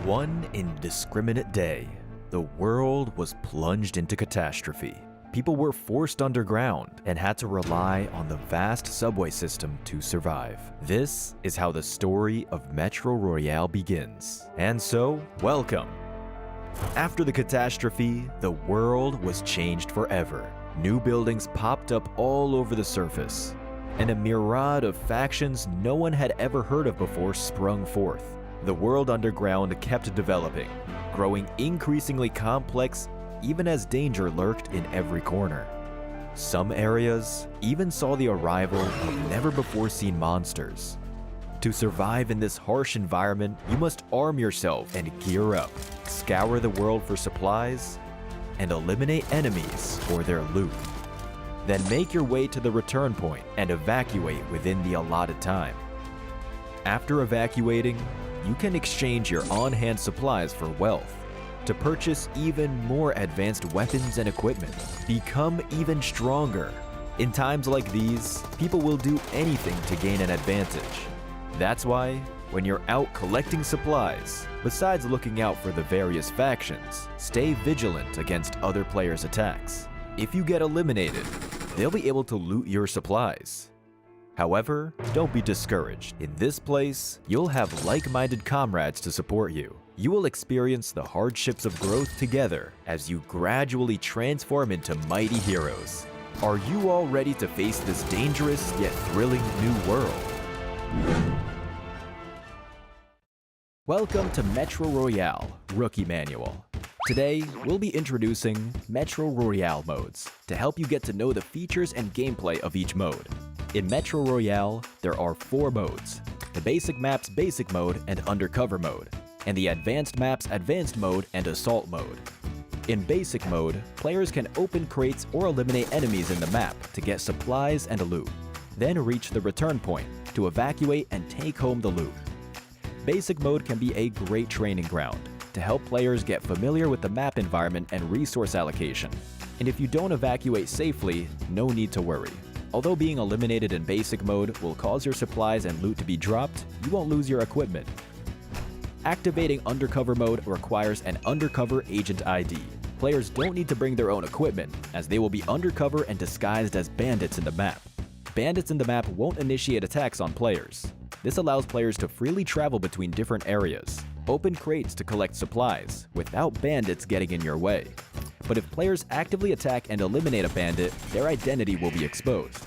One indiscriminate day, the world was plunged into catastrophe. People were forced underground and had to rely on the vast subway system to survive. This is how the story of Metro Royale begins. And so, welcome! After the catastrophe, the world was changed forever. New buildings popped up all over the surface, and a myriad of factions no one had ever heard of before sprung forth. The world underground kept developing, growing increasingly complex even as danger lurked in every corner. Some areas even saw the arrival of never-before-seen monsters. To survive in this harsh environment, you must arm yourself and gear up, scour the world for supplies, and eliminate enemies for their loot. Then make your way to the return point and evacuate within the allotted time. After evacuating, you can exchange your on-hand supplies for wealth to purchase even more advanced weapons and equipment. Become even stronger. In times like these, people will do anything to gain an advantage. That's why, when you're out collecting supplies, besides looking out for the various factions, stay vigilant against other players' attacks. If you get eliminated, they'll be able to loot your supplies. However, don't be discouraged. In this place, you'll have like-minded comrades to support you. You will experience the hardships of growth together as you gradually transform into mighty heroes. Are you all ready to face this dangerous yet thrilling new world? Welcome to Metro Royale Rookie Manual. Today, we'll be introducing Metro Royale modes to help you get to know the features and gameplay of each mode. In Metro Royale, there are 4 modes: the Basic Maps Basic Mode and Undercover Mode, and the Advanced Maps Advanced Mode and Assault Mode. In Basic Mode, players can open crates or eliminate enemies in the map to get supplies and loot, then reach the return point to evacuate and take home the loot. Basic Mode can be a great training ground to help players get familiar with the map environment and resource allocation. And if you don't evacuate safely, no need to worry. Although being eliminated in Basic Mode will cause your supplies and loot to be dropped, you won't lose your equipment. Activating Undercover Mode requires an Undercover Agent ID. Players don't need to bring their own equipment, as they will be undercover and disguised as bandits in the map. Bandits in the map won't initiate attacks on players. This allows players to freely travel between different areas, open crates to collect supplies, without bandits getting in your way. But if players actively attack and eliminate a bandit, their identity will be exposed.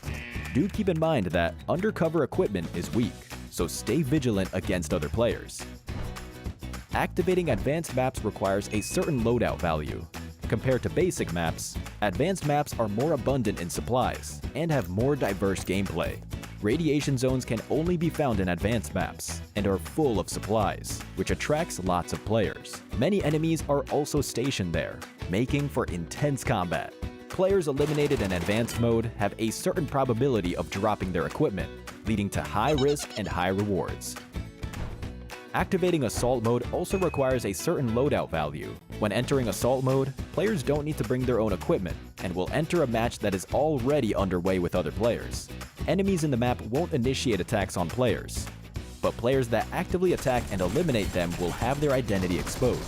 Do keep in mind that undercover equipment is weak, so stay vigilant against other players. Activating Advanced Maps requires a certain loadout value. Compared to basic maps, advanced maps are more abundant in supplies and have more diverse gameplay. Radiation zones can only be found in advanced maps and are full of supplies, which attracts lots of players. Many enemies are also stationed there, making for intense combat. Players eliminated in advanced mode have a certain probability of dropping their equipment, leading to high risk and high rewards. Activating Assault Mode also requires a certain loadout value. When entering Assault Mode, players don't need to bring their own equipment and will enter a match that is already underway with other players. Enemies in the map won't initiate attacks on players, but players that actively attack and eliminate them will have their identity exposed.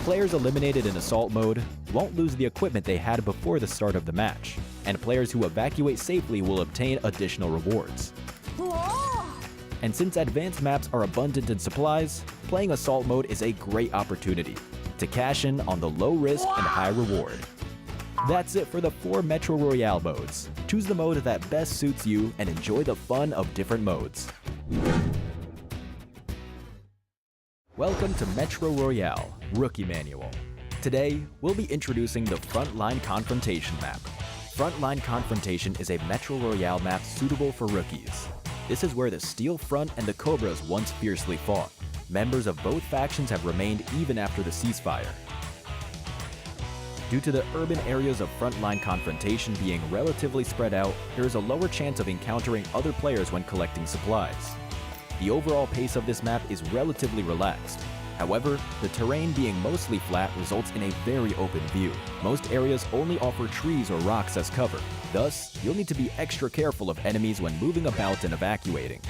Players eliminated in Assault Mode won't lose the equipment they had before the start of the match, and players who evacuate safely will obtain additional rewards. And since advanced maps are abundant in supplies, playing Assault Mode is a great opportunity to cash in on the low risk and high reward. That's it for the 4 Metro Royale modes. Choose the mode that best suits you and enjoy the fun of different modes. Welcome to Metro Royale Rookie Manual. Today, we'll be introducing the Frontline Confrontation map. Frontline Confrontation is a Metro Royale map suitable for rookies. This is where the Steel Front and the Cobras once fiercely fought. Members of both factions have remained even after the ceasefire. Due to the urban areas of Frontline Confrontation being relatively spread out, there is a lower chance of encountering other players when collecting supplies. The overall pace of this map is relatively relaxed. However, the terrain being mostly flat results in a very open view. Most areas only offer trees or rocks as cover. Thus, you'll need to be extra careful of enemies when moving about and evacuating.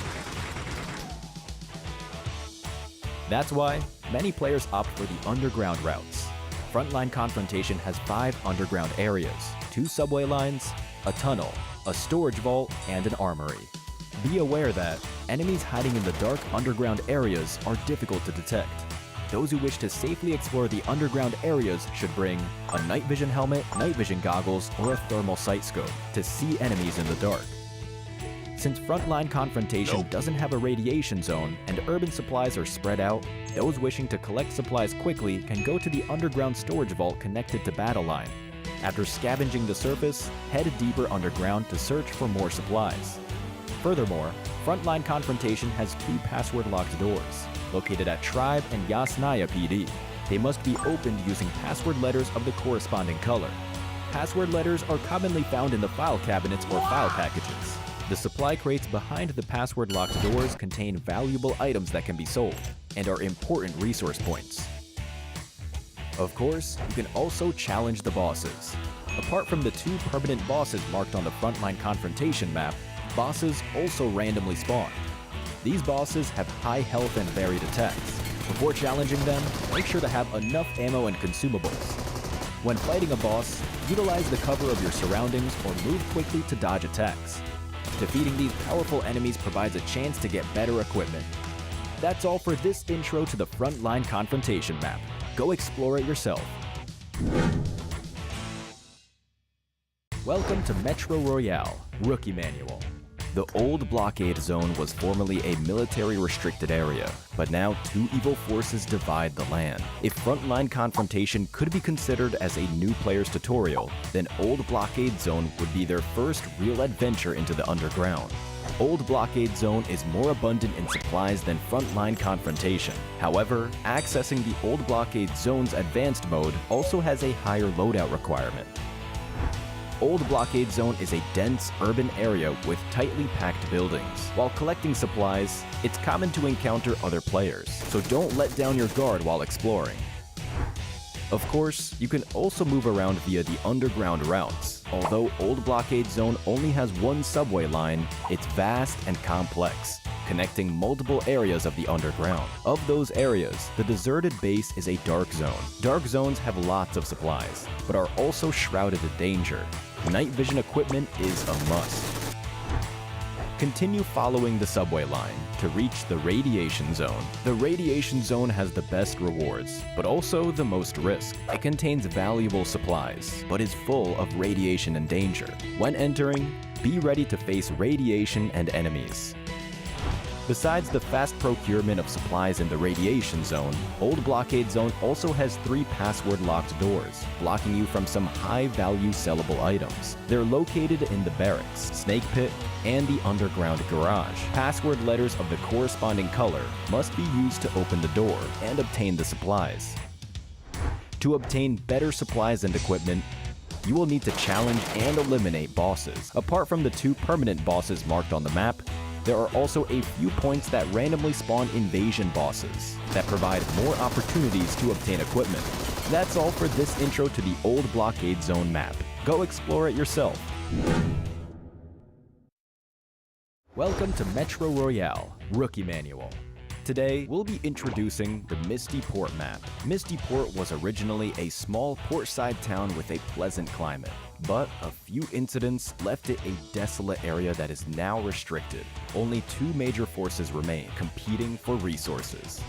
That's why many players opt for the underground routes. Frontline Confrontation has 5 underground areas, 2 subway lines, a tunnel, a storage vault, and an armory. Be aware that enemies hiding in the dark underground areas are difficult to detect. Those who wish to safely explore the underground areas should bring a night vision helmet, night vision goggles, or a thermal sight scope to see enemies in the dark. Since Frontline Confrontation doesn't have a radiation zone and urban supplies are spread out, those wishing to collect supplies quickly can go to the underground storage vault connected to Battle Line. After scavenging the surface, head deeper underground to search for more supplies. Furthermore, Frontline Confrontation has 2 password-locked doors, located at Tribe and Yasnaya PD. They must be opened using password letters of the corresponding color. Password letters are commonly found in the file cabinets or file packages. The supply crates behind the password-locked doors contain valuable items that can be sold and are important resource points. Of course, you can also challenge the bosses. Apart from the 2 permanent bosses marked on the Frontline Confrontation map, bosses also randomly spawn. These bosses have high health and varied attacks. Before challenging them, make sure to have enough ammo and consumables. When fighting a boss, utilize the cover of your surroundings or move quickly to dodge attacks. Defeating these powerful enemies provides a chance to get better equipment. That's all for this intro to the Frontline Confrontation map. Go explore it yourself. Welcome to Metro Royale, Rookie Manual. The old Blockade Zone was formerly a military-restricted area, but now 2 evil forces divide the land. If Frontline Confrontation could be considered as a new player's tutorial, then Old Blockade Zone would be their first real adventure into the underground. Old Blockade Zone is more abundant in supplies than Frontline Confrontation. However, accessing the Old Blockade Zone's advanced mode also has a higher loadout requirement. Old Blockade Zone is a dense urban area with tightly packed buildings. While collecting supplies, it's common to encounter other players, so don't let down your guard while exploring. Of course, you can also move around via the underground routes. Although Old Blockade Zone only has 1 subway line, it's vast and complex, connecting multiple areas of the underground. Of those areas, the deserted base is a dark zone. Dark zones have lots of supplies, but are also shrouded in danger. Night vision equipment is a must. Continue following the subway line to reach the Radiation Zone. The Radiation Zone has the best rewards, but also the most risk. It contains valuable supplies, but is full of radiation and danger. When entering, be ready to face radiation and enemies. Besides the fast procurement of supplies in the Radiation Zone, Old Blockade Zone also has 3 password-locked doors, blocking you from some high-value sellable items. They're located in the barracks, snake pit, and the underground garage. Password letters of the corresponding color must be used to open the door and obtain the supplies. To obtain better supplies and equipment, you will need to challenge and eliminate bosses. Apart from the 2 permanent bosses marked on the map, there are also a few points that randomly spawn invasion bosses that provide more opportunities to obtain equipment. That's all for this intro to the Old Blockade Zone map. Go explore it yourself. Welcome to Metro Royale, Rookie Manual. Today, we'll be introducing the Misty Port map. Misty Port was originally a small portside town with a pleasant climate, but a few incidents left it a desolate area that is now restricted. Only 2 major forces remain, competing for resources.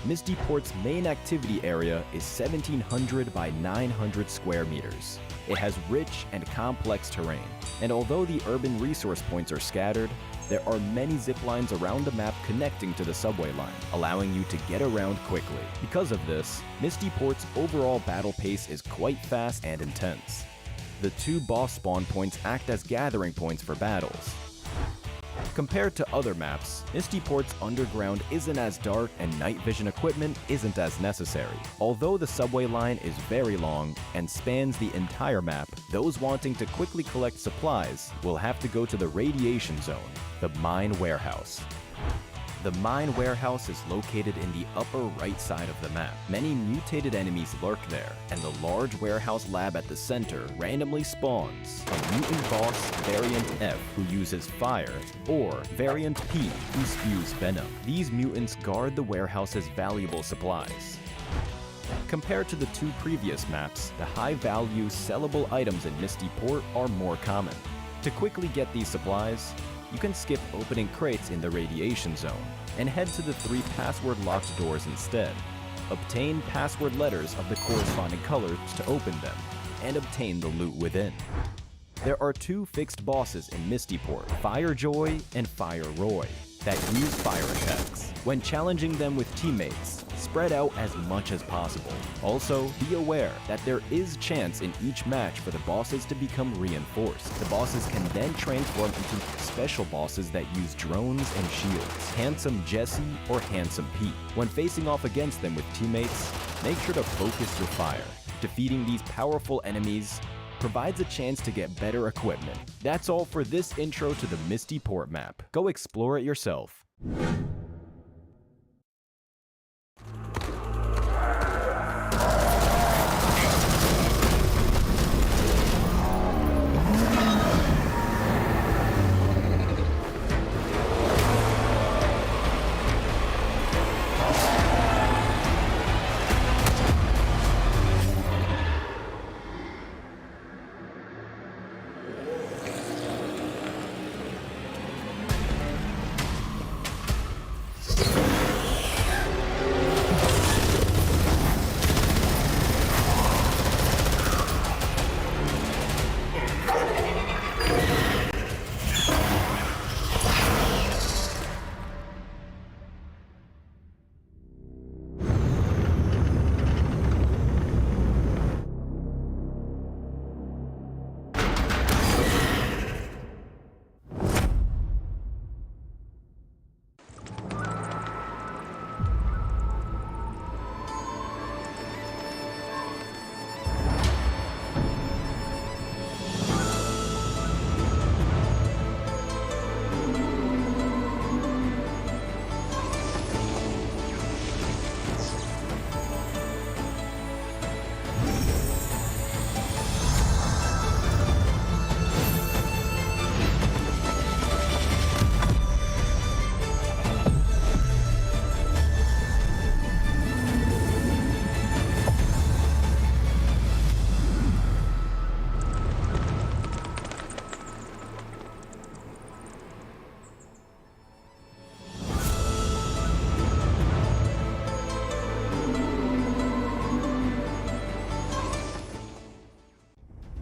Misty Port's main activity area is 1,700 by 900 square meters. It has rich and complex terrain, and although the urban resource points are scattered, there are many zip lines around the map connecting to the subway line, allowing you to get around quickly. Because of this, Misty Port's overall battle pace is quite fast and intense. The 2 boss spawn points act as gathering points for battles. Compared to other maps, Misty Port's underground isn't as dark and night vision equipment isn't as necessary. Although the subway line is very long and spans the entire map, those wanting to quickly collect supplies will have to go to the Radiation Zone, the mine warehouse. The mine warehouse is located in the upper right side of the map. Many mutated enemies lurk there, and the large warehouse lab at the center randomly spawns a mutant boss Variant F who uses fire, or Variant P who spews venom. These mutants guard the warehouse's valuable supplies. Compared to the two previous maps, the high-value sellable items in Misty Port are more common. To quickly get these supplies, you can skip opening crates in the radiation zone and head to the 3 password-locked doors instead. Obtain password letters of the corresponding colors to open them, and obtain the loot within. There are 2 fixed bosses in Misty Port, Firejoy and Fire Roy, that use fire attacks. When challenging them with teammates, spread out as much as possible. Also, be aware that there is chance in each match for the bosses to become reinforced. The bosses can then transform into special bosses that use drones and shields, Handsome Jesse or Handsome Pete. When facing off against them with teammates, make sure to focus your fire. Defeating these powerful enemies provides a chance to get better equipment. That's all for this intro to the Misty Port map. Go explore it yourself.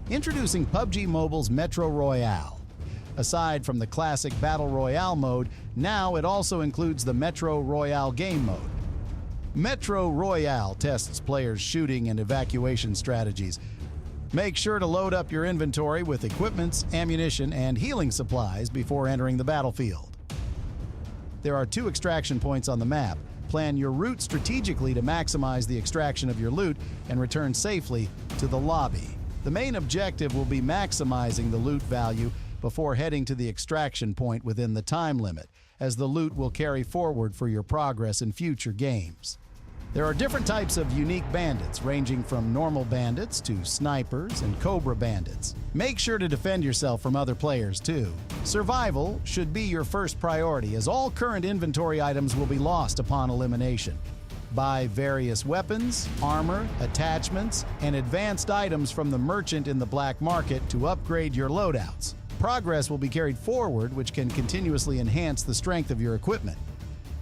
Introducing PUBG Mobile's Metro Royale. Aside from the classic Battle Royale mode, now it also includes the Metro Royale game mode. Metro Royale tests players' shooting and evacuation strategies. Make sure to load up your inventory with equipments, ammunition, and healing supplies before entering the battlefield. There are 2 extraction points on the map. Plan your route strategically to maximize the extraction of your loot and return safely to the lobby. The main objective will be maximizing the loot value before heading to the extraction point within the time limit, as the loot will carry forward for your progress in future games. There are different types of unique bandits, ranging from normal bandits to snipers and cobra bandits. Make sure to defend yourself from other players too. Survival should be your first priority, as all current inventory items will be lost upon elimination. Buy various weapons, armor, attachments, and advanced items from the merchant in the black market to upgrade your loadouts. Progress will be carried forward, which can continuously enhance the strength of your equipment.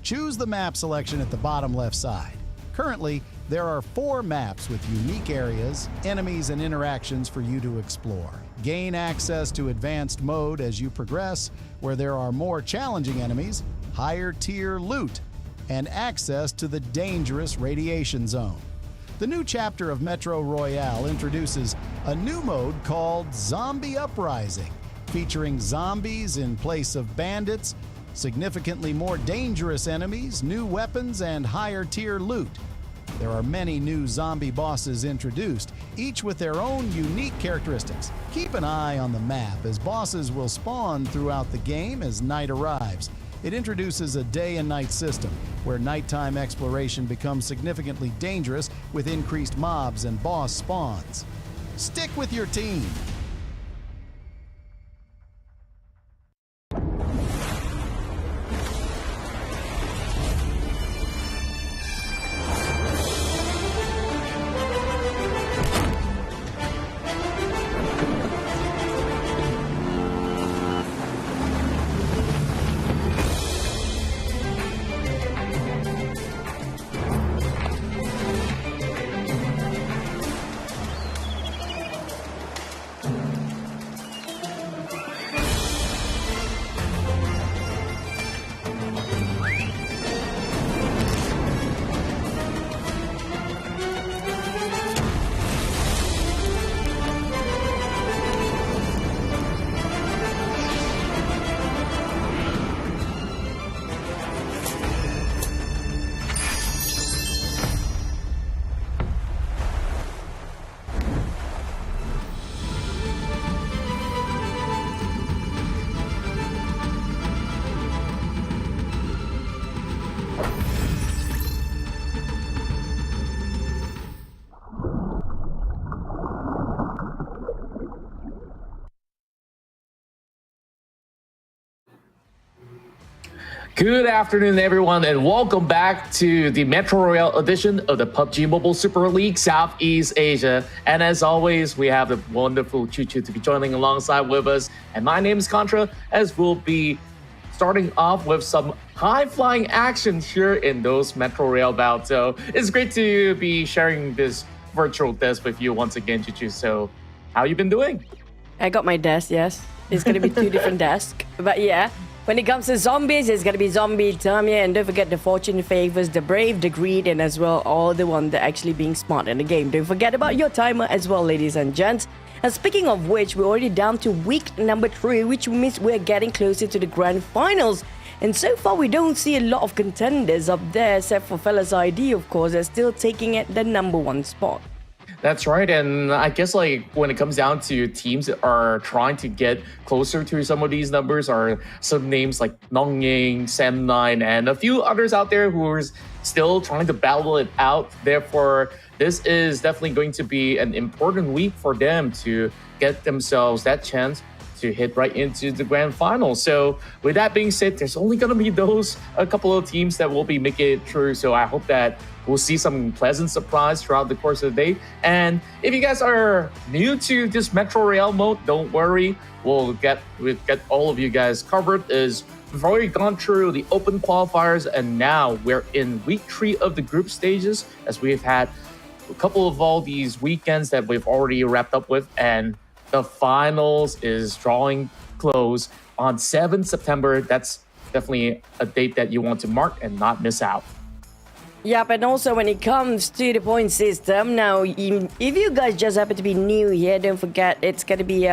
Choose the map selection at the bottom left side. Currently, there are 4 maps with unique areas, enemies, and interactions for you to explore. Gain access to advanced mode as you progress, where there are more challenging enemies, higher tier loot, and access to the dangerous radiation zone. The new chapter of Metro Royale introduces a new mode called Zombie Uprising, featuring zombies in place of bandits, significantly more dangerous enemies, new weapons, and higher tier loot. There are many new zombie bosses introduced, each with their own unique characteristics. Keep an eye on the map, as bosses will spawn throughout the game as night arrives. It introduces a day and night system where nighttime exploration becomes significantly dangerous with increased mobs and boss spawns. Stick with your team. Good afternoon, everyone, and welcome back to the Metro Royale edition of the PUBG Mobile Super League Southeast Asia. And as always, we have the wonderful Choo-Choo to be joining alongside with us. And my name is Contra, as we'll be starting off with some high-flying action here in those Metro Royale bouts. So it's great to be sharing this virtual desk with you once again, Choo-Choo. So how you been doing? I got my desk, yes. It's going to be 2 different desks. But yeah. When it comes to zombies, it's gonna be zombie time, yeah, and don't forget the fortune favors the brave, the greed, and as well all the one that actually being smart in the game. Don't forget about your timer as well, ladies and gents. And speaking of which, we're already down to week number 3, which means we're getting closer to the grand finals. And so far, we don't see a lot of contenders up there, except for Fellas ID, of course. They're still taking it the number 1 spot. That's right, and I guess like when it comes down to teams that are trying to get closer to some of these numbers are some names like nongYing, Sam9, and a few others out there who are still trying to battle it out. Therefore, this is definitely going to be an important week for them to get themselves that chance to hit right into the grand final. So with that being said, there's only going to be a couple of teams that will be making it through. So I hope that we'll see some pleasant surprise throughout the course of the day. And if you guys are new to this Metro Royale mode, don't worry. We'll get all of you guys covered. We've already gone through the open qualifiers, and now we're in week 3 of the group stages, as we've had a couple of all these weekends that we've already wrapped up with, and the finals is drawing close on 7th September. That's definitely a date that you want to mark and not miss out. Yep, and also when it comes to the point system, now if you guys just happen to be new here, don't forget it's going to be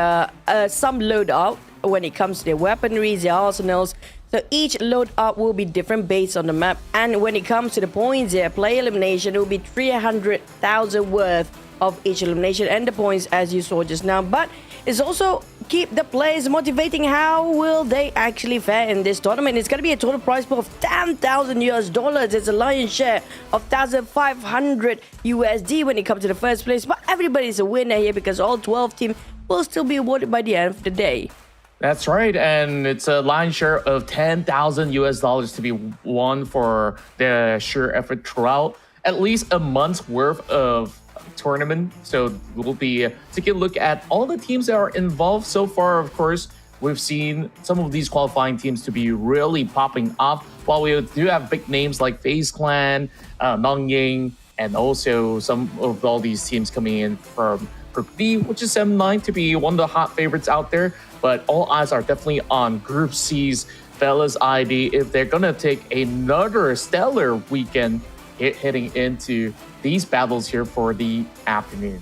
some loadout when it comes to the weaponry, the arsenals. So each loadout will be different based on the map. And when it comes to the points here, play elimination, it will be 300,000 worth of each elimination and the points as you saw just now. But it's also keep the players motivating. How will they actually fare in this tournament? It's going to be a total prize pool of $10,000. It's a lion's share of 1,500 USD when it comes to the first place. But everybody's a winner here because all 12 teams will still be awarded by the end of the day. That's right, and it's a lion's share of $10,000 to be won for the sheer effort throughout at least a month's worth of tournament. So we'll be taking a look at all the teams that are involved so far. Of course, we've seen some of these qualifying teams to be really popping off, while we do have big names like FaZe Clan, nongYing, and also some of all these teams coming in from Group B, which is M9, to be one of the hot favorites out there. But all eyes are definitely on Group C's Fellas ID if they're gonna take another stellar weekend heading into these battles here for the afternoon.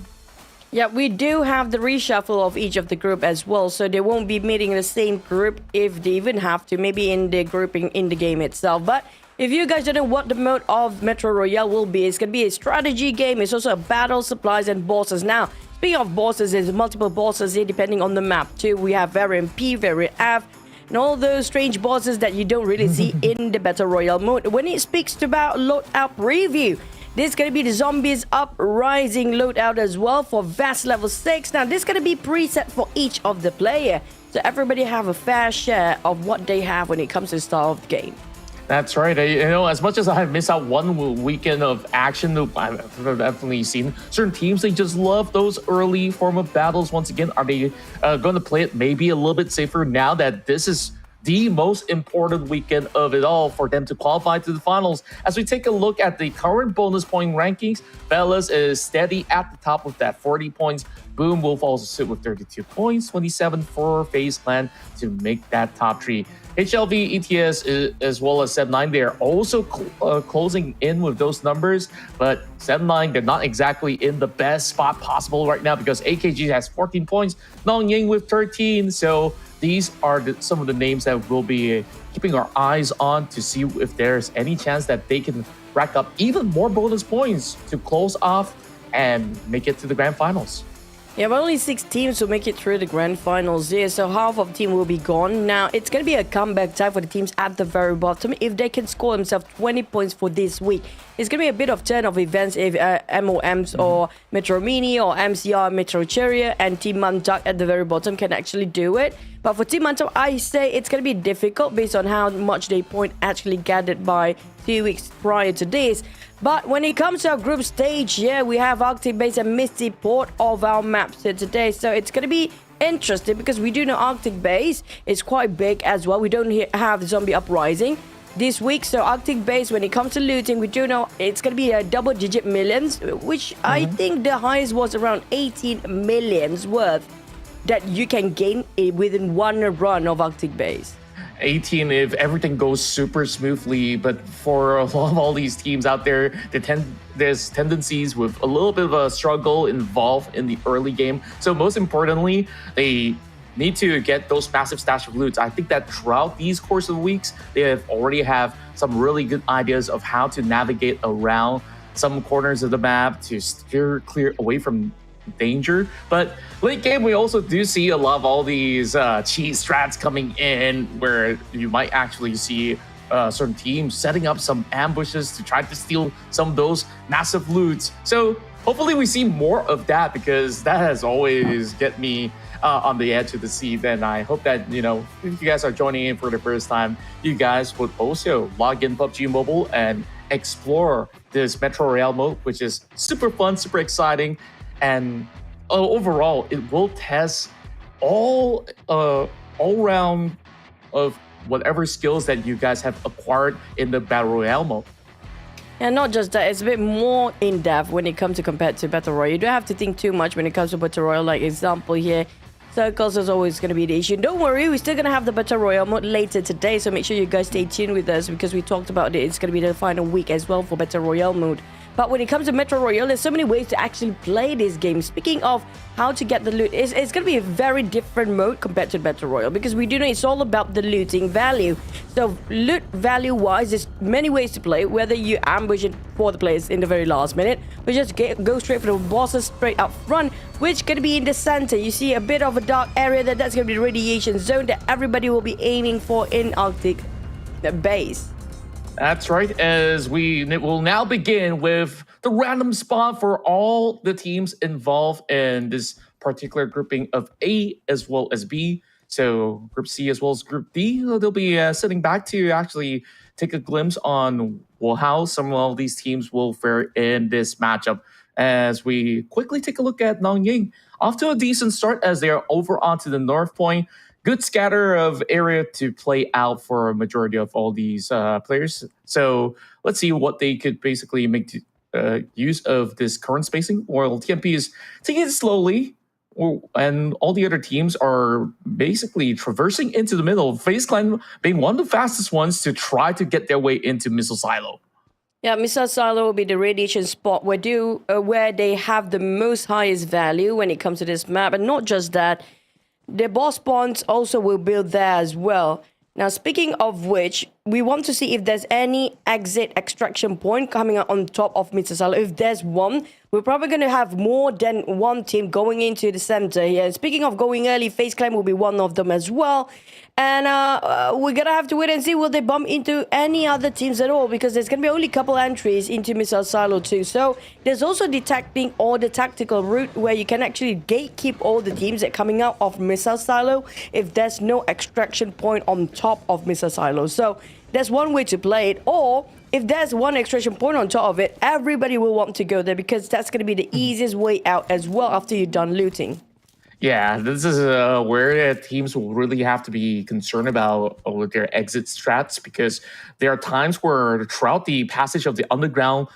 Yeah, we do have the reshuffle of each of the group as well, so they won't be meeting the same group if they even have to, maybe in the grouping in the game itself. But if you guys don't know what the mode of Metro Royale will be, it's gonna be a strategy game. It's also a battle, supplies, and bosses. Now, speaking of bosses, there's multiple bosses here depending on the map too. We have variant P, variant F, and all those strange bosses that you don't really see in the Battle Royale mode. When it speaks about loadout preview, this is going to be the Zombies Uprising loadout as well for Vast Level 6. Now, this is going to be preset for each of the player, so everybody have a fair share of what they have when it comes to the start of the game. That's right. As much as I have missed out one weekend of action, I've definitely seen certain teams, they just love those early form of battles. Once again, are they going to play it maybe a little bit safer now that this is the most important weekend of it all for them to qualify to the finals? As we take a look at the current bonus point rankings, Fellas is steady at the top with that 40 points. Boom Wolf also sit with 32 points, 27 for FaZe Clan to make that top 3. HLV, ETS, as well as 7-9, they're also closing in with those numbers, but 7-9, they're not exactly in the best spot possible right now because AKG has 14 points, nongYing with 13, so these are some of the names that we'll be keeping our eyes on to see if there's any chance that they can rack up even more bonus points to close off and make it to the grand finals. Yeah, but only 6 teams will make it through the grand finals here, so half of the team will be gone. Now, it's going to be a comeback time for the teams at the very bottom. If they can score themselves 20 points for this week, it's going to be a bit of turn of events if MOMs or MetroMini or MCR, MetroCeria and Team Mantap at the very bottom can actually do it. But for Team Mantap, I say it's going to be difficult based on how much they point actually gathered by 2 weeks prior to this. But when it comes to our group stage, yeah, we have Arctic Base and Misty Port of our maps here today. So it's going to be interesting because we do know Arctic Base is quite big as well. We don't have Zombie Uprising this week. So Arctic Base, when it comes to looting, we do know it's going to be a double-digit millions, which I think the highest was around 18 millions worth that you can gain within one run of Arctic Base. 18 if everything goes super smoothly, but for a lot of all these teams out there, there's tendencies with a little bit of a struggle involved in the early game. So most importantly, they need to get those massive stash of loots. I think that throughout these course of weeks, they have already have some really good ideas of how to navigate around some corners of the map to steer clear away from danger. But late game, we also do see a lot of all these cheat strats coming in where you might actually see certain teams setting up some ambushes to try to steal some of those massive loots. So hopefully we see more of that because that has always get me on the edge of the seat. And I hope that, if you guys are joining in for the first time, you guys would also log in PUBG Mobile and explore this Metro Royale mode, which is super fun, super exciting. And overall, it will test all round of whatever skills that you guys have acquired in the Battle Royale mode. And not just that, it's a bit more in-depth when it comes to compared to Battle Royale. You don't have to think too much when it comes to Battle Royale. Like example here, circles is always going to be the issue. Don't worry, we're still going to have the Battle Royale mode later today, so make sure you guys stay tuned with us because we talked about it. It's going to be the final week as well for Battle Royale mode. But when it comes to Metro Royale, there's so many ways to actually play this game. Speaking of how to get the loot, it's going to be a very different mode compared to Battle Royale because we do know it's all about the looting value. So loot value-wise, there's many ways to play, whether you ambush it for the players in the very last minute, or just go straight for the bosses straight up front, which going to be in the center. You see a bit of a dark area that's going to be the radiation zone that everybody will be aiming for in Arctic Base. That's right, as we will now begin with the random spot for all the teams involved in this particular grouping of A as well as B. So Group C as well as Group D, they'll be sitting back to actually take a glimpse on how some of these teams will fare in this matchup. As we quickly take a look at nongYing, off to a decent start as they are over onto the north point. Good scatter of area to play out for a majority of all these players. So let's see what they could basically make use of this current spacing. While TMP is taking it slowly, and all the other teams are basically traversing into the middle. FaZe Clan being one of the fastest ones to try to get their way into Missile Silo. Yeah, Missile Silo will be the radiation spot where they have the most highest value when it comes to this map. And not just that, the boss spawns also will build there as well. Now, speaking of which, we want to see if there's any exit extraction point coming out on top of Missile Silo. If there's one, we're probably going to have more than one team going into the center here. Speaking of going early, FaZe Clan will be one of them as well. And we're going to have to wait and see will they bump into any other teams at all, because there's going to be only a couple entries into Missile Silo too. So there's also detecting or the tactical route where you can actually gatekeep all the teams that are coming out of Missile Silo if there's no extraction point on top of Missile Silo. So that's one way to play it. Or if there's one extraction point on top of it, everybody will want to go there because that's going to be the easiest way out as well after you're done looting. Yeah, this is where teams will really have to be concerned about their exit strats, because there are times where throughout the passage of the underground,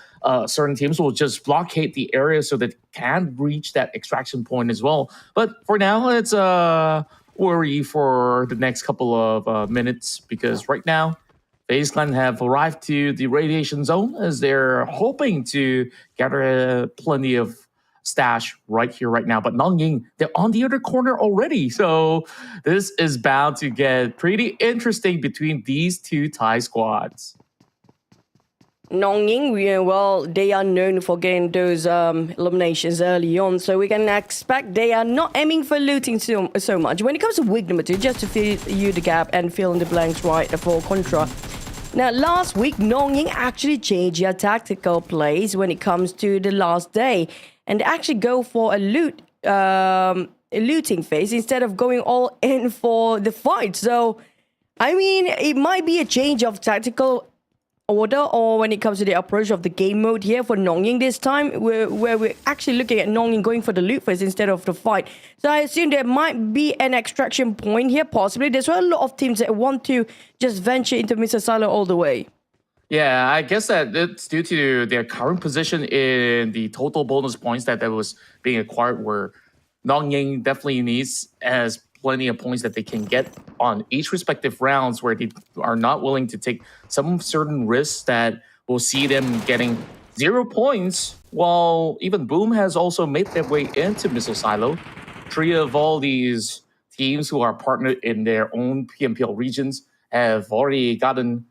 certain teams will just blockade the area so that they can reach that extraction point as well. But for now, it's a worry for the next couple of minutes, because right now, FaZe Clan have arrived to the radiation zone as they're hoping to gather plenty of stash right here, right now. But nongYing, they're on the other corner already. So this is bound to get pretty interesting between these two Thai squads. nongYing, well, they are known for getting those eliminations early on, so we can expect they are not aiming for looting so much. When it comes to week number 2, just to fill you the gap and fill in the blanks right for Contra. Now, last week, nongYing actually changed their tactical plays when it comes to the last day, and they actually go for a looting phase instead of going all in for the fight. So, I mean, it might be a change of tactical order, or when it comes to the approach of the game mode here for nongYing this time, where we're actually looking at nongYing going for the loot phase instead of the fight. So I assume there might be an extraction point here, possibly. There's a lot of teams that want to just venture into Mr. Silo all the way. Yeah, I guess that it's due to their current position in the total bonus points that was being acquired, where nongYing definitely needs as plenty of points that they can get on each respective rounds, where they are not willing to take some certain risks that will see them getting 0 points, while even Boom has also made their way into Missile Silo. 3 of all these teams who are partnered in their own PMPL regions have already gotten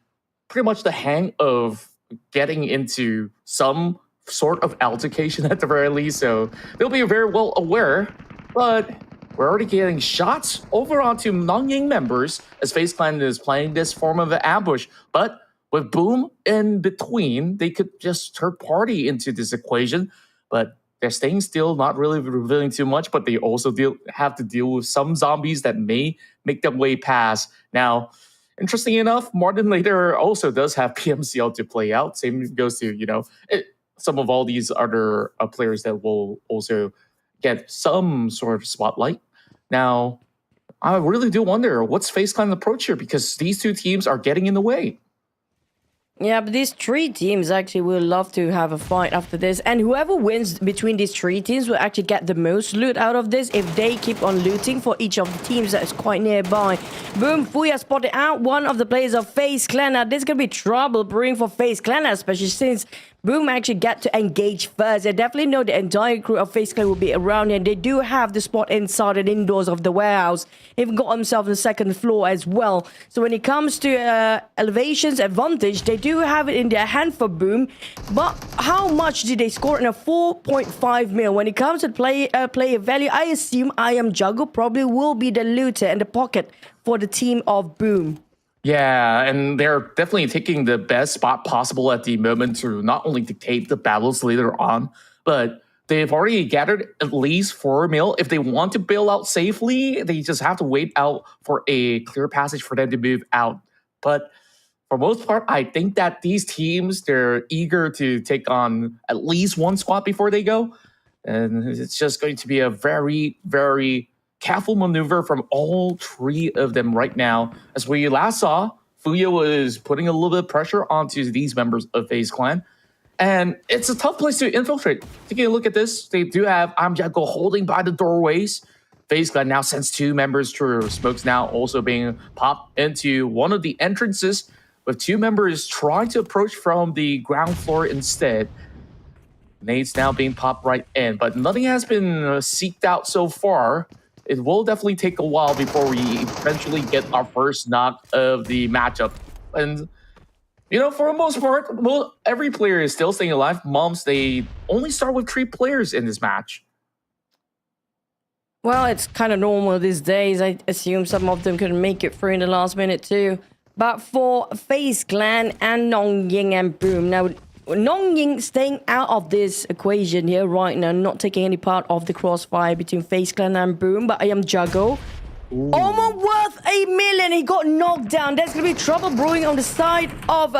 pretty much the hang of getting into some sort of altercation at the very least, so they'll be very well aware. But we're already getting shots over onto nongYing members as FaZe Clan is playing this form of an ambush. But with Boom in between, they could just third party into this equation. But they're staying still, not really revealing too much, but they also have to deal with some zombies that may make their way past. Now, interesting enough, Martin later also does have PMCL to play out. Same goes to, some of all these other players that will also get some sort of spotlight. Now, I really do wonder what's FaZe Clan's approach here, because these two teams are getting in the way. Yeah, but these 3 teams actually will love to have a fight after this. And whoever wins between these 3 teams will actually get the most loot out of this if they keep on looting for each of the teams that is quite nearby. Boom, Fuya spotted out one of the players of FaZe Clan. Now, this is going to be trouble brewing for FaZe Clan, especially since Boom actually get to engage first. They definitely know the entire crew of FaZe Clan will be around here. They do have the spot inside and indoors of the warehouse. Even got themselves the 2nd floor as well. So when it comes to elevations advantage, they do have it in their hand for Boom. But how much did they score in a 4.5 mil? When it comes to player value, I assume I Am Juggle probably will be the looter and the pocket for the team of Boom. Yeah, and they're definitely taking the best spot possible at the moment to not only dictate the battles later on, but they've already gathered at least 4 mil. If they want to bail out safely, they just have to wait out for a clear passage for them to move out. But for most part, I think that these teams, they're eager to take on at least 1 squad before they go. And it's just going to be a very, very careful maneuver from all 3 of them right now. As we last saw, Fuya was putting a little bit of pressure onto these members of FaZe Clan. And it's a tough place to infiltrate. Taking a look at this, they do have Amjako holding by the doorways. FaZe Clan now sends 2 members through. Smoke's now also being popped into one of the entrances, with 2 members trying to approach from the ground floor instead. Nades now being popped right in, but nothing has been seeked out so far. It will definitely take a while before we eventually get our first knock of the matchup. And You know, for the most part, well, every player is still staying alive. Moms, they only start with 3 players in this match. Well, it's kind of normal these days. I assume some of them can make it through in the last minute too. But for FaZe Clan and nongYing and Boom, now nongYing staying out of this equation here right now, not taking any part of the crossfire between FaZe Clan and Boom, but I am Juggo. Almost worth 8 million. He got knocked down. There's gonna be trouble brewing on the side of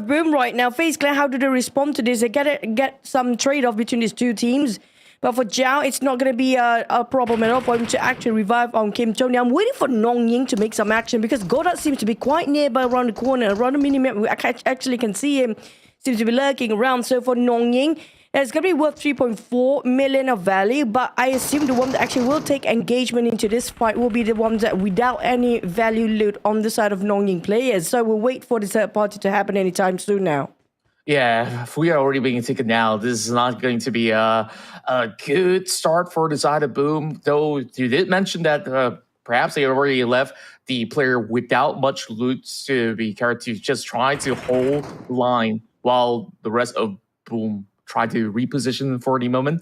Boom right now. FaZe Clan, how do they respond to this? They get some trade-off between these two teams. But for Zhao, it's not going to be a problem at all for him to actually revive on Kim Tony. I'm waiting for nongYing to make some action because Godot seems to be quite nearby around the corner. Around the mini-map, we actually can see him. Seems to be lurking around. So for nongYing, it's going to be worth 3.4 million of value. But I assume the one that actually will take engagement into this fight will be the ones that without any value loot on the side of nongYing players. So we'll wait for the third party to happen anytime soon now. Yeah, if we are already being taken now, this is not going to be a good start for the side of Boom. Though you did mention that perhaps they already left the player without much loot to be carried to just try to hold line while the rest of Boom try to reposition for the moment.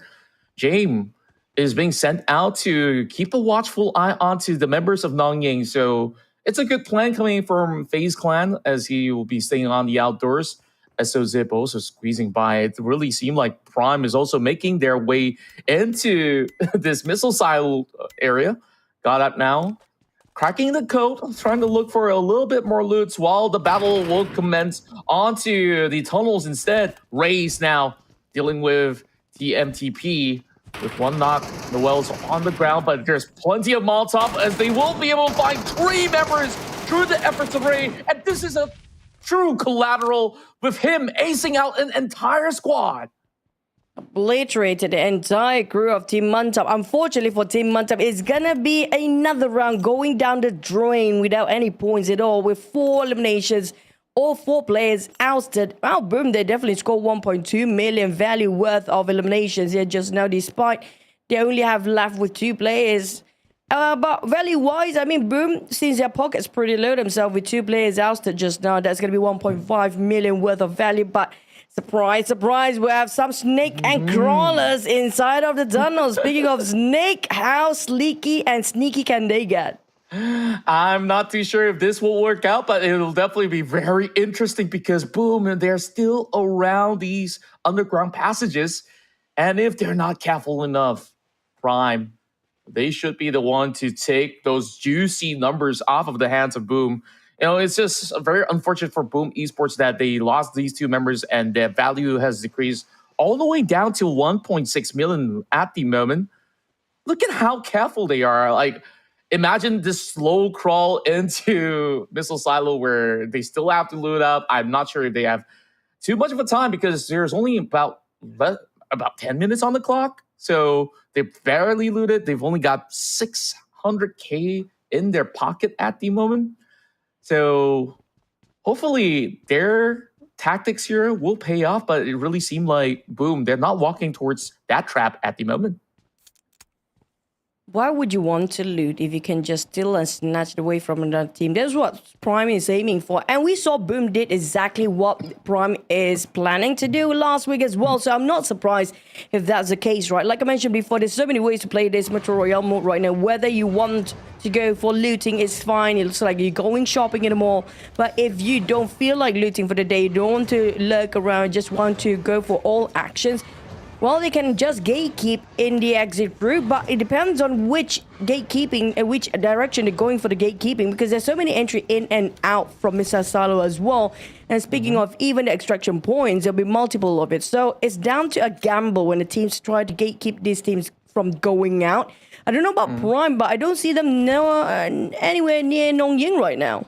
James is being sent out to keep a watchful eye onto the members of nongYing. So it's a good plan coming from FaZe Clan as he will be staying on the outdoors. SO Zip also squeezing by. It really seemed like Prime is also making their way into this missile silo area. Got up now. Cracking the code, trying to look for a little bit more loots while the battle will commence onto the tunnels instead. Raze now dealing with the MTP with one knock. Noel's on the ground, but there's plenty of Molotov as they will be able to find 3 members through the efforts of Ray. And this is a true collateral with him acing out an entire squad. Obliterated the entire crew of Team Mantap. Unfortunately for Team Mantap, it's gonna be another round going down the drain without any points at all with 4 eliminations. All 4 players ousted. Well, Boom, they definitely scored 1.2 million value worth of eliminations here just now, despite they only have left with 2 players. But value-wise, I mean, Boom, since their pocket's pretty low themselves with 2 players ousted just now, that's going to be 1.5 million worth of value. But surprise, surprise, we have some snake and crawlers inside of the tunnel. Speaking of snake, how sleeky and sneaky can they get? I'm not too sure if this will work out, but it'll definitely be very interesting because Boom, and they're still around these underground passages. And if they're not careful enough, Prime, they should be the one to take those juicy numbers off of the hands of Boom. You know, it's just very unfortunate for Boom Esports that they lost these 2 members and their value has decreased all the way down to 1.6 million at the moment. Look at how careful they are. Like, imagine this slow crawl into Missile Silo where they still have to loot up. I'm not sure if they have too much of a time because there's only about 10 minutes on the clock. So they barely looted. They've only got 600K in their pocket at the moment. So hopefully their tactics here will pay off, but it really seemed like, Boom, they're not walking towards that trap at the moment. Why would you want to loot if you can just steal and snatch it away from another team? That's what Prime is aiming for. And we saw Boom did exactly what Prime is planning to do last week as well. So I'm not surprised if that's the case, right? Like I mentioned before, there's so many ways to play this Metro Royale mode right now. Whether you want to go for looting is fine. It looks like you're going shopping in the mall. But if you don't feel like looting for the day, you don't want to lurk around, just want to go for all actions, well, they can just gatekeep in the exit route, but it depends on which gatekeeping and which direction they're going for the gatekeeping, because there's so many entry in and out from Mr. Silo as well. And speaking of even the extraction points, there'll be multiple of it. So it's down to a gamble when the teams try to gatekeep these teams from going out. I don't know about Prime, but I don't see them anywhere near nongYing right now.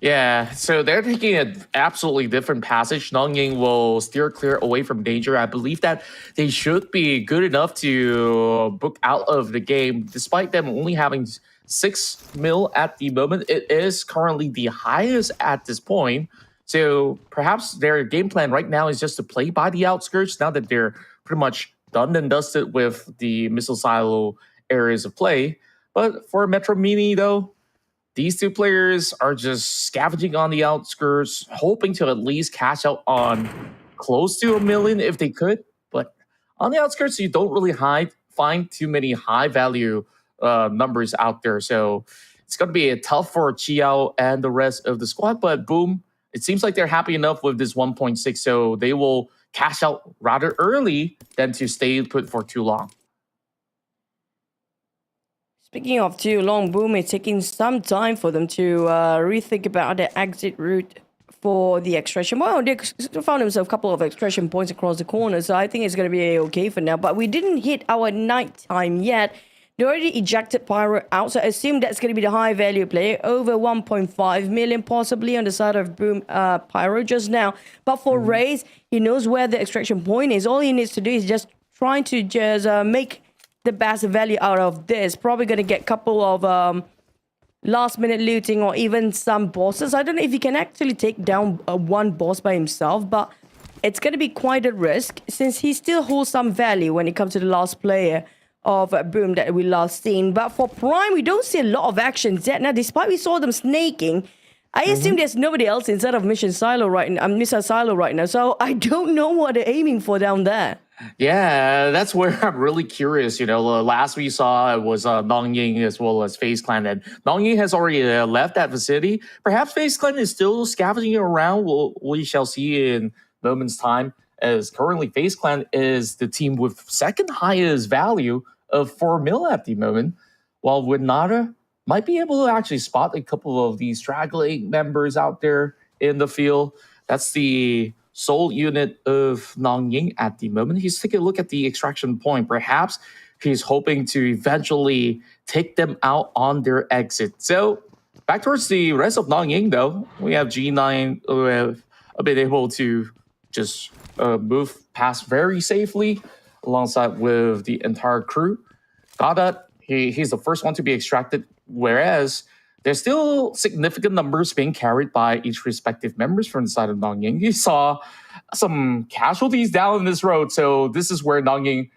Yeah, so they're taking an absolutely different passage. nongYing will steer clear away from danger. I believe that they should be good enough to book out of the game, despite them only having 6 mil at the moment. It is currently the highest at this point. So perhaps their game plan right now is just to play by the outskirts now that they're pretty much done and dusted with the missile silo areas of play. But for MetroMini, though, these two players are just scavenging on the outskirts, hoping to at least cash out on close to 1 million if they could. But on the outskirts, you don't really find too many high-value numbers out there. So it's going to be tough for Chiao and the rest of the squad. But boom, it seems like they're happy enough with this 1.6. So they will cash out rather early than to stay put for too long. Speaking of too long, Boom, it's taking some time for them to rethink about the exit route for the extraction. Well, they found themselves a couple of extraction points across the corner, so I think it's going to be okay for now. But we didn't hit our night time yet. They already ejected Pyro out, so I assume that's going to be the high-value player, over 1.5 million possibly on the side of Boom Pyro just now. But for Raze, he knows where the extraction point is. All he needs to do is just trying to just make the best value out of this. Probably going to get a couple of last-minute looting or even some bosses. I don't know if he can actually take down one boss by himself, but it's going to be quite a risk since he still holds some value when it comes to the last player of Boom that we last seen. But for Prime, we don't see a lot of actions yet. Now, despite we saw them snaking, I assume there's nobody else inside of Mission Silo right now. Missile Silo right now, so I don't know what they're aiming for down there. Yeah, that's where I'm really curious. You know, last we saw it was nongYing as well as FaZe Clan, and nongYing has already left that vicinity. Perhaps FaZe Clan is still scavenging around. We shall see in moments' time, as currently FaZe Clan is the team with second highest value of 4 mil at the moment, while Winata might be able to actually spot a couple of these straggling members out there in the field. That's the sole unit of nongYing at the moment. He's taking a look at the extraction point. Perhaps he's hoping to eventually take them out on their exit. So back towards the rest of nongYing, though, we have G9 who have been able to just move past very safely alongside with the entire crew. Goddard, he's the first one to be extracted, whereas there's still significant numbers being carried by each respective members from the side of nongYing. You saw some casualties down this road, so this is where nongYing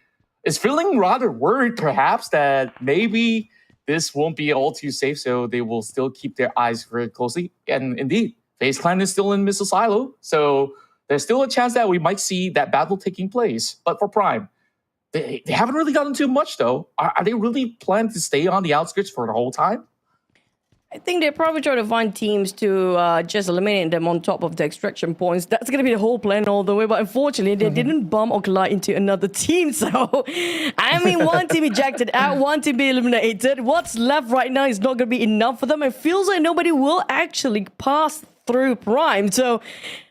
is feeling rather worried, perhaps, that maybe this won't be all too safe, so they will still keep their eyes very closely. And indeed, FaZe Clan is still in Missile Silo, so there's still a chance that we might see that battle taking place. But for Prime, they haven't really gotten too much, though. Are they really planning to stay on the outskirts for the whole time? I think they're probably trying to find teams to just eliminate them on top of the extraction points. That's going to be the whole plan all the way. But unfortunately, they didn't bump or collide into another team. So, I mean, one team ejected out, one team be eliminated. What's left right now is not going to be enough for them. It feels like nobody will actually pass through Prime. So,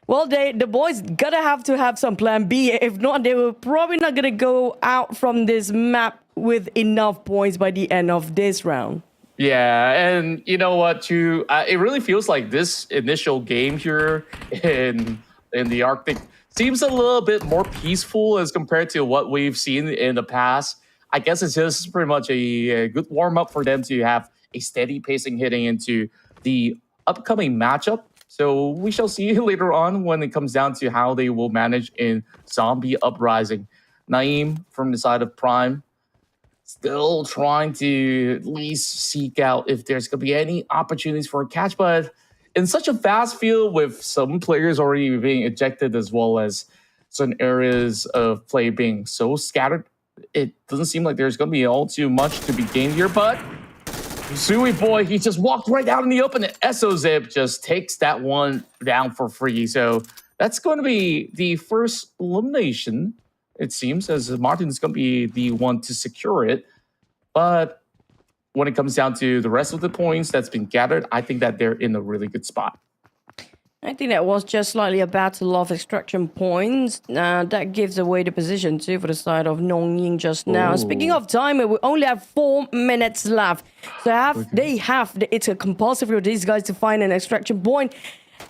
well, the boys gotta have some plan B. If not, they were probably not going to go out from this map with enough points by the end of this round. Yeah, and you know what, too? It really feels like this initial game here in the Arctic seems a little bit more peaceful as compared to what we've seen in the past. I guess it's just pretty much a good warm-up for them to have a steady pacing heading into the upcoming matchup. So we shall see later on when it comes down to how they will manage in Zombie Uprising. Naeem from the side of Prime, still trying to at least seek out if there's going to be any opportunities for a catch. But in such a fast field with some players already being ejected as well as some areas of play being so scattered, it doesn't seem like there's going to be all too much to be gained here. But Sui Boy, he just walked right out in the open. And Esozip just takes that one down for free. So that's going to be the first elimination, it seems, as Martin is going to be the one to secure it. But when it comes down to the rest of the points that's been gathered, I think that they're in a really good spot. I think that was just slightly a battle of extraction points. That gives away the position too for the side of nongYing just now. Ooh. Speaking of time, we only have 4 minutes left. So it's a compulsory for these guys to find an extraction point.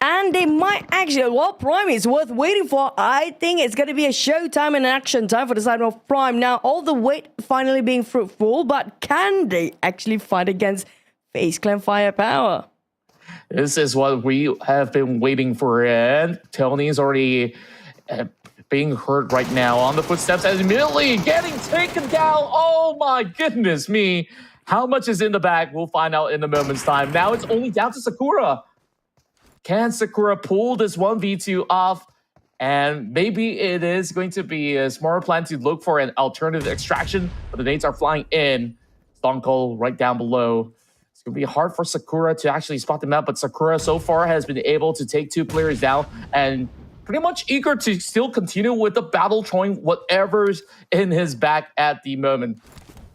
And they might actually, well, Prime is worth waiting for. I think it's going to be a showtime and action time for the side of Prime. Now, all the wait finally being fruitful, but can they actually fight against FaZe Clan firepower? This is what we have been waiting for, and Tony's already being heard right now on the footsteps as immediately getting taken down. Oh my goodness me. How much is in the bag? We'll find out in a moment's time. Now it's only down to Sakura. Can Sakura pull this 1v2 off? And maybe it is going to be a smarter plan to look for an alternative extraction, but the nades are flying in. Stone Cold right down below. It's going to be hard for Sakura to actually spot them out, but Sakura so far has been able to take 2 players down and pretty much eager to still continue with the battle, throwing whatever's in his back at the moment.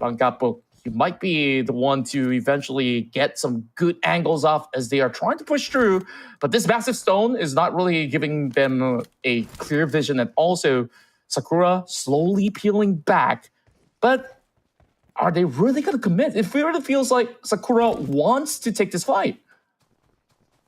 Bangapo, he might be the one to eventually get some good angles off as they are trying to push through, but this massive stone is not really giving them a clear vision, and also Sakura slowly peeling back. But are they really going to commit? It really feels like Sakura wants to take this fight.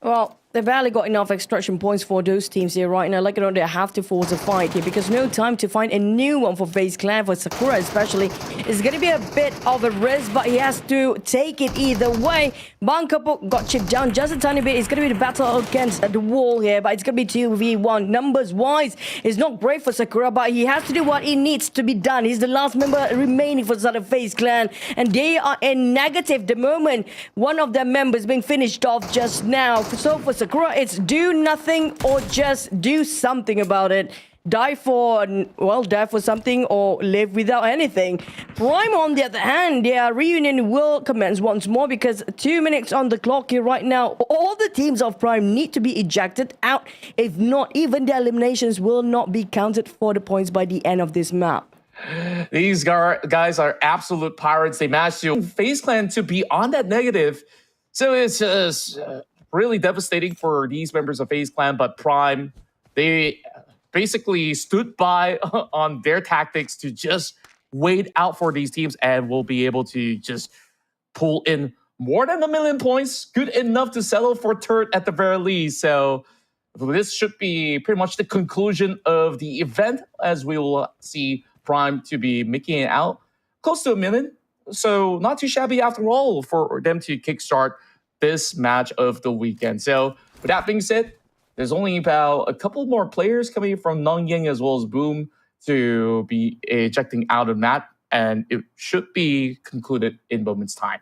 Well, they've barely got enough extraction points for those teams here right now. Like, you know, they have to force a fight here because no time to find a new one for FaZe Clan, for Sakura especially. It's going to be a bit of a risk, but he has to take it either way. Bankapo got chipped down just a tiny bit. It's going to be the battle against the wall here, but it's going to be 2v1. Numbers-wise, it's not great for Sakura, but he has to do what he needs to be done. He's the last member remaining for the FaZe Clan, and they are in negative the moment one of their members being finished off just now. So for Sakura, it's do nothing or just do something about it. Die for something or live without anything. Prime, on the other hand, their reunion will commence once more because 2 minutes on the clock here right now. All the teams of Prime need to be ejected out. If not, even the eliminations will not be counted for the points by the end of this map. These guys are absolute pirates. They managed to FaZe Clan to be on that negative. So it's just really devastating for these members of FaZe Clan, but Prime, they basically stood by on their tactics to just wait out for these teams and will be able to just pull in more than 1 million points, good enough to settle for third at the very least. So this should be pretty much the conclusion of the event, as we will see Prime to be making it out close to 1 million. So not too shabby after all for them to kickstart this match of the weekend. So with that being said, there's only about a couple more players coming from nongYing as well as Boom to be ejecting out of that, and it should be concluded in moments time.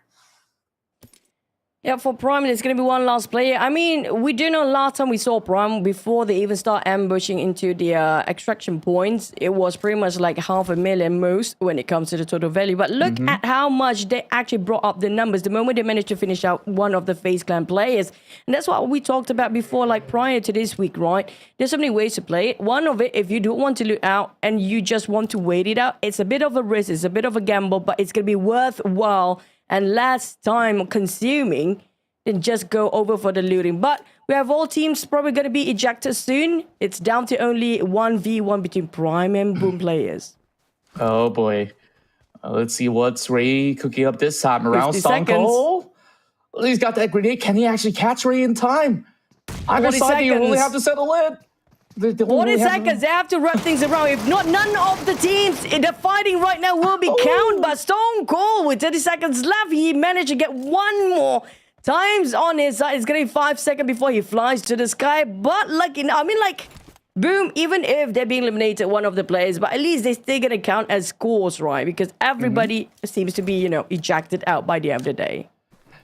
Yeah, for Prime, there's going to be one last player. I mean, we do know last time we saw Prime, before they even start ambushing into the extraction points, it was pretty much like 500,000 most when it comes to the total value. But look at how much they actually brought up the numbers the moment they managed to finish out one of the FaZe Clan players. And that's what we talked about before, like prior to this week, right? There's so many ways to play it. One of it, if you don't want to loot out and you just want to wait it out, it's a bit of a risk, it's a bit of a gamble, but it's going to be worthwhile and less time consuming than just go over for the looting. But we have all teams probably going to be ejected soon. It's down to only 1v1 between Prime and Boom players. Oh boy. Let's see what's Ray cooking up this time around. 50 seconds. He's got that grenade. Can he actually catch Ray in time? Either side, you really have to settle in. 40 seconds, they have to wrap things around. If not, none of the teams in the fighting right now will be counted. But Stone Cold, with 30 seconds left, he managed to get one more times on his side. It's going to be 5 seconds before he flies to the sky. But Boom, even if they're being eliminated, one of the players, but at least they're still going to count as scores, right? Because everybody seems to be, ejected out by the end of the day.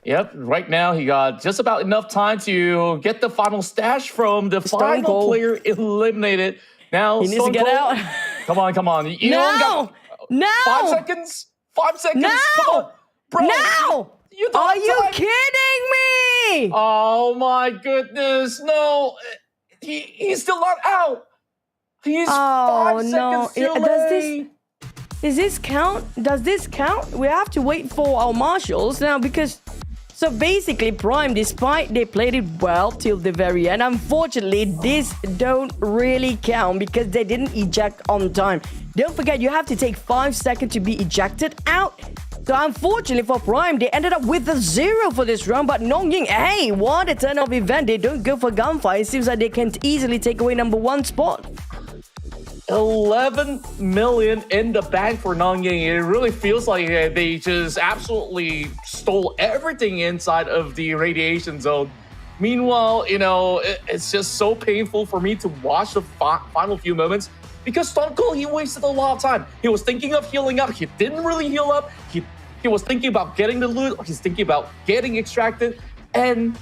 Yep, right now he got just about enough time to get the final stash from the final player eliminated. Now he needs to get out. Come on. You no! 5 seconds? 5 seconds? No! Come on, bro. No! Are you kidding me? Oh my goodness, no. He's still not out. He's 5 seconds too late. Does this count? Does this count? We have to wait for our marshals now because... So basically, Prime, despite they played it well till the very end, unfortunately, this don't really count because they didn't eject on time. Don't forget, you have to take 5 seconds to be ejected out. So unfortunately for Prime, they ended up with a 0 for this round. But nongYing, hey, what a turn of event. They don't go for gunfight. It seems like they can easily take away #1 spot. 11 million in the bank for nongYing. It really feels like they just absolutely stole everything inside of the radiation zone. Meanwhile, it's just so painful for me to watch the final few moments because Stone Cold, he wasted a lot of time. He was thinking of healing up. He didn't really heal up. He He was thinking about getting the loot, or he's thinking about getting extracted. And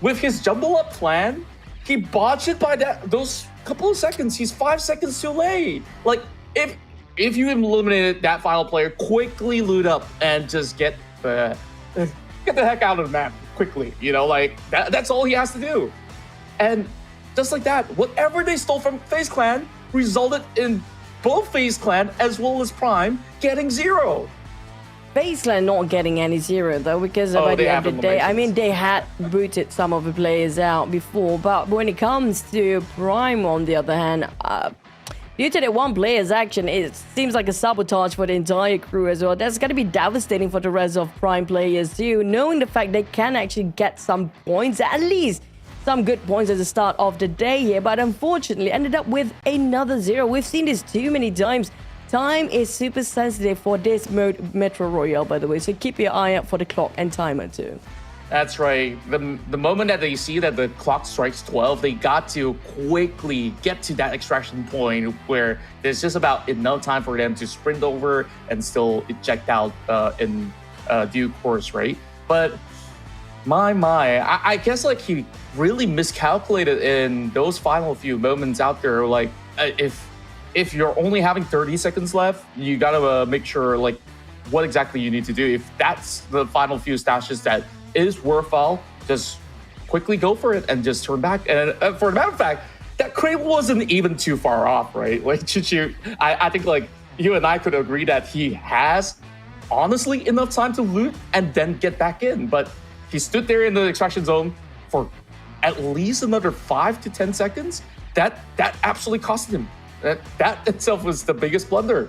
with his jumble up plan, he botched it by those couple of seconds. He's 5 seconds too late. Like, if you eliminated that final player, quickly loot up and just get the heck out of the map quickly. You know, like, that's all he has to do. And just like that, whatever they stole from FaZe Clan resulted in both FaZe Clan as well as Prime getting 0. FaZe Clan not getting any 0 though, because by the end of the day, I mean, they had booted some of the players out before, but when it comes to Prime, on the other hand, due to the one player's action, it seems like a sabotage for the entire crew as well. That's going to be devastating for the rest of Prime players too, knowing the fact they can actually get some points, at least some good points at the start of the day here, but unfortunately ended up with another 0. We've seen this too many times. Time is super sensitive for this mode, Metro Royale, by the way, so keep your eye out for the clock and timer too. That's right. The moment that they see that the clock strikes 12, they got to quickly get to that extraction point where there's just about enough time for them to sprint over and still eject out in due course, right? But I guess like he really miscalculated in those final few moments out there. Like if you're only having 30 seconds left, you gotta make sure like what exactly you need to do. If that's the final few stashes that is worthwhile, just quickly go for it and just turn back. And for the matter of fact, that crate wasn't even too far off, right? Like I think like you and I could agree that he has honestly enough time to loot and then get back in, but he stood there in the extraction zone for at least another 5 to 10 seconds. That absolutely costed him. That itself was the biggest blunder.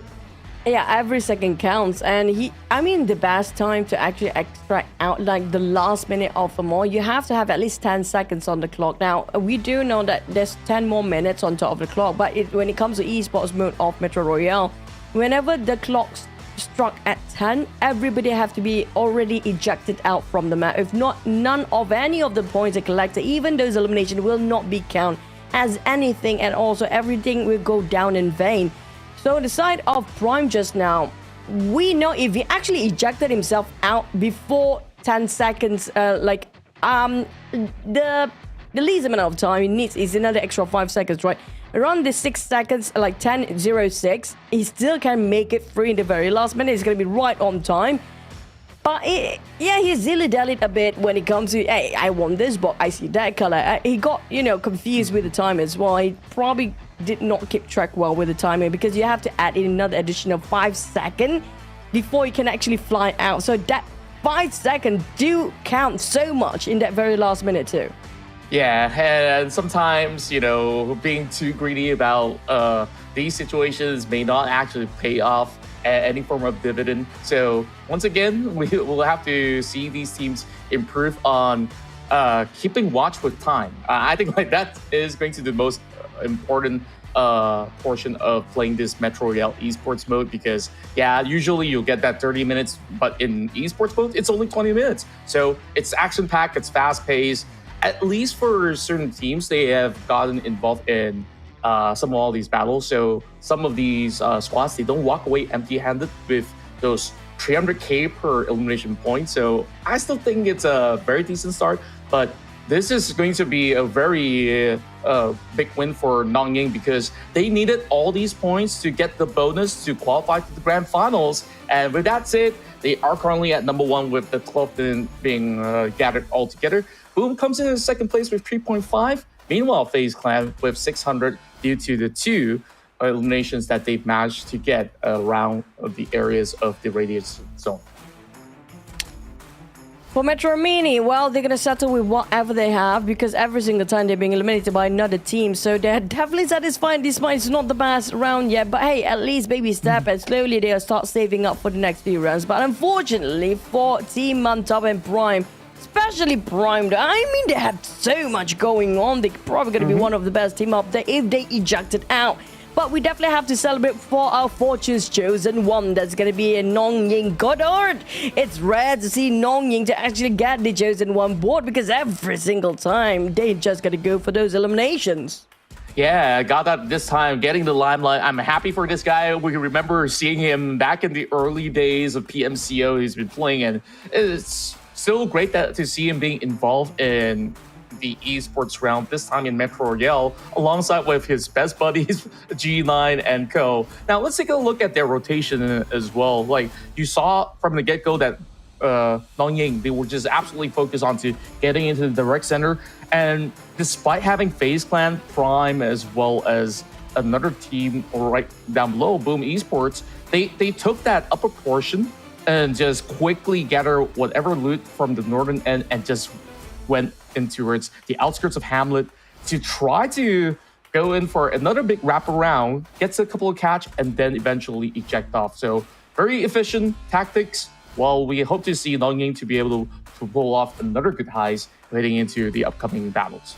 Yeah, every second counts, and the best time to actually extract out like the last minute of the more, you have to have at least 10 seconds on the clock. Now, we do know that there's 10 more minutes on top of the clock, but when it comes to esports mode of Metro Royale, whenever the clock struck at 10, everybody have to be already ejected out from the map. If not, none of any of the points are collected. Even those eliminations will not be counted as anything at all, so everything will go down in vain. So on the side of Prime just now, we know if he actually ejected himself out before 10 seconds, the least amount of time he needs is another extra 5 seconds, right? Around the 6 seconds, like 10:06, he still can make it through in the very last minute. He's going to be right on time. But he dilly-dallied a bit when it comes to, hey, I want this, but I see that color. He got, confused with the time as well. He probably did not keep track well with the timing, because you have to add in another additional 5 seconds before you can actually fly out. So that 5 seconds do count so much in that very last minute too. Yeah, and sometimes, being too greedy about these situations may not actually pay off any form of dividend. So once again, we will have to see these teams improve on keeping watch with time. I think like that is going to be the most important portion of playing this Metro Royale esports mode, because usually you'll get that 30 minutes, but in esports mode it's only 20 minutes. So it's action packed, it's fast paced. At least for certain teams, they have gotten involved in some of all these battles. So some of these squads, they don't walk away empty-handed with those 300k per elimination point. So I still think it's a very decent start, but this is going to be a very big win for nongYing, because they needed all these points to get the bonus to qualify for the grand finals. And with that said, they are currently at number 1 with the 12th being gathered all together. Boom comes in second place with 3.5. Meanwhile, FaZe Clan with 600 due to the 2 eliminations that they've managed to get around the areas of the radius zone. For MetroMini, well, they're going to settle with whatever they have, because every single time they're being eliminated by another team. So they're definitely satisfied. This might is not the best round yet, but hey, at least baby step, and slowly they'll start saving up for the next few rounds. But unfortunately for Team Mantap and Prime, especially Prime, they have so much going on. They're probably going to be one of the best team up there if they ejected out. But we definitely have to celebrate for our fortune's chosen one. That's going to be a nongYing Goddard. It's rare to see nongYing to actually get the chosen one board, because every single time they just got to go for those eliminations. Yeah, got that this time, getting the limelight. I'm happy for this guy. We remember seeing him back in the early days of PMCO. He's been playing, and it's still great to see him being involved in the esports round, this time in Metro Royale, alongside with his best buddies, G9 and Co. Now, let's take a look at their rotation as well. Like, you saw from the get-go that nongYing, they were just absolutely focused on to getting into the direct center. And despite having FaZe Clan, Prime, as well as another team right down below, Boom Esports, they took that upper portion and just quickly gather whatever loot from the northern end and just went in towards the outskirts of Hamlet to try to go in for another big wraparound, gets a couple of catch, and then eventually eject off. So very efficient tactics, while we hope to see nongYing to be able to pull off another good heist leading into the upcoming battles.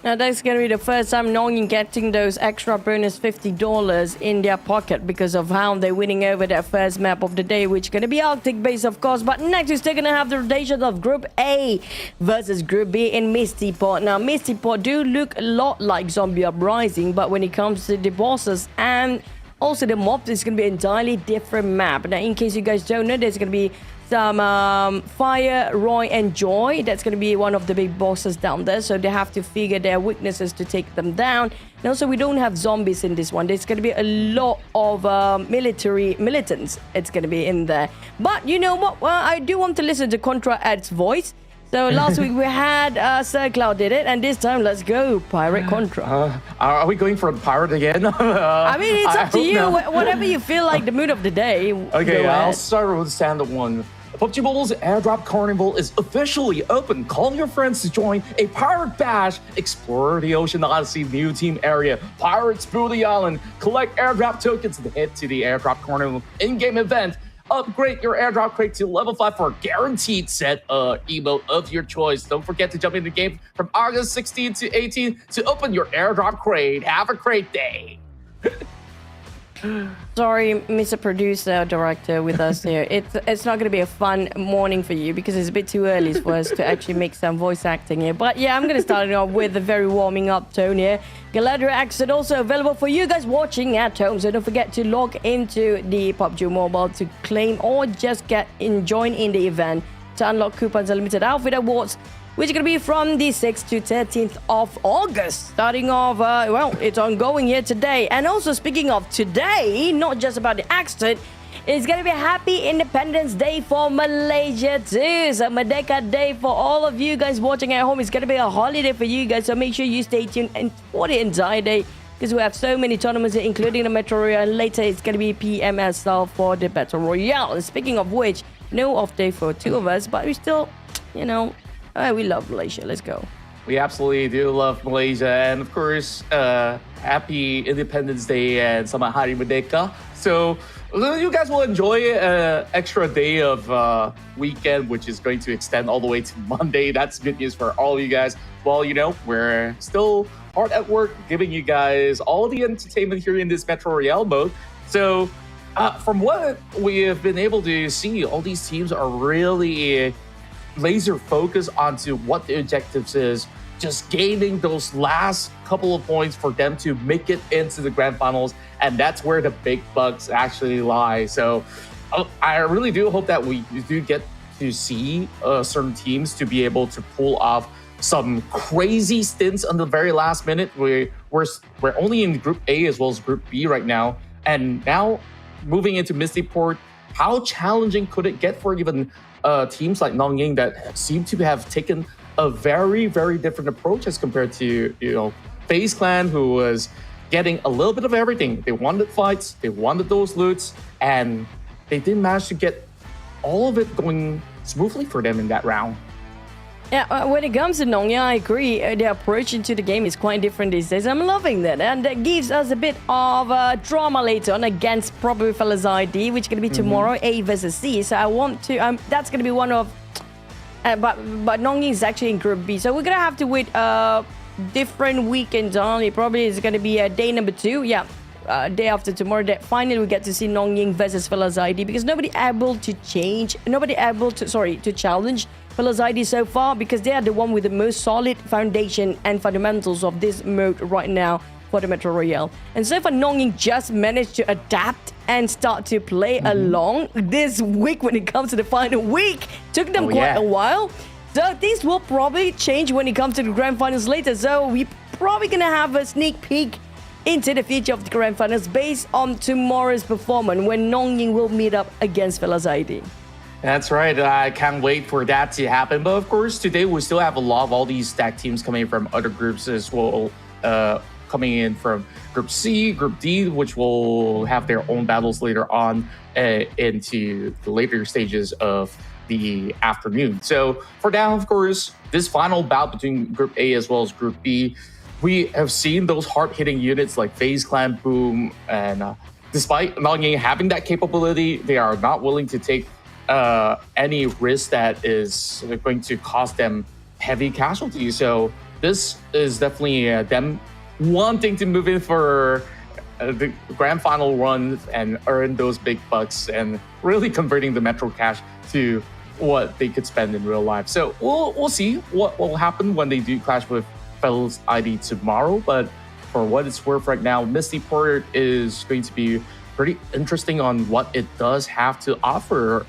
Now, that's going to be the first time nongYing getting those extra bonus $50 in their pocket because of how they're winning over their first map of the day, which is going to be Arctic based, of course. But next, we're still going to have the rotation of Group A versus Group B in Misty Port. Now, Misty Port do look a lot like Zombie Uprising, but when it comes to the bosses and also the mobs, it's going to be an entirely different map. Now, in case you guys don't know, there's going to be some Fire, Roy, and Joy. That's going to be one of the big bosses down there. So they have to figure their weaknesses to take them down. And also, we don't have zombies in this one. There's going to be a lot of militants. It's going to be in there. But you know what? Well, I do want to listen to Contra Ed's voice. So last week we had Sir Cloud did it, and this time let's go Pirate Contra. Are we going for a pirate again? I mean, it's up to you. Whatever you feel like the mood of the day. Okay, I'll start with standard one. PUBG Mobile's Airdrop Carnival is officially open. Call your friends to join a pirate bash. Explore the Ocean Odyssey new team area. Pirates through the island. Collect airdrop tokens and head to the Airdrop Carnival in-game event. Upgrade your airdrop crate to level 5 for a guaranteed set emote of your choice. Don't forget to jump in the game from August 16 to 18 to open your airdrop crate. Have a great day. Sorry, Mr. Producer, Director with us here. It's not going to be a fun morning for you because it's a bit too early for us to actually make some voice acting here. But yeah, I'm going to start it off with a very warming up tone here. Galadriel accent also available for you guys watching at home. So don't forget to log into the PUBG Mobile to claim or just join in the event to unlock coupons and limited outfit awards, which is going to be from the 6th to 13th of August. Starting off, well, it's ongoing here today. And also, speaking of today, not just about the accident, it's going to be a happy Independence Day for Malaysia too. So Merdeka Day for all of you guys watching at home. It's going to be a holiday for you guys. So make sure you stay tuned and for the entire day because we have so many tournaments, including the Metro Royale. And later, it's going to be PMSL for the Battle Royale. And speaking of which, no off day for two of us, but we still, you know, we love Malaysia. Let's go. We absolutely do love Malaysia. And of course, happy Independence Day and Selamat Hari Merdeka. So you guys will enjoy an extra day of weekend, which is going to extend all the way to Monday. That's good news for all of you guys. Well, you know, we're still hard at work giving you guys all the entertainment here in this Metro Royale mode. So from what we have been able to see, all these teams are really laser focused onto what the objectives is, just gaining those last couple of points for them to make it into the grand finals, and that's where the big bucks actually lie. So I really do hope that we do get to see certain teams to be able to pull off some crazy stints on the very last minute. We're only in Group A as well as Group B right now, and now moving into Misty Port, how challenging could it get for even teams like nongYing that seem to have taken a very, very different approach as compared to, you know, FaZe Clan, who was getting a little bit of everything. They wanted fights, they wanted those loots, and they didn't manage to get all of it going smoothly for them in that round. Yeah, when it comes to nongYing, I agree. The approach into the game is quite different these days. I'm loving that. And that gives us a bit of drama later on against Probably Fellas ID, which is going to be tomorrow, A versus C. So I want to... that's going to be one of... but nongYing is actually in Group B. So we're going to have to wait different weekends on. It probably is going to be day number 2. Yeah. day after tomorrow, that finally we get to see nongYing versus FaZe ID, because nobody able to challenge FaZe ID so far, because they are the one with the most solid foundation and fundamentals of this mode right now for the Metro Royale. And so far, nongYing just managed to adapt and start to play along this week when it comes to the final week. Took them quite a while. So things will probably change when it comes to the grand finals later. So we're probably going to have a sneak peek into the future of the grand finals based on tomorrow's performance when nongYing will meet up against FaZe ID. That's right. I can't wait for that to happen. But of course, today we still have a lot of all these stacked teams coming from other groups as well. Coming in from Group C, Group D, which will have their own battles later on into the later stages of the afternoon. So for now, of course, this final bout between Group A as well as Group B, we have seen those hard-hitting units like FaZe Clan, Boom, and despite nongYing having that capability, they are not willing to take any risk that is going to cost them heavy casualties. So this is definitely them wanting to move in for the grand final run and earn those big bucks and really converting the Metro cash to what they could spend in real life. So we'll see what will happen when they do clash with FaZe ID tomorrow. But for what it's worth right now, Misty Port is going to be pretty interesting on what it does have to offer,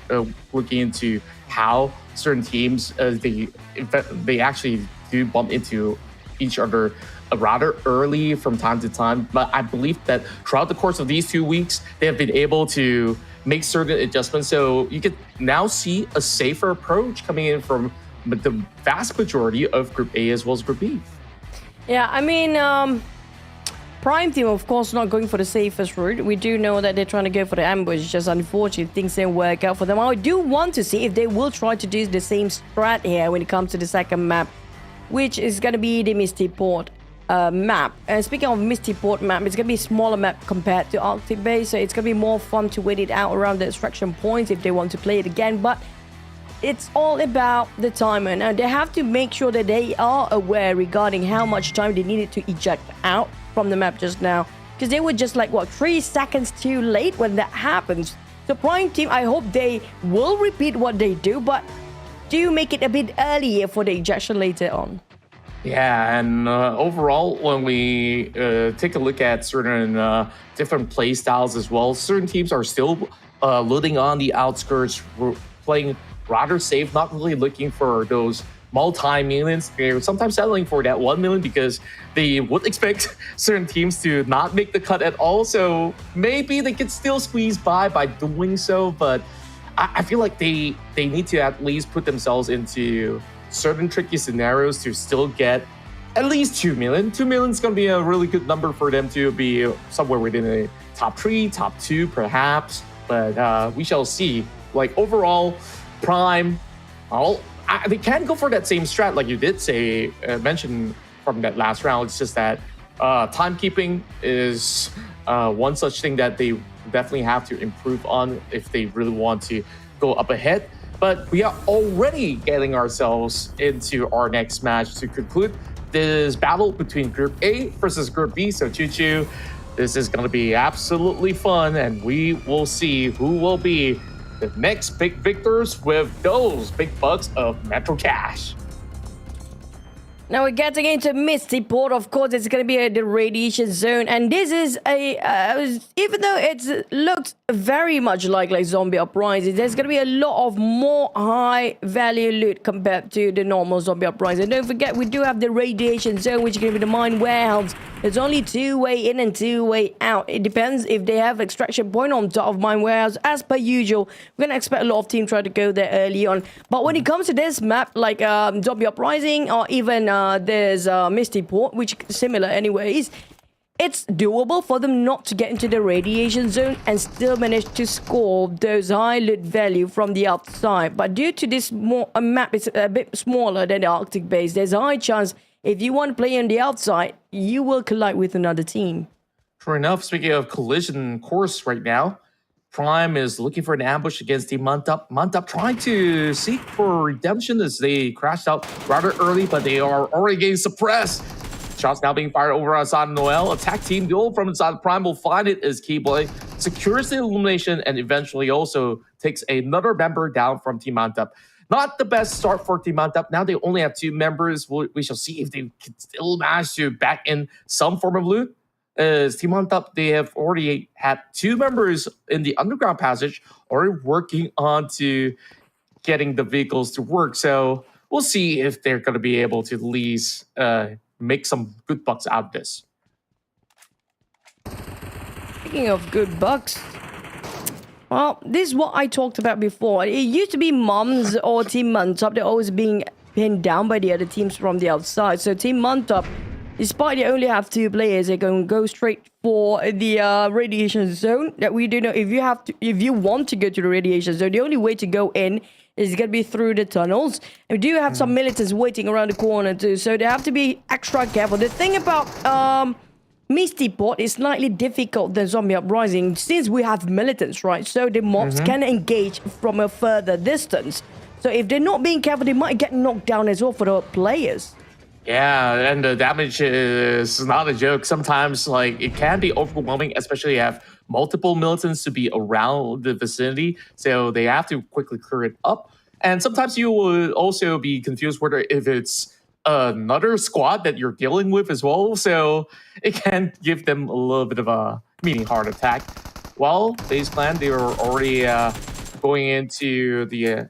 looking into how certain teams they actually do bump into each other rather early from time to time. But I believe that throughout the course of these 2 weeks, they have been able to make certain adjustments. So you could now see a safer approach coming in from the vast majority of Group A as well as Group B. Yeah, I mean, Prime team, of course, not going for the safest route. We do know that they're trying to go for the ambush. Just unfortunately, things didn't work out for them. I do want to see if they will try to do the same strat here when it comes to the second map, which is going to be the Misty Port map. And speaking of Misty Port map, it's going to be a smaller map compared to Arctic Base, so it's going to be more fun to wait it out around the extraction points if they want to play it again. But it's all about the timer. Now, they have to make sure that they are aware regarding how much time they needed to eject out from the map just now, because they were just like, what, 3 seconds too late when that happens. So Prime team, I hope they will repeat what they do, but do make it a bit earlier for the ejection later on. Yeah, and overall, when we take a look at certain different play styles as well, certain teams are still loading on the outskirts, playing rather safe, not really looking for those multi-millions. They're sometimes settling for that 1 million because they would expect certain teams to not make the cut at all. So maybe they could still squeeze by doing so, but I feel like they need to at least put themselves into certain tricky scenarios to still get at least 2 million. 2 million is going to be a really good number for them to be somewhere within a top 3, top 2 perhaps, but we shall see. Like overall, Prime, they can go for that same strat like you did say, mention from that last round. It's just that timekeeping is one such thing that they definitely have to improve on if they really want to go up ahead. But we are already getting ourselves into our next match to conclude this battle between Group A versus Group B. So Choo-Choo, this is going to be absolutely fun, and we will see who will be the next big victors with those big bucks of Metro Cash. Now we're getting into Misty Port. Of course, it's going to be the radiation zone, and this is even though it looks very much like zombie uprising, there's going to be a lot of more high value loot compared to the normal zombie uprising. And don't forget, we do have the radiation zone, which is going to be the mine warehouse. There's only 2-way in and 2-way out. It depends if they have extraction point on top of mine warehouse. As per usual, we're going to expect a lot of teams try to go there early on. But when it comes to this map, like zombie uprising or even there's Misty Port, which is similar anyways, it's doable for them not to get into the radiation zone and still manage to score those high loot value from the outside. But due to this map is a bit smaller than the Arctic base, there's a high chance if you want to play on the outside, you will collide with another team. True enough, speaking of collision course right now, Prime is looking for an ambush against the Mantap. Mantap trying to seek for redemption as they crashed out rather early, but they are already getting suppressed. Shots now being fired over outside Noel. Attack team duel from inside Prime will find it as Keyboy secures the elimination and eventually also takes another member down from Team Mantap. Not the best start for Team Mantap. Now they only have 2 members. We shall see if they can still manage to back in some form of loot. As Team Mantap, they have already had 2 members in the underground passage already working on to getting the vehicles to work. So we'll see if they're going to be able to at least make some good bucks out of this. Speaking of good bucks, well, this is what I talked about before. It used to be Moms or Team Mantap. They're always being pinned down by the other teams from the outside. So Team Mantap, despite they only have 2 players, they're going to go straight for the radiation zone. That we do know if you want to go to the radiation zone, the only way to go in is going to be through the tunnels. And we do have some militants waiting around the corner too, so they have to be extra careful. The thing about Misty Port is slightly difficult than Zombie Uprising since we have militants, right? So the mobs can engage from a further distance. So if they're not being careful, they might get knocked down as well for the players. Yeah, and the damage is not a joke. Sometimes, like, it can be overwhelming, especially if you have multiple militants to be around the vicinity. So they have to quickly clear it up. And sometimes you will also be confused whether if it's another squad that you're dealing with as well. So it can give them a little bit of a mini heart attack. Well, FaZe Clan, they were already going into the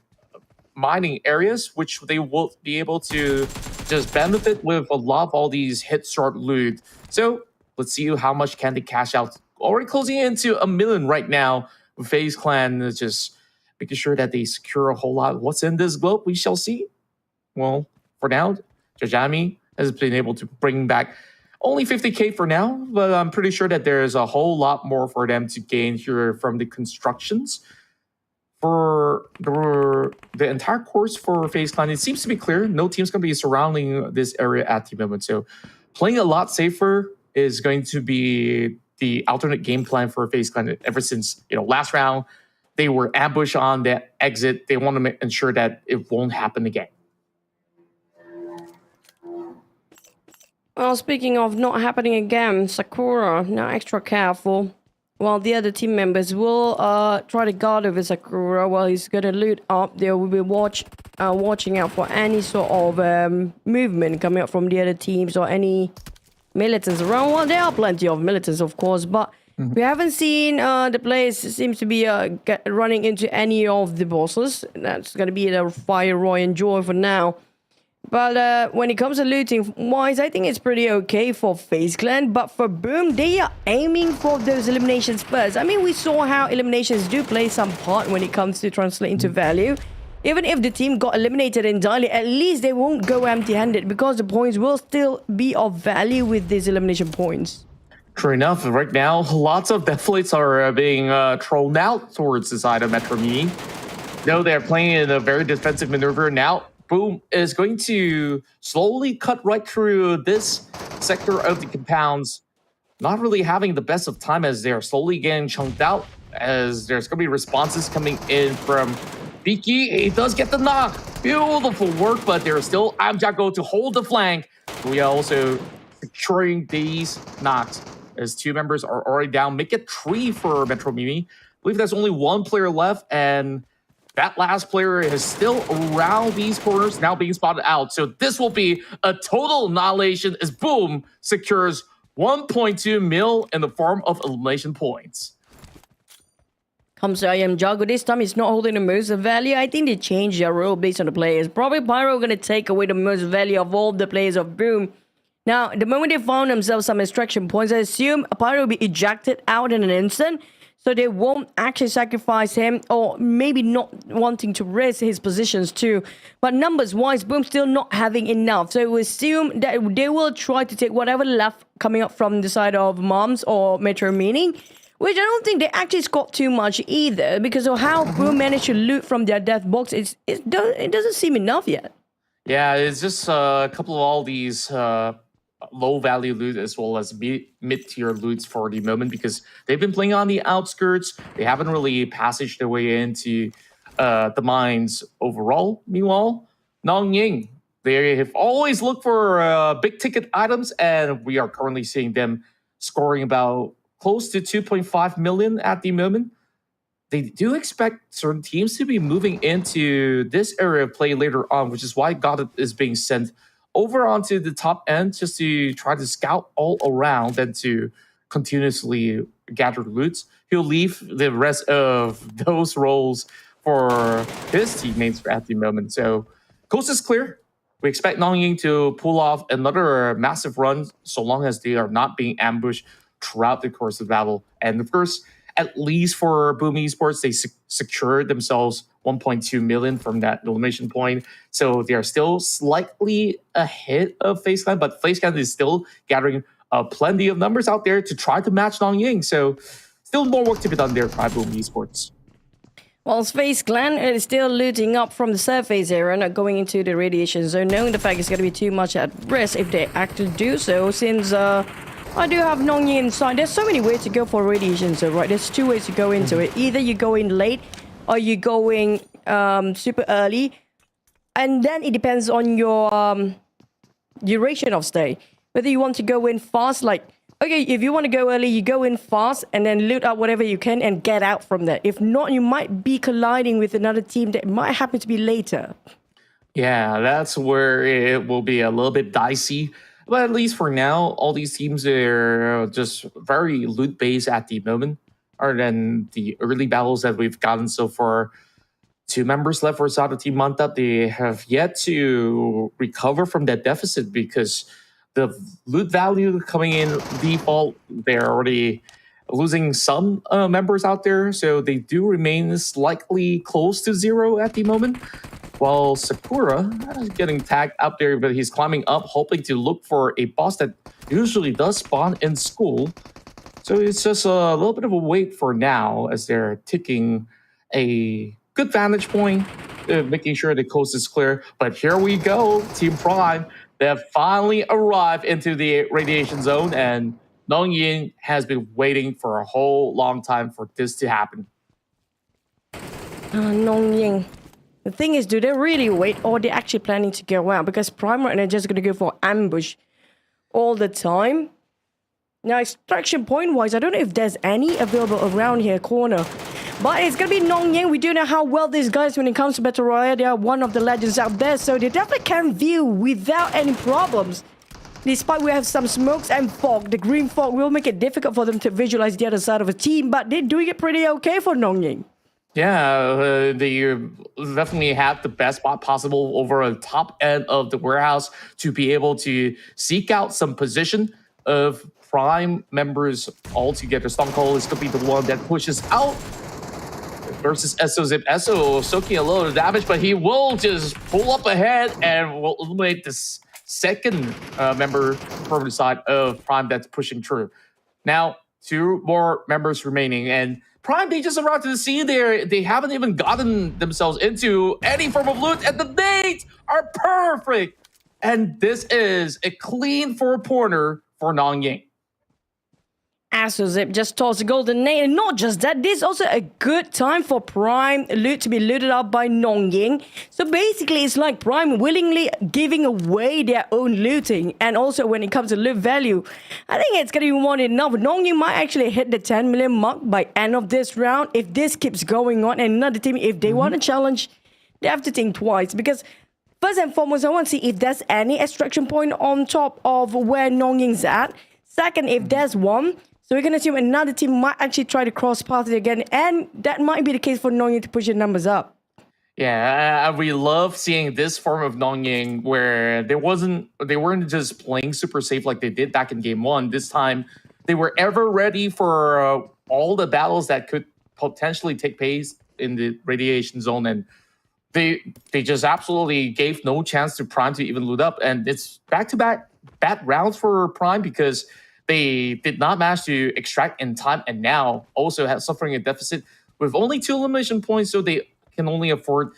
mining areas, which they will be able to just benefit with a lot of all these hit start loot. So let's see how much can they cash out. Already closing into $1 million right now. FaZe Clan is just making sure that they secure a whole lot. What's in this globe? We shall see. Well, for now, Jajami has been able to bring back only 50K for now, but I'm pretty sure that there's a whole lot more for them to gain here from the constructions. For the entire course for FaZe Clan, it seems to be clear. No team's going to be surrounding this area at the moment. So playing a lot safer is going to be the alternate game plan for FaZe Clan. Ever since, last round, they were ambushed on the exit. They want to ensure that it won't happen again. Well, speaking of not happening again, Sakura, now extra careful. While the other team members will try to guard over Sakura while he's going to loot up. They will be watching out for any sort of movement coming up from the other teams or any militants around. Well, there are plenty of militants, of course, but we haven't seen the players seems to be running into any of the bosses. That's going to be the Fire, Roy, and Joy for now. But when it comes to looting wise, I think it's pretty okay for FaZe Clan. But for Boom, they are aiming for those eliminations first. I mean, we saw how eliminations do play some part when it comes to translating to value. Even if the team got eliminated entirely, at least they won't go empty-handed because the points will still be of value with these elimination points. True enough, right now, lots of deathflates are being thrown out towards the side of MetroMini. Though they're playing in a very defensive maneuver now, Boom is going to slowly cut right through this sector of the compounds, not really having the best of time as they're slowly getting chunked out, as there's going to be responses coming in from Beaky. He does get the knock. Beautiful work, but there's still Amjago to hold the flank. We are also securing these knocks as 2 members are already down. Make it 3 for MetroMini. I believe there's only 1 player left, and that last player is still around these corners, now being spotted out. So this will be a total annihilation as Boom secures 1.2 mil in the form of elimination points. Comes to Jago. This time it's not holding the most value. I think they changed their role based on the players. Probably Pyro going to take away the most value of all the players of Boom. Now, the moment they found themselves some extraction points, I assume Pyro will be ejected out in an instant. So they won't actually sacrifice him, or maybe not wanting to risk his positions too. But numbers-wise, Boom still not having enough. So we assume that they will try to take whatever left coming up from the side of Moms or MetroMini, which I don't think they actually scored too much either, because of how Boom managed to loot from their death box. It doesn't seem enough yet. Yeah, it's just a couple of all these low-value loot as well as mid-tier loots for the moment, because they've been playing on the outskirts. They haven't really passaged their way into the mines overall. Meanwhile, nongYing, They have always looked for big ticket items, and we are currently seeing them scoring about close to 2.5 million at the moment. They do expect certain teams to be moving into this area of play later on, which is why God is being sent over onto the top end just to try to scout all around and to continuously gather loot. He'll leave the rest of those roles for his teammates at the moment. So coast is clear. We expect nongYing to pull off another massive run so long as they are not being ambushed throughout the course of battle. And of course, at least for Boom Esports, they secured themselves 1.2 million from that elimination point. So they are still slightly ahead of FaZe Clan, but FaZe Clan is still gathering plenty of numbers out there to try to match nongYing. So still more work to be done there by Boom Esports. Well, FaZe Clan is still looting up from the surface area, not going into the radiation zone, knowing the fact it's going to be too much at risk if they actually do so, since I do have nongYing inside. There's so many ways to go for radiation zone, right? There's two ways to go into it. Either you go in late or you go in super early. And then it depends on your duration of stay. Whether you want to go in fast, like, okay, if you want to go early, you go in fast and then loot up whatever you can and get out from there. If not, you might be colliding with another team that might happen to be later. Yeah, that's where it will be a little bit dicey. But at least for now, all these teams are just very loot-based at the moment. Other than the early battles that we've gotten so far, 2 members left for Sada Team Mantap. They have yet to recover from that deficit because the loot value coming in default, they're already losing some members out there. So they do remain slightly close to 0 at the moment. While Sakura is getting tagged up there, but he's climbing up, hoping to look for a boss that usually does spawn in school. So it's just a little bit of a wait for now as they're taking a good vantage point, making sure the coast is clear. But here we go, Team Prime. They have finally arrived into the radiation zone, and nongYing has been waiting for a whole long time for this to happen. nongYing. The thing is, do they really wait or they're actually planning to go out? Because Prime right now are just going to go for ambush all the time. Now, extraction point-wise, I don't know if there's any available around here corner. But it's going to be nongYing. We do know how well these guys, when it comes to Battle Royale, they are one of the legends out there. So they definitely can view without any problems. Despite we have some smokes and fog, the green fog will make it difficult for them to visualize the other side of a team. But they're doing it pretty okay for nongYing. Yeah, they definitely have the best spot possible over the top end of the warehouse to be able to seek out some position of Prime members all together. Stone Cold is going to be the one that pushes out versus Zip. Esso soaking a little damage, but he will just pull up ahead and will eliminate this second member from the side of Prime that's pushing through. Now, 2 more members remaining, and Prime, they just arrived to the scene there. They haven't even gotten themselves into any form of loot, and the nades are perfect. And this is a clean 4-pointer for nongYing. Zip just tossed a golden nade, and not just that, this is also a good time for Prime loot to be looted up by nongYing. So basically, it's like Prime willingly giving away their own looting. And also, when it comes to loot value, I think it's going to be more than enough. nongYing might actually hit the 10 million mark by end of this round if this keeps going on. And another team, if they want to challenge, they have to think twice. Because first and foremost, I want to see if there's any extraction point on top of where nongYing's at. Second, if there's one, so we're going to assume another team might actually try to cross path it again, and that might be the case for nongYing to push the numbers up. Yeah, we love seeing this form of nongYing where they weren't just playing super safe like they did back in game 1. This time, they were ever ready for all the battles that could potentially take place in the radiation zone, and they just absolutely gave no chance to Prime to even loot up. And it's back-to-back bad rounds for Prime because they did not manage to extract in time, and now also suffering a deficit with only 2 elimination points, so they can only afford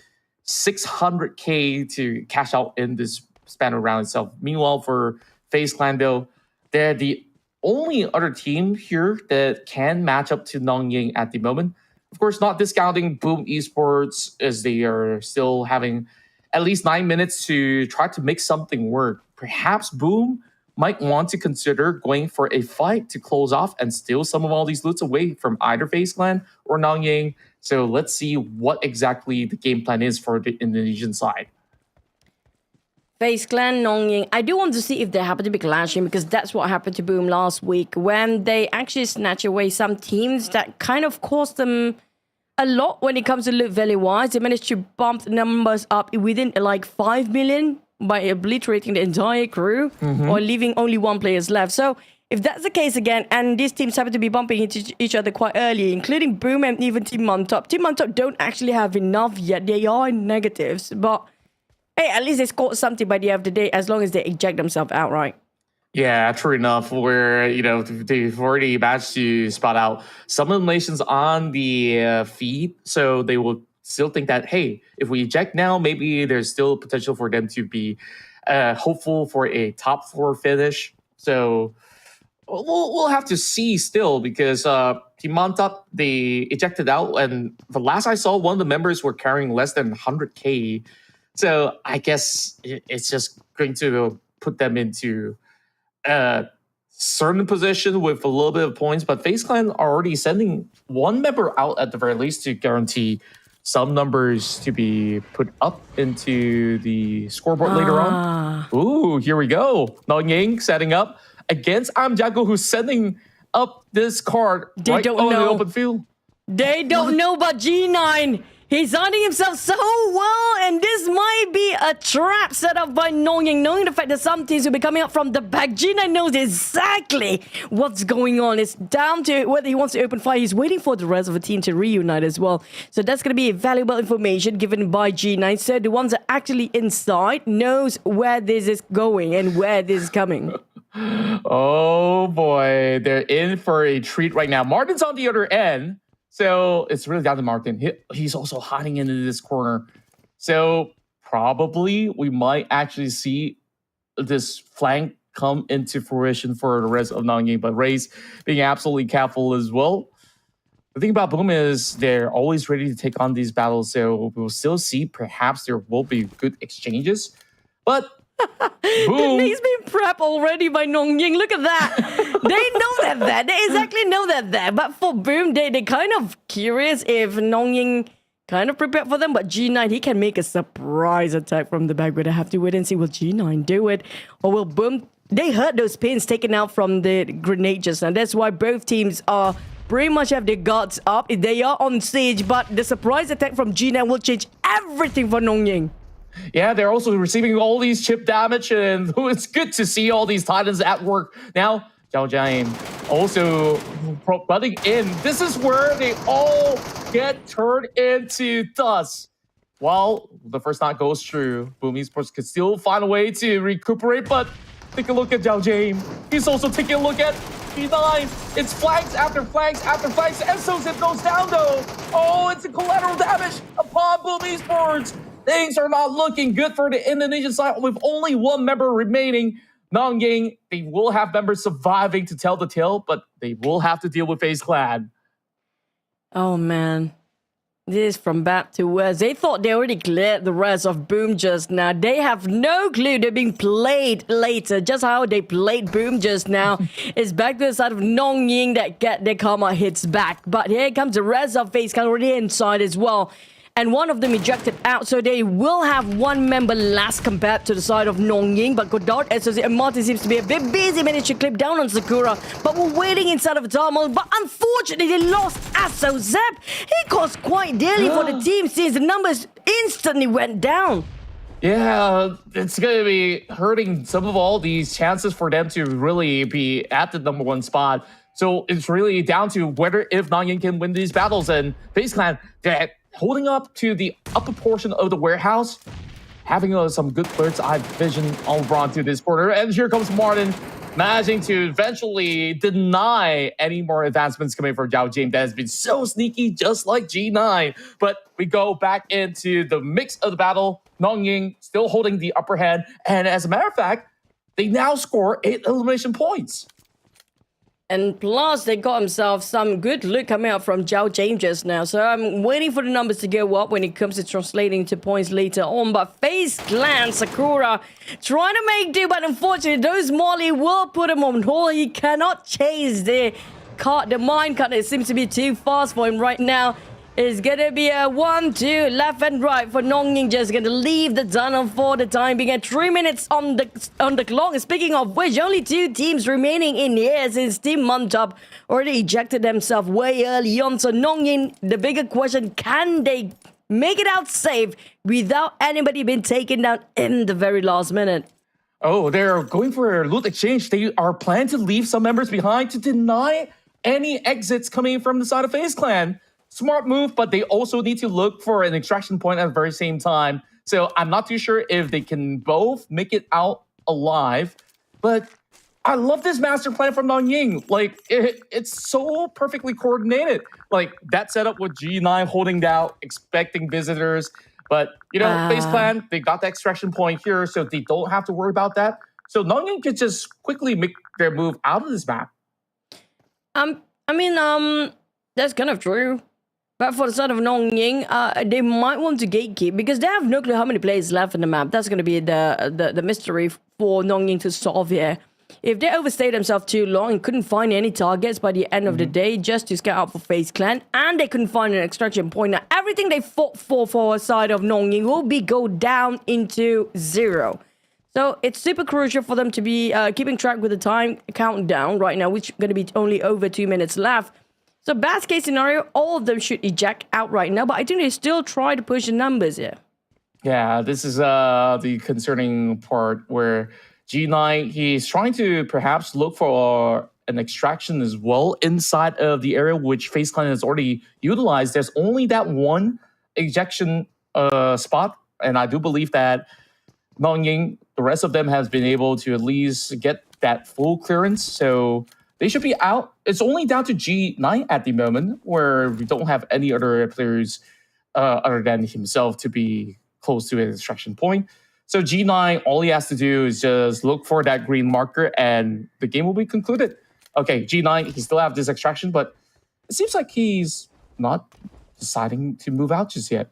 600k to cash out in this span of round itself. Meanwhile, for FaZe Clan, though, they're the only other team here that can match up to nongYing at the moment. Of course, not discounting Boom Esports as they are still having at least 9 minutes to try to make something work. Perhaps Boom might want to consider going for a fight to close off and steal some of all these loots away from either FaZe Clan or nongYing. So let's see what exactly the game plan is for the Indonesian side. FaZe Clan, nongYing. I do want to see if they happen to be clashing, because that's what happened to Boom last week when they actually snatch away some teams that kind of cost them a lot when it comes to loot value wise. They managed to bump the numbers up within like 5 million by obliterating the entire crew or leaving only one player left. So if that's the case again, and these teams happen to be bumping into each other quite early, including Boom and even Team Mantap. Team Mantap don't actually have enough yet. They are in negatives, but hey, at least they scored something by the end of the day, as long as they eject themselves outright. Yeah, true enough. Where, they've already managed to spot out some eliminations on the feed, so they will still think that, hey, if we eject now, maybe there's still potential for them to be hopeful for a top 4 finish. So we'll have to see still, because Team Mantap, they ejected out, and the last I saw, one of the members were carrying less than 100k. So I guess it's just going to put them into a certain position with a little bit of points. But FaZe Clan are already sending one member out at the very least to guarantee some numbers to be put up into the scoreboard later on. Ooh, here we go. nongYing setting up against Amjago, who's sending up this card right on the open field. They don't know about G9. He's hiding himself so well, and this might be a trap set up by nongYing, knowing the fact that some teams will be coming up from the back. G9 knows exactly what's going on. It's down to whether he wants to open fire. He's waiting for the rest of the team to reunite as well. So that's going to be valuable information given by G9. So the ones that are actually inside knows where this is going and where this is coming. Oh boy, they're in for a treat right now. Martin's on the other end. So it's really down to Martin. He's also hiding into this corner. So probably we might actually see this flank come into fruition for the rest of nongYing. But Ray's being absolutely careful as well. The thing about Boom is they're always ready to take on these battles. So we'll still see perhaps there will be good exchanges. But Boom. He's been prepped already by nongYing. Look at that. They know that. They exactly know that. But for Boom, they kind of curious if nongYing kind of prepared for them. But G9, he can make a surprise attack from the back. But I have to wait and see, will G9 do it? Or will Boom? They heard those pins taken out from the grenade just now. That's why both teams are pretty much have their guards up. They are on stage, but the surprise attack from G9 will change everything for nongYing. Yeah, they're also receiving all these chip damage, and it's good to see all these Titans at work. Now, Zhao Jian also butting in. This is where they all get turned into dust. While the first knock goes through, Boom Esports could still find a way to recuperate, but take a look at Zhao Jian. He's also taking a look at G9. It's flanks after flanks after flanks. Enso's goes down, though. Oh, it's a collateral damage upon Boom Esports. Things are not looking good for the Indonesian side with only one member remaining. nongYing, they will have members surviving to tell the tale, but they will have to deal with FaZe Clan. Oh, man. This is from bad to worse. They thought they already cleared the rest of Boom just now. They have no clue they're being played later. Just how they played Boom just now. It's back to the side of nongYing that get their karma hits back. But here comes the rest of FaZe Clan already inside as well. And one of them ejected out, so they will have one member last compared to the side of nongYing. But Godard, SOZ, and Martin seems to be a bit busy, managed to clip down on Sakura. But we're waiting inside of Thermal. But unfortunately, they lost SOZ. He cost quite dearly for the team since the numbers instantly went down. Yeah, it's going to be hurting some of all these chances for them to really be at the number 1 spot. So it's really down to whether if nongYing can win these battles. And FaZe Clan, they're holding up to the upper portion of the warehouse, having some good bird's eye vision over onto this corner. And here comes Martin, managing to eventually deny any more advancements coming from Zhao Jian that has been so sneaky, just like G9. But we go back into the mix of the battle. nongYing still holding the upper hand. And as a matter of fact, they now score 8 elimination points. And plus, they got themselves some good look coming out from Zhao James just now. So I'm waiting for the numbers to go up when it comes to translating to points later on. But FaZe Clan, Sakura, trying to make do. But unfortunately, those Molly will put him on hold. He cannot chase the mine cut. It seems to be too fast for him right now. It's gonna be a 1-2 left and right for nongYing. Just gonna leave the tunnel for the time being. At 3 minutes on the clock. Speaking of which, only 2 teams remaining in here since Team Mantap already ejected themselves way early on. So nongYing, the bigger question: can they make it out safe without anybody being taken down in the very last minute? Oh, they're going for a loot exchange. They are planning to leave some members behind to deny any exits coming from the side of FaZe Clan. Smart move, but they also need to look for an extraction point at the very same time. So I'm not too sure if they can both make it out alive. But I love this master plan from nongYing. Like, it's so perfectly coordinated. Like, that setup with G9 holding down, expecting visitors. But, you know, FaZe Clan, they got the extraction point here, so they don't have to worry about that. So nongYing could just quickly make their move out of this map. That's kind of true. But for the side of nongYing, they might want to gatekeep because they have no clue how many players left in the map. That's going to be the mystery for nongYing to solve here. If they overstayed themselves too long and couldn't find any targets by the end of the day just to scout out for FaZe Clan, and they couldn't find an extraction point, now everything they fought for a side of nongYing will go down into 0. So it's super crucial for them to be keeping track with the time countdown right now, which is going to be only over 2 minutes left. So best case scenario, all of them should eject out right now, but I think they still try to push the numbers here. Yeah, this is the concerning part where G9, he's trying to perhaps look for an extraction as well inside of the area which FaZe Clan has already utilized. There's only that one ejection spot, and I do believe that nongYing, the rest of them has been able to at least get that full clearance, so they should be out. It's only down to G9 at the moment, where we don't have any other players other than himself to be close to an extraction point. So G9, all he has to do is just look for that green marker and the game will be concluded. Okay, G9, he still have this extraction, but it seems like he's not deciding to move out just yet.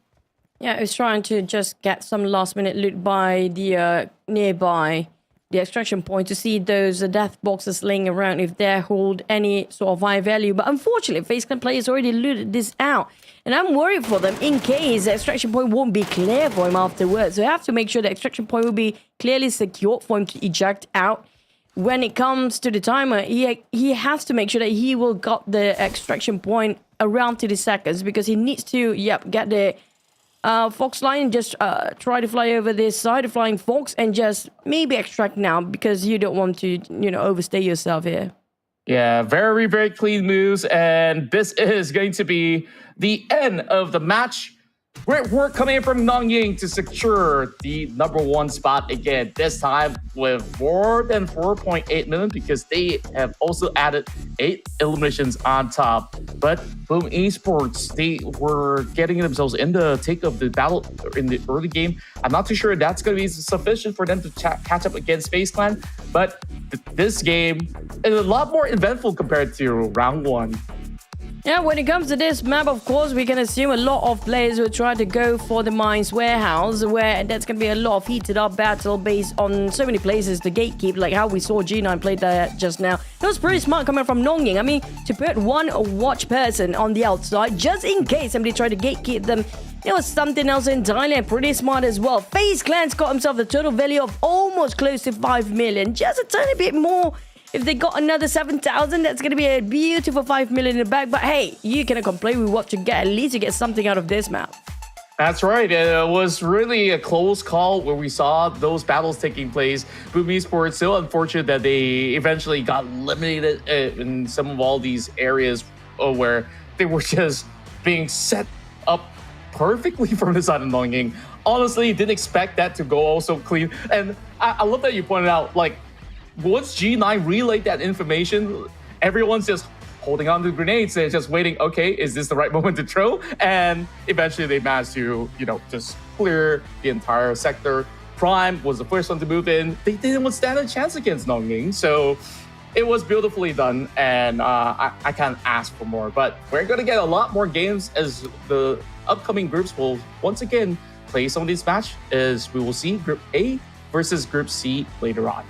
Yeah, he's trying to just get some last-minute loot by the nearby the extraction point to see those death boxes laying around if they hold any sort of high value. But unfortunately, FaZe Clan players already looted this out. And I'm worried for them in case the extraction point won't be clear for him afterwards. So I have to make sure the extraction point will be clearly secured for him to eject out. When it comes to the timer, he has to make sure that he will got the extraction point around 30 seconds because he needs to, get the Fox line, just try to fly over this side of Flying Fox and just maybe extract now because you don't want to, overstay yourself here. Yeah, very, very clean moves. And this is going to be the end of the match. Great work coming in from nongYing to secure the #1 spot again, this time with more than 4.8 million because they have also added 8 eliminations on top. But Boom Esports, they were getting themselves in the thick of the battle in the early game. I'm not too sure that's going to be sufficient for them to catch up against FaZe Clan, but this game is a lot more eventful compared to round 1. Yeah, when it comes to this map, of course, we can assume a lot of players will try to go for the Mines Warehouse, where there's going to be a lot of heated up battle based on so many places to gatekeep, like how we saw G9 play that just now. That was pretty smart coming from nongYing. I mean, to put one watch person on the outside, just in case somebody tried to gatekeep them, it was something else entirely and pretty smart as well. FaZe Clan's got himself a total value of almost close to 5 million, just a tiny bit more. If they got another 7,000, that's going to be a beautiful 5 million in the bag. But hey, you cannot complain with what you get. At least you get something out of this map. That's right. It was really a close call where we saw those battles taking place. Boom Esports, so unfortunate that they eventually got eliminated in some of all these areas where they were just being set up perfectly from the side of nongYing. Honestly, didn't expect that to go also clean. And I love that you pointed out, like, once G9 relayed that information, everyone's just holding on to grenades and just waiting, okay, is this the right moment to throw? And eventually they managed to, just clear the entire sector. Prime was the first one to move in. They didn't stand a chance against nongYing. So it was beautifully done, and I can't ask for more. But we're going to get a lot more games as the upcoming groups will once again play some of these matches, as we will see Group A versus Group C later on.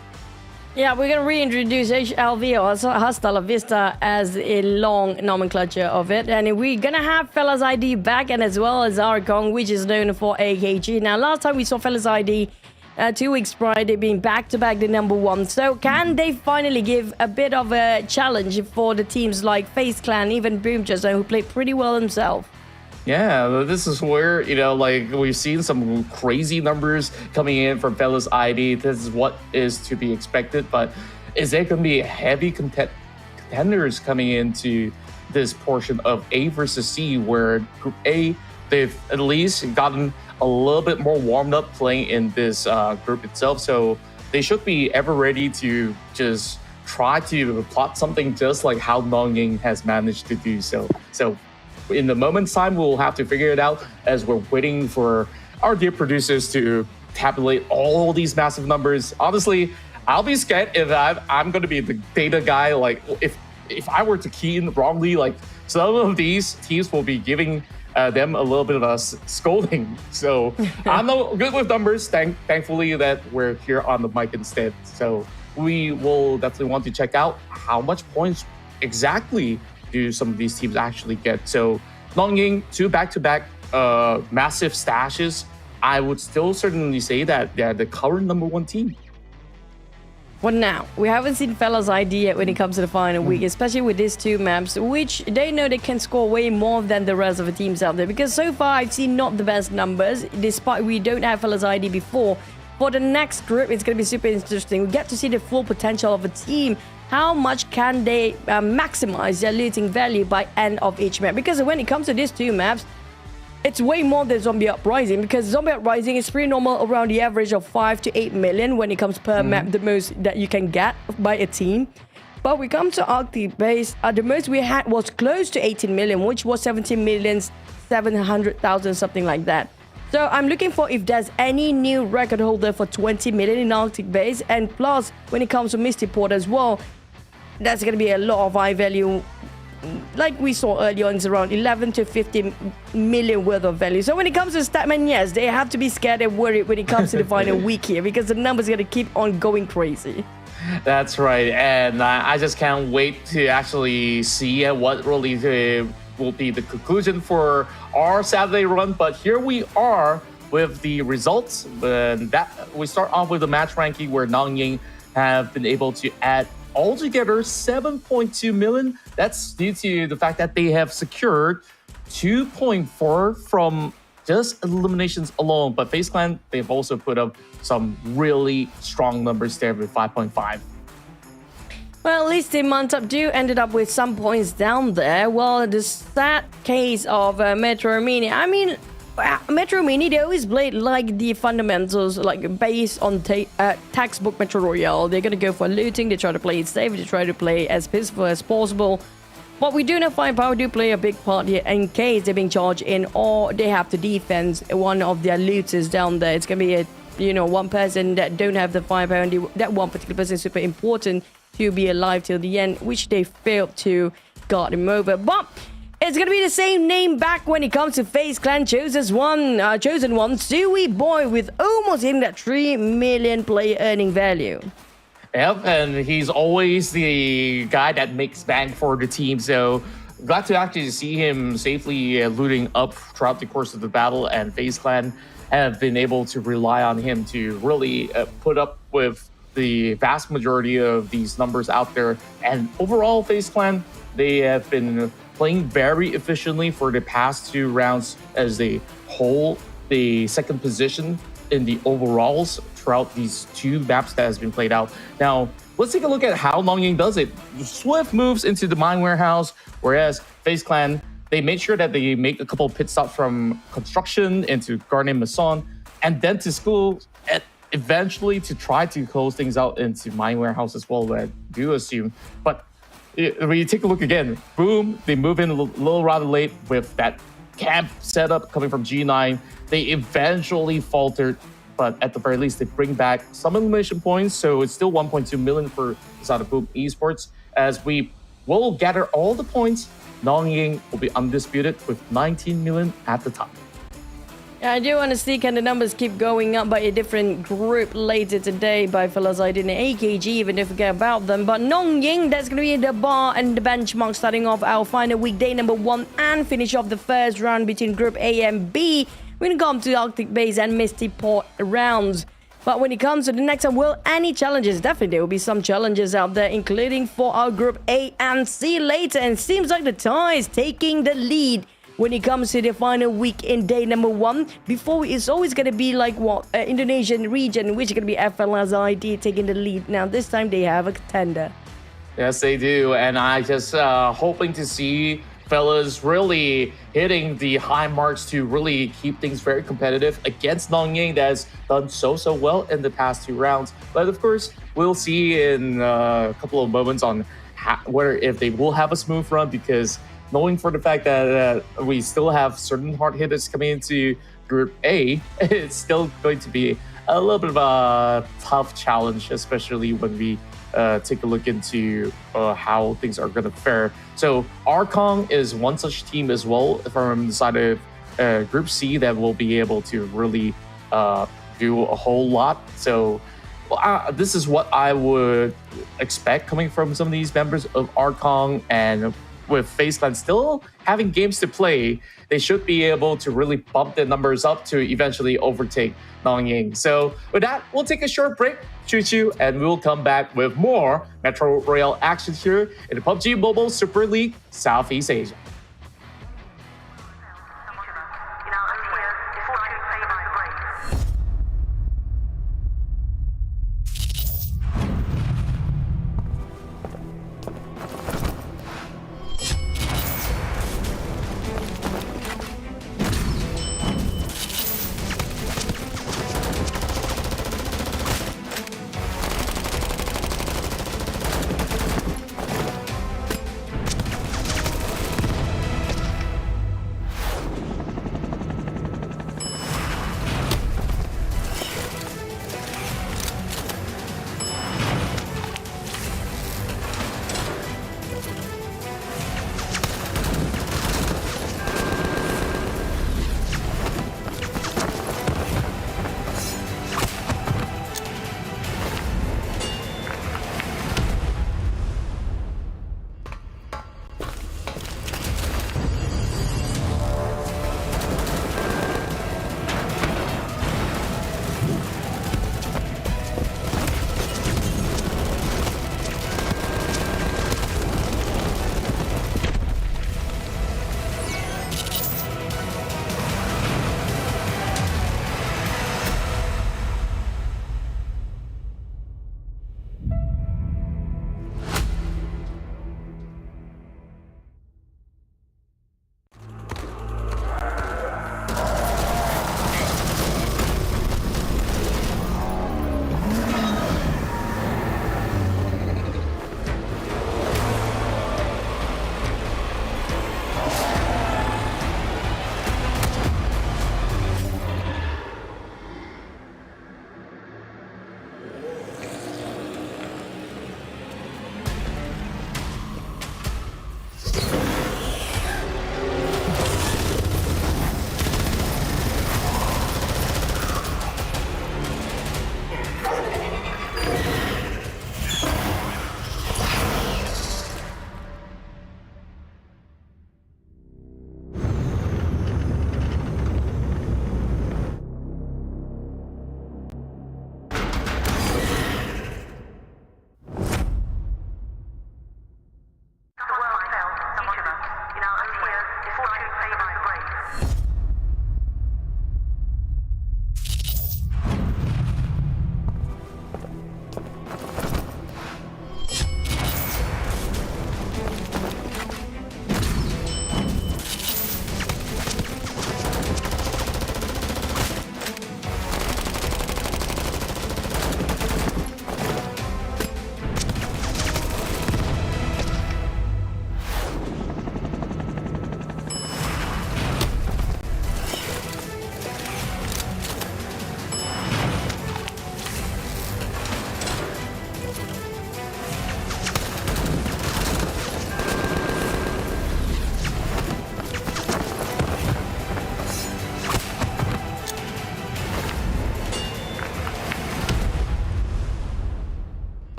Yeah, we're going to reintroduce HLV or Hasta La Vista as a long nomenclature of it. And we're going to have Fellas ID back, and as well as Arkong, which is known for AKG. Now, last time we saw Fellas ID 2 weeks prior, they've been back-to-back the #1. So can they finally give a bit of a challenge for the teams like FaZe Clan, even Boomjason, who played pretty well himself? Yeah, this is where, like we've seen some crazy numbers coming in from Fellas ID. This is what is to be expected, but is there going to be heavy contenders coming into this portion of A versus C, where Group A, they've at least gotten a little bit more warmed up playing in this group itself, so they should be ever ready to just try to plot something just like how nongYing has managed to do so. So in the moment's time, we'll have to figure it out as we're waiting for our dear producers to tabulate all these massive numbers. Honestly, I'll be scared if I'm going to be the data guy. Like if I were to key in wrongly, like some of these teams will be giving them a little bit of a scolding. So I'm not good with numbers. Thankfully that we're here on the mic instead. So we will definitely want to check out how much points exactly do some of these teams actually get. So nongYing, 2 back-to-back massive stashes. I would still certainly say that they're the current #1 team. Well, now, we haven't seen Fellas ID yet when it comes to the final week, especially with these 2 maps, which they know they can score way more than the rest of the teams out there. Because so far, I've seen not the best numbers, despite we don't have Fellas ID before. For the next group, it's going to be super interesting. We get to see the full potential of a team. How much can they maximize their looting value by end of each map? Because when it comes to these 2 maps, it's way more than Zombie Uprising, because Zombie Uprising is pretty normal around the average of 5 to 8 million when it comes per map, the most that you can get by a team. But when it comes to Arctic Base, the most we had was close to 18 million, which was 17,700,000, something like that. So I'm looking for if there's any new record holder for 20 million in Arctic Base. And plus, when it comes to Misty Port as well, that's going to be a lot of high value. Like we saw earlier on, it's around 11 to 15 million worth of value. So when it comes to Statman, yes, they have to be scared and worried when it comes to the final week here, because the numbers are going to keep on going crazy. That's right, and I just can't wait to actually see what really will be the conclusion for our Saturday run. But here we are with the results. That we start off with the match ranking, where nongYing have been able to add altogether 7.2 million. That's due to the fact that they have secured 2.4 from just eliminations alone. But FaZe Clan, they've also put up some really strong numbers there with 5.5. Well, at least the Mantap do ended up with some points down there. Well, the sad case of MetroMini, I mean, MetroMini, they always played like the fundamentals, like based on textbook Metro Royale. They're going to go for looting, they try to play it safe, they try to play as peaceful as possible. But we do know Firepower do play a big part here in case they're being charged in, or they have to defense one of their looters down there. It's going to be one person that don't have the firepower, and that one particular person is super important to be alive till the end, which they failed to guard him over. But it's going to be the same name back when it comes to FaZe Clan Chosen One, Sui Boy, with almost hitting that 3 million player earning value. Yep, and he's always the guy that makes bang for the team. So glad to actually see him safely looting up throughout the course of the battle, and FaZe Clan have been able to rely on him to really put up with the vast majority of these numbers out there. And overall, FaZe Clan, they have been playing very efficiently for the past 2 rounds as they hold the second position in the overalls throughout these 2 maps that has been played out. Now, let's take a look at how nongYing does it. Swift moves into the mine warehouse, whereas FaZe Clan, they made sure that they make a couple of pit stops from construction into Garden Maison, and then to school, and eventually to try to close things out into mine warehouse as well, I do assume. But when you take a look again, boom, they move in a little rather late with that camp setup coming from G9. They eventually faltered but at the very least, they bring back some elimination points. So it's still 1.2 million for the side of Boom Esports. As we will gather all the points, nongYing will be undisputed with 19 million at the top. Yeah, I do want to see can the numbers keep going up by a different group later today by fellas I didn't AKG, even don't forget about them. But nongYing, that's going to be the bar and the benchmark starting off our final weekday number 1 and finish off the first round between Group A and B. We're going to come to Arctic Base and Misty Port rounds. But when it comes to the next one, well, any challenges? Definitely there will be some challenges out there, including for our Group A and C later. And it seems like the tie is taking the lead when it comes to the final week in day number 1. Before, it's always going to be like what Indonesian region, which is going to be FLSID taking the lead. Now this time they have a contender. Yes, they do, and I just hoping to see fellas really hitting the high marks to really keep things very competitive against nongYing that has done so well in the past 2 rounds. But of course, we'll see in a couple of moments on whether if they will have a smooth run, because knowing for the fact that we still have certain hard hitters coming into Group A, it's still going to be a little bit of a tough challenge, especially when we take a look into how things are going to fare. So Arkong is one such team as well from the side of Group C that will be able to really do a whole lot. So this is what I would expect coming from some of these members of Arkong, and with FaZe Clan still having games to play, they should be able to really bump their numbers up to eventually overtake nongYing. So with that, we'll take a short break, choo-choo, and we'll come back with more Metro Royale action here in the PUBG Mobile Super League Southeast Asia.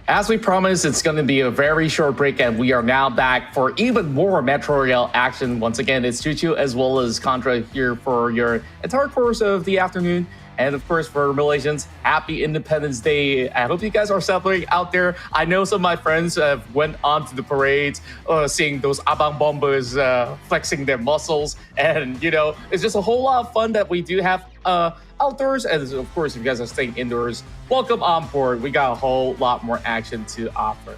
As we promised, it's going to be a very short break, and we are now back for even more Metro Royale action. Once again, it's Chuchu as well as Contra here for your entire course of the afternoon. And of course, for Malaysians, happy Independence Day. I hope you guys are celebrating out there. I know some of my friends went on to the parades, seeing those abang bombers flexing their muscles. And, you know, it's just a whole lot of fun that we do have outdoors. And of course, if you guys are staying indoors, welcome on board. We got a whole lot more action to offer.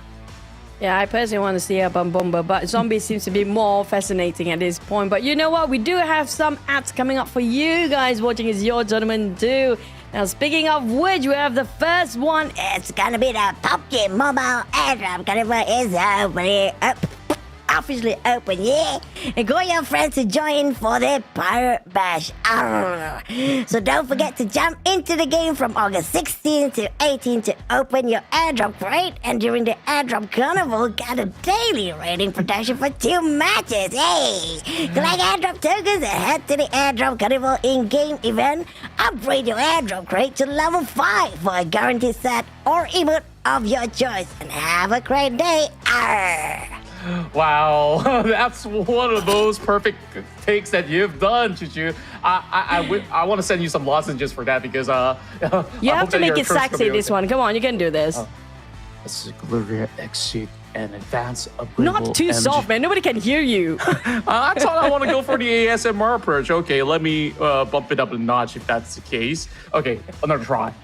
Yeah, I personally want to see a Bomba, but zombie seems to be more fascinating at this point. But you know what? We do have some ads coming up for you guys watching Is Your Tournament too. Now, speaking of which, we have the first one. It's gonna be the PUBG Mobile Airdrop. Carnival is officially open, yeah? And call your friends to join for the Pirate Bash. Arr. So don't forget to jump into the game from August 16th to 18th to open your airdrop crate. And during the airdrop carnival, get a daily rating protection for 2 matches. Hey! Collect airdrop tokens and head to the airdrop carnival in-game event. Upgrade your airdrop crate to level 5 for a guaranteed set or emote of your choice. And have a great day. Arr. Wow, that's one of those perfect takes that you've done, Chuchu. I want to send you some lozenges for that because you have to make it sexy. This one, come on, you can do this. Gloria exit and advance upgrade. Not too soft, man. Nobody can hear you. I thought I want to go for the ASMR approach. Okay, let me bump it up a notch if that's the case. Okay, another try.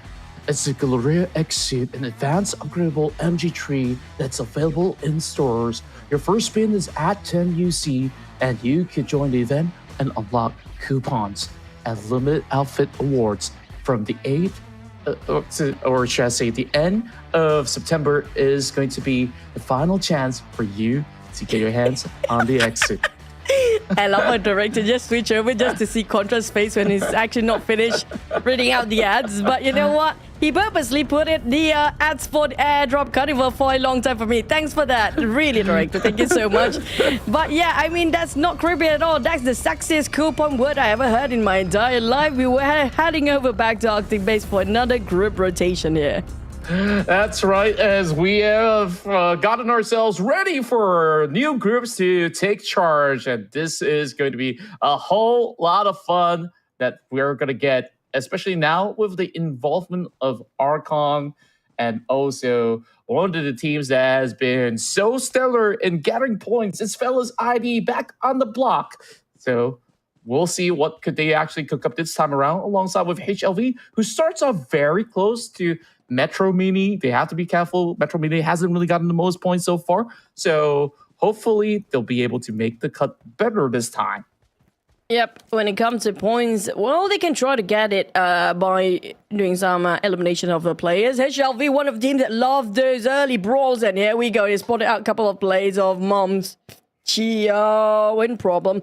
It's a Gloria Exit, an advanced upgradable MG3 that's available in stores. Your first spin is at 10 UC, and you can join the event and unlock coupons and limited outfit awards from the 8th, or should I say the end of September is going to be the final chance for you to get your hands on the Exit. I love our director just switch over just to see Contra's face when he's actually not finished reading out the ads. But you know what? He purposely put it the ads for the airdrop carnival for a long time for me. Thanks for that. Really, director. Thank you so much. But yeah, I mean, that's not creepy at all. That's the sexiest coupon word I ever heard in my entire life. We were heading over back to Arctic base for another group rotation here. That's right, as we have gotten ourselves ready for new groups to take charge. And this is going to be a whole lot of fun that we're going to get, especially now with the involvement of Arkong and also one of the teams that has been so stellar in gathering points. It's Fellas ID back on the block. So we'll see what could they actually cook up this time around alongside with HLV, who starts off very close to MetroMini. They have to be careful. MetroMini hasn't really gotten the most points so far. So hopefully they'll be able to make the cut better this time. Yep, when it comes to points, well, they can try to get it by doing some elimination of the players. HLV, one of the teams that love those early brawls, and here we go. They spotted out a couple of plays of Moms. Win problem.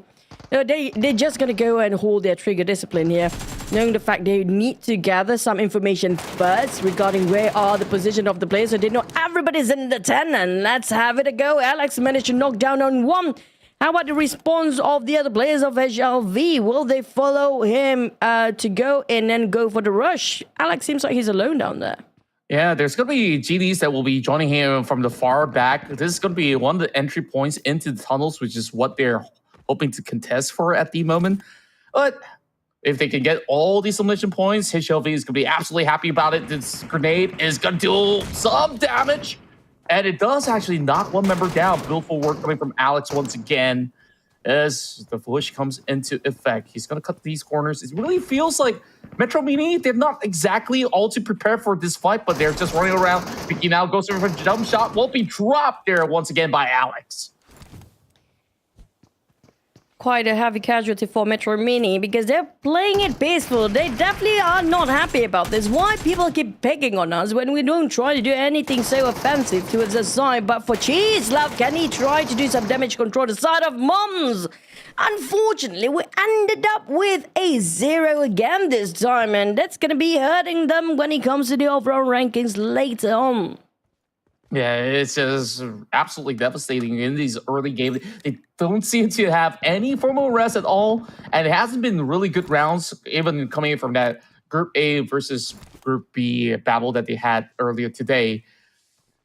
No, they're just going to go and hold their trigger discipline here, knowing the fact they need to gather some information first regarding where are the position of the players, so they know everybody's in the 10, and let's have it a go. Alex managed to knock down on one. How about the response of the other players of HLV? Will they follow him to go in and go for the rush? Alex seems like he's alone down there. Yeah, there's going to be GDs that will be joining him from the far back. This is going to be one of the entry points into the tunnels, which is what they're hoping to contest for at the moment. But if they can get all these elimination points, HLV is going to be absolutely happy about it. This grenade is going to do some damage. And it does actually knock one member down. Beautiful work coming from Alex once again as the Flush comes into effect. He's going to cut these corners. It really feels like MetroMini, they're not exactly all too prepared for this fight, but they're just running around. Vicky now goes for a jump shot. Won't be dropped there once again by Alex. Quite a heavy casualty for MetroMini because they're playing it peaceful. They definitely are not happy about this. Why people keep picking on us when we don't try to do anything so offensive towards the side? But for Cheese Love, can he try to do some damage control to the side of Moms? Unfortunately, we ended up with a 0 again this time, and that's going to be hurting them when it comes to the overall rankings later on. Yeah, it's just absolutely devastating in these early games. They don't seem to have any formal rest at all, and it hasn't been really good rounds, even coming from that Group A versus Group B battle that they had earlier today.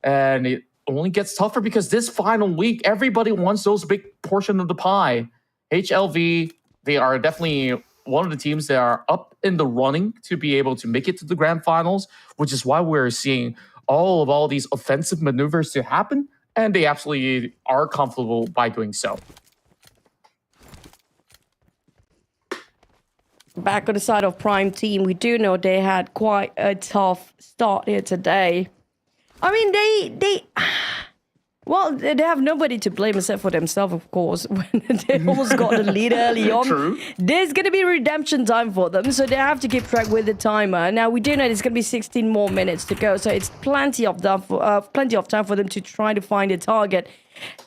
And it only gets tougher because this final week, everybody wants those big portion of the pie. HLV, they are definitely one of the teams that are up in the running to be able to make it to the grand finals, which is why we're seeing all these offensive maneuvers to happen, and they absolutely are comfortable by doing so. Back on the side of Prime Team, we do know they had quite a tough start here today. I mean, they have nobody to blame except for themselves, of course. When they almost got the lead early on, True. There's going to be redemption time for them, so they have to keep track with the timer. Now, we do know there's going to be 16 more minutes to go, so it's plenty of time for them to try to find a target.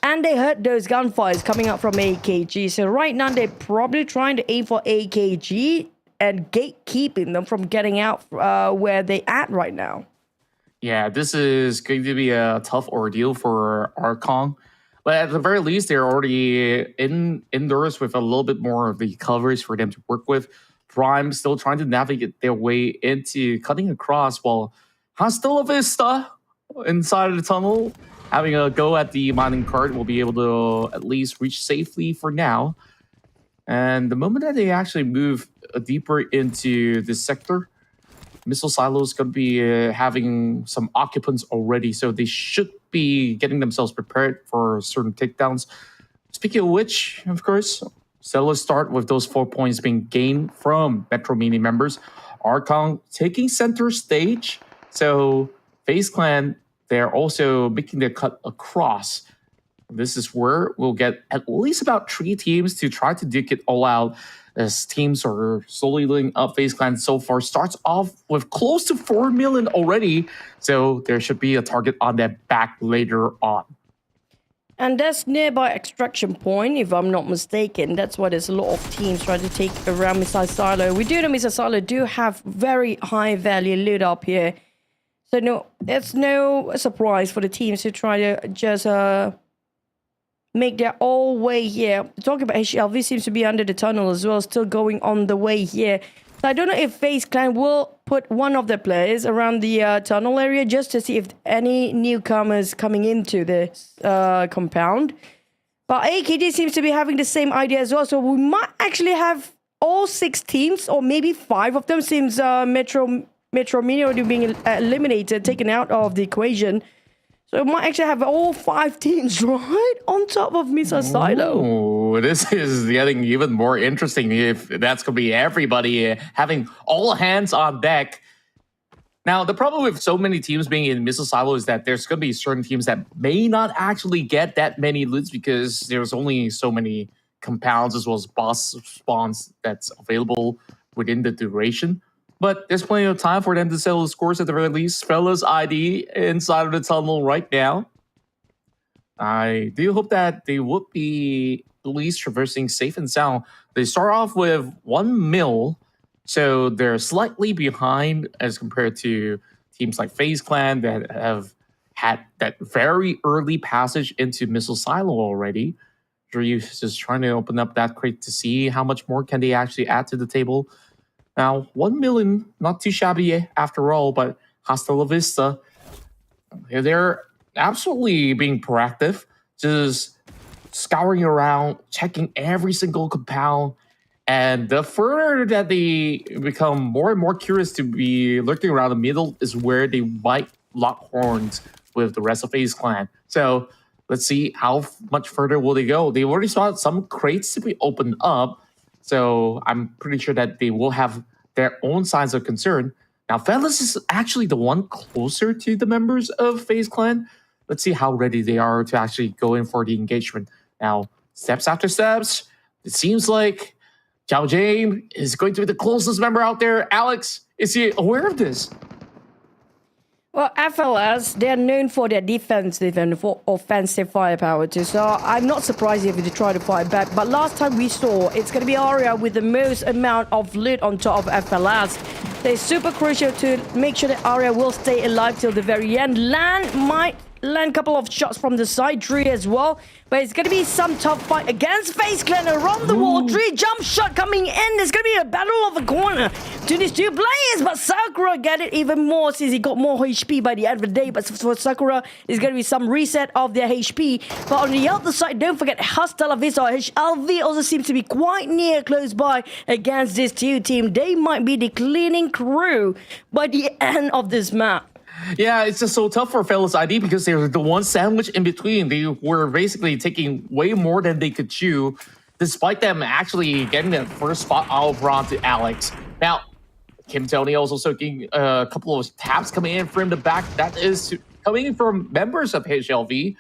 And they heard those gunfires coming up from AKG, so right now they're probably trying to aim for AKG and gatekeeping them from getting out where they at right now. Yeah, this is going to be a tough ordeal for Arkong. But at the very least, they're already indoors with a little bit more of the coverage for them to work with. Prime still trying to navigate their way into cutting across, while Hasta Vista inside of the tunnel, having a go at the mining cart, will be able to at least reach safely for now. And the moment that they actually move deeper into this sector, Missile Silo is going to be having some occupants already, so they should be getting themselves prepared for certain takedowns. Speaking of which, of course, so let's start with those 4 points being gained from MetroMini members. Arkong taking center stage, so FaZe Clan, they're also making their cut across. This is where we'll get at least about 3 teams to try to duke it all out, as teams are slowly leading up. FaZe Clan so far starts off with close to 4 million already, so there should be a target on that back later on. And that's nearby extraction point, if I'm not mistaken. That's why there's a lot of teams trying to take around Misty Silo. We do know Misty Silo do have very high value loot up here, so no, it's no surprise for the teams to try to just make their all way here. Talking about HLV seems to be under the tunnel as well, still going on the way here. So I don't know if FaZe Clan will put one of their players around the tunnel area just to see if any newcomers coming into this compound. But AKD seems to be having the same idea as well, so we might actually have all 6 teams, or maybe 5 of them, since MetroMini already being eliminated, taken out of the equation. So we might actually have all 5 teams right on top of Misty Silo. Oh, this is getting even more interesting if that's going to be everybody having all hands on deck. Now, the problem with so many teams being in Misty Silo is that there's going to be certain teams that may not actually get that many loots because there's only so many compounds as well as boss spawns that's available within the duration. But there's plenty of time for them to settle the scores at the very least. Fellas ID inside of the tunnel right now. I do hope that they would be at least traversing safe and sound. They start off with 1 mil, so they're slightly behind as compared to teams like FaZe Clan that have had that very early passage into Missile Silo already. Drew's just trying to open up that crate to see how much more can they actually add to the table. Now, 1 million, not too shabby after all, but hasta la vista. They're absolutely being proactive, just scouring around, checking every single compound. And the further that they become more and more curious to be lurking around the middle is where they might lock horns with the rest of FaZe Clan. So let's see how much further will they go. They already saw some crates to be opened up. So I'm pretty sure that they will have their own signs of concern. Now, Fellas is actually the one closer to the members of FaZe Clan. Let's see how ready they are to actually go in for the engagement. Now, steps after steps, it seems like Zhao Jane is going to be the closest member out there. Alex, is he aware of this? Well, FLS, they're known for their defensive and for offensive firepower too, so I'm not surprised if they try to fight back. But last time we saw, it's going to be Aria with the most amount of loot on top of FLS. They're super crucial to make sure that Aria will stay alive till the very end. Land might land a couple of shots from the side tree as well. But it's going to be some tough fight against FaZe Clan around the wall. 3 jump shot coming in. There's going to be a battle of the corner to these 2 players. But Sakura get it even more since he got more HP by the end of the day. But for Sakura, there's going to be some reset of their HP. But on the other side, don't forget Hostile Vista or HLV also seems to be quite near close by against this 2 team. They might be the cleaning crew by the end of this map. Yeah, it's just so tough for Fellas ID because they're the one sandwich in between. They were basically taking way more than they could chew, despite them actually getting that first spot out of round to Alex. Now, Kim Tony also taking a couple of taps coming in from the back. That is coming from members of HLV.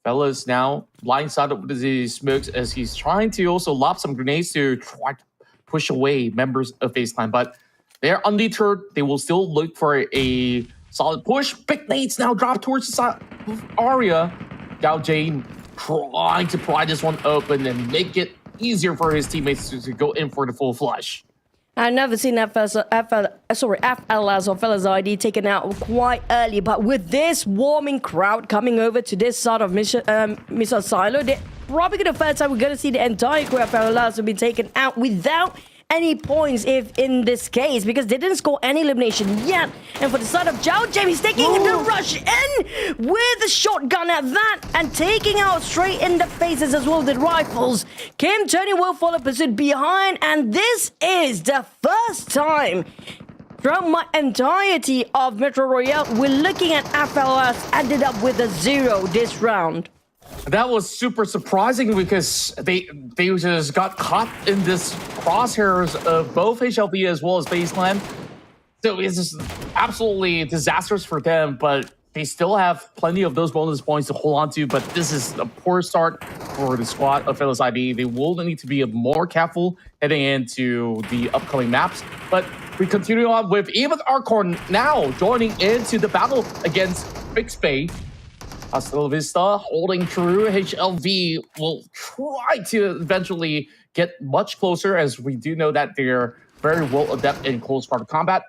Fellas now blindsided with the smokes as he's trying to also lob some grenades to try to push away members of FaZe Clan. But they're undeterred. They will still look for a solid push. Big nades now drop towards the side of Arya. Gao Jane trying to pry this one open and make it easier for his teammates to go in for the full flush. I've never seen FLS or Fellas ID taken out quite early, but with this warming crowd coming over to this side of Missile Silo, they're probably the first time we're going to see the entire crew of Fellas have been taken out without any points if in this case, because they didn't score any elimination yet. And for the side of Zhao Jim, he's taking the rush in with a shotgun at that and taking out straight in the faces as well the rifles. Kim Tony will follow pursuit behind, and this is the first time throughout my entirety of Metro Royale we're looking at FLS ended up with a 0 this round. That was super surprising because they just got caught in this crosshairs of both HLB as well as FaZe Clan. So it's just absolutely disastrous for them, but they still have plenty of those bonus points to hold on to. But this is a poor start for the squad of Fellas ID. They will need to be more careful heading into the upcoming maps. But we continue on with even Arkong now joining into the battle against Fix Bay. Hostile Vista holding true. HLV will try to eventually get much closer, as we do know that they're very well adept in close quarter combat.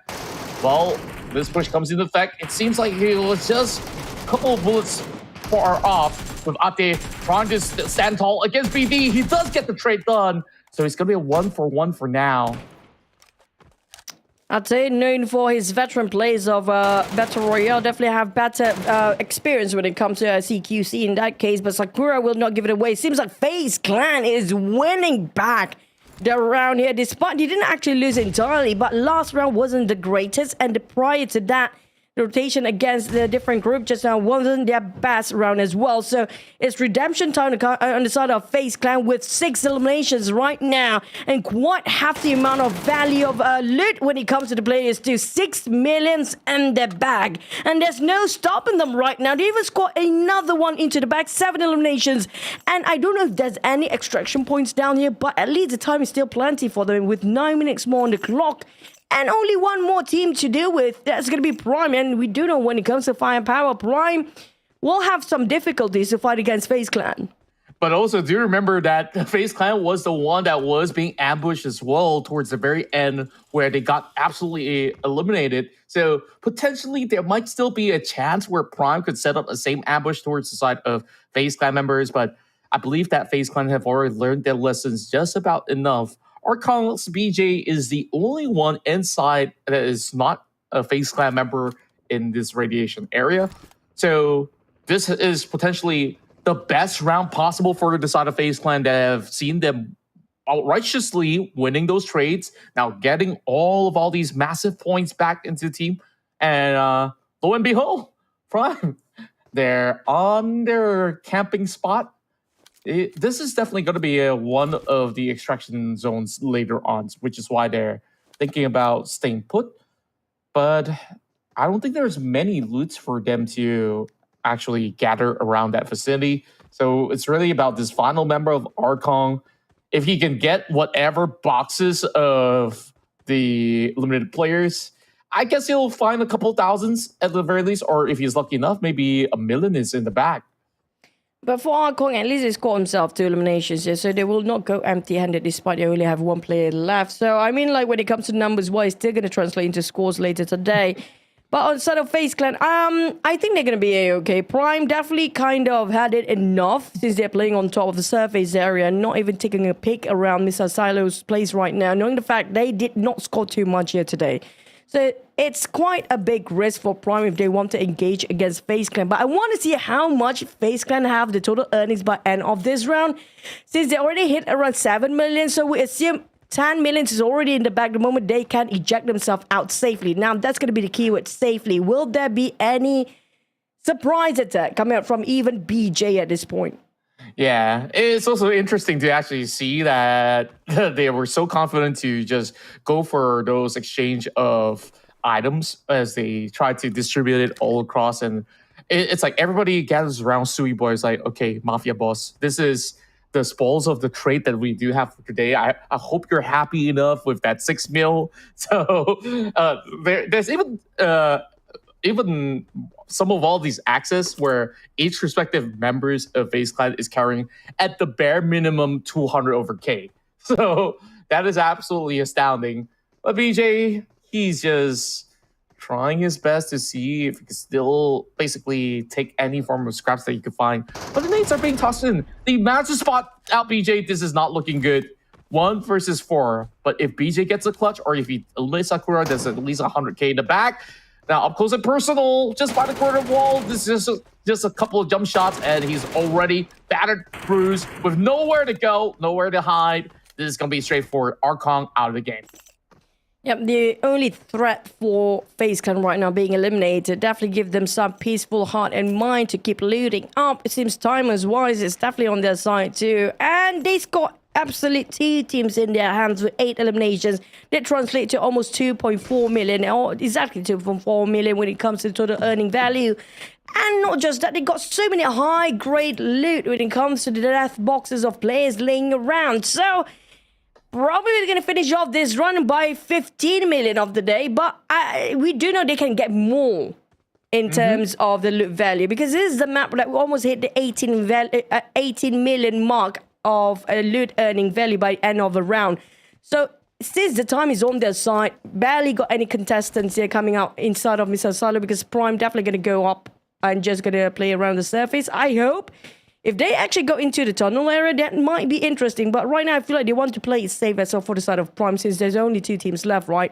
Well, this push comes into effect. It seems like he was just a couple of bullets far off with Ate trying to stand tall against BD. He does get the trade done, so it's going to be a 1-for-1 for now. Ate, known for his veteran plays of Battle Royale, definitely have better experience when it comes to CQC in that case, but Sakura will not give it away. Seems like FaZe Clan is winning back the round here, despite he didn't actually lose entirely, but last round wasn't the greatest, and prior to that, the rotation against the different group just now wasn't their best round as well. So it's redemption time on the side of FaZe Clan with 6 eliminations right now and quite hefty amount of value of loot when it comes to the players to 6 millions in the bag. And there's no stopping them right now. They even scored another one into the bag, 7 eliminations. And I don't know if there's any extraction points down here, but at least the time is still plenty for them with 9 minutes more on the clock. And only one more team to deal with. That's going to be Prime. And we do know when it comes to firepower, Prime will have some difficulties to fight against FaZe Clan. But also, do remember that FaZe Clan was the one that was being ambushed as well towards the very end, where they got absolutely eliminated. So potentially there might still be a chance where Prime could set up the same ambush towards the side of FaZe Clan members. But I believe that FaZe Clan have already learned their lessons just about enough. Arkong's BJ is the only one inside that is not a FaZe Clan member in this radiation area. So this is potentially the best round possible for the side of FaZe Clan that have seen them outrighteously winning those trades, now getting all these massive points back into the team. And lo and behold, Prime, they're on their camping spot. This is definitely going to be one of the extraction zones later on, which is why they're thinking about staying put. But I don't think there's many loots for them to actually gather around that vicinity. So it's really about this final member of Arkong. If he can get whatever boxes of the eliminated players, I guess he'll find a couple thousands at the very least. Or if he's lucky enough, maybe 1 million is in the bag. But for Arkong, at least he scored himself 2 eliminations, yeah, so they will not go empty-handed despite they only have 1 player left. So, I mean, like, when it comes to numbers-wise, still going to translate into scores later today. But on the side of FaZe Clan, I think they're going to be A-okay. Prime definitely kind of had it enough since they're playing on top of the surface area and not even taking a peek around Mr. Silo's place right now, knowing the fact they did not score too much here today. So it's quite a big risk for Prime if they want to engage against FaZe Clan. But I want to see how much FaZe Clan have the total earnings by end of this round. Since they already hit around 7 million, so we assume 10 million is already in the bag the moment they can eject themselves out safely. Now, that's going to be the keyword, safely. Will there be any surprise attack coming out from even BJ at this point? Yeah, it's also interesting to actually see that they were so confident to just go for those exchange of items as they try to distribute it all across. And it's like everybody gathers around Sui Boy. It's like, okay, Mafia boss, this is the spoils of the trade that we do have for today. I hope you're happy enough with that 6 mil. So there's even some of all these access where each respective members of FaZe Clan is carrying at the bare minimum 200 over K. So that is absolutely astounding. But BJ, he's just trying his best to see if he can still basically take any form of scraps that he could find. But the nades are being tossed in. The match to spot out BJ, this is not looking good. 1 versus 4. But if BJ gets a clutch or if he eliminates Sakura, there's at least 100K in the back. Now, up close and personal, just by the corner wall. This is just a couple of jump shots, and he's already battered, bruised, with nowhere to go, nowhere to hide. This is going to be straightforward. Arkong out of the game. Yep, the only threat for FaZe Clan right now being eliminated. Definitely give them some peaceful heart and mind to keep looting up. It seems timers-wise, it's definitely on their side too. And they got absolute 2 teams in their hands with 8 eliminations. That translates to almost 2.4 million, or exactly 2.4 million when it comes to total earning value. And not just that, they got so many high-grade loot when it comes to the death boxes of players laying around. So probably going to finish off this run by 15 million of the day, but we do know they can get more in terms of the loot value, because this is the map that we almost hit the 18 million mark of a loot earning value by end of the round. So since the time is on their side, barely got any contestants here coming out inside of Mr. Silo, because Prime definitely going to go up and just going to play around the surface. I hope if they actually go into the tunnel area, that might be interesting. But right now, I feel like they want to play it safe as well for the side of Prime, since there's only 2 teams left, right?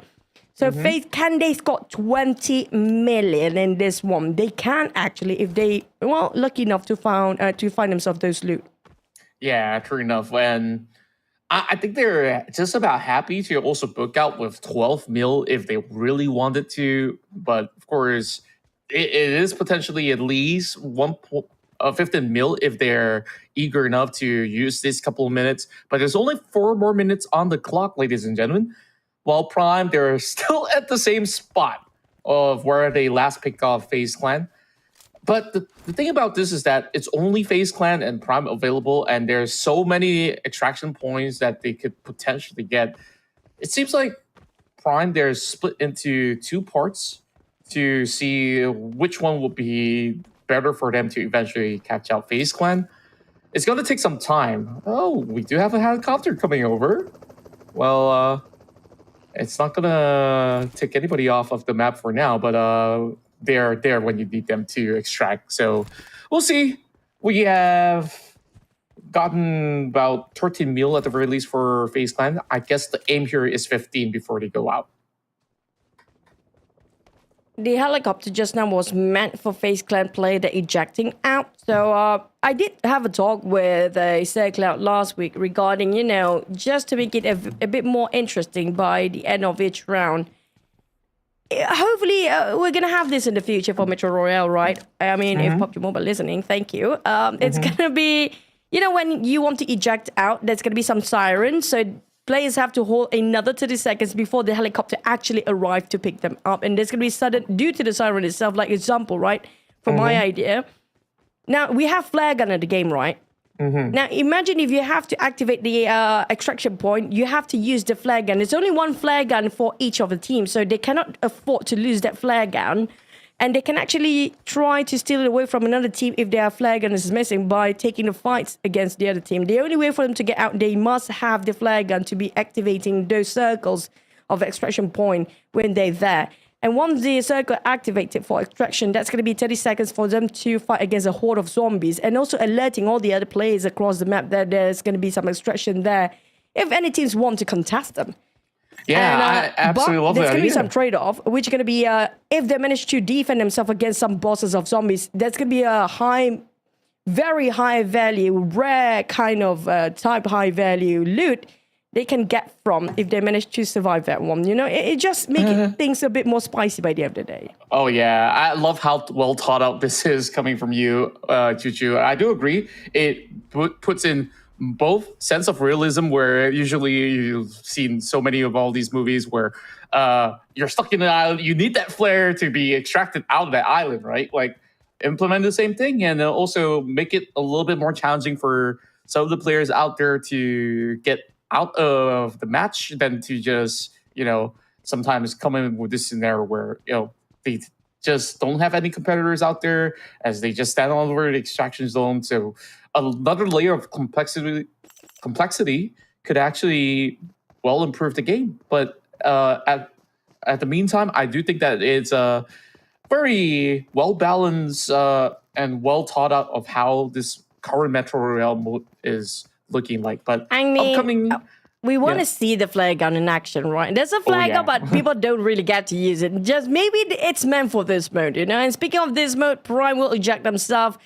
So FaZe, can they score 20 million in this one? They can actually, if they, well, lucky enough to find themselves those loot. Yeah, true enough. And I think they're just about happy to also book out with 12 mil if they really wanted to. But of course, it is potentially at least 15 mil if they're eager enough to use this couple of minutes. But there's only 4 more minutes on the clock, ladies and gentlemen. While Prime, they're still at the same spot of where they last picked off FaZe Clan. But the thing about this is that it's only FaZe Clan and Prime available, and there's so many extraction points that they could potentially get. It seems like Prime, they're split into 2 parts to see which one would be better for them to eventually catch out FaZe Clan. It's going to take some time. Oh, we do have a helicopter coming over. Well, it's not going to take anybody off of the map for now, but they're there when you need them to extract. So we'll see. We have gotten about 13 mil at the very least for FaZe Clan. I guess the aim here is 15 before they go out. The helicopter just now was meant for FaZe Clan player that ejecting out. So I did have a talk with Cloud last week regarding, just to make it a bit more interesting by the end of each round. Hopefully, we're going to have this in the future for Metro Royale, right? I mean, if PUBG Mobile listening, thank you. It's going to be, when you want to eject out, there's going to be some sirens. So players have to hold another 30 seconds before the helicopter actually arrive to pick them up. And there's going to be sudden, due to the siren itself, like example, right? For my idea. Now, we have flare gun in the game, right? Now, imagine if you have to activate the extraction point, you have to use the flare gun. There's only 1 flare gun for each of the teams, so they cannot afford to lose that flare gun. And they can actually try to steal it away from another team if their flare gun is missing by taking the fights against the other team. The only way for them to get out, they must have the flare gun to be activating those circles of extraction point when they're there. And once the circle activated for extraction, that's going to be 30 seconds for them to fight against a horde of zombies, and also alerting all the other players across the map that there's going to be some extraction there if any teams want to contest them. Yeah, And, I absolutely love that. There's going to be idea. some trade-off, which is going to be if they manage to defend themselves against some bosses of zombies, that's going to be a very high value, rare kind of type high value loot they can get from if they manage to survive that one. You know, it just makes things a bit more spicy by the end of the day. Oh yeah, I love how well thought out this is coming from you, Chuchu. I do agree. It puts in both sense of realism, where usually you've seen so many of all these movies where you're stuck in an island, you need that flare to be extracted out of that island, right? Like implement the same thing, and also make it a little bit more challenging for some of the players out there to get out of the match than to just, sometimes come in with this scenario where, they just don't have any competitors out there as they just stand all over the extraction zone. So another layer of complexity could actually improve the game. But at the meantime, I do think that it's a very well balanced and well thought out of how this current Metro Royale mode is looking like. But I mean, upcoming, we want to see the flare gun in action, right? There's a flare gun, but people don't really get to use it. Just maybe it's meant for this mode, And speaking of this mode, Prime will eject themselves.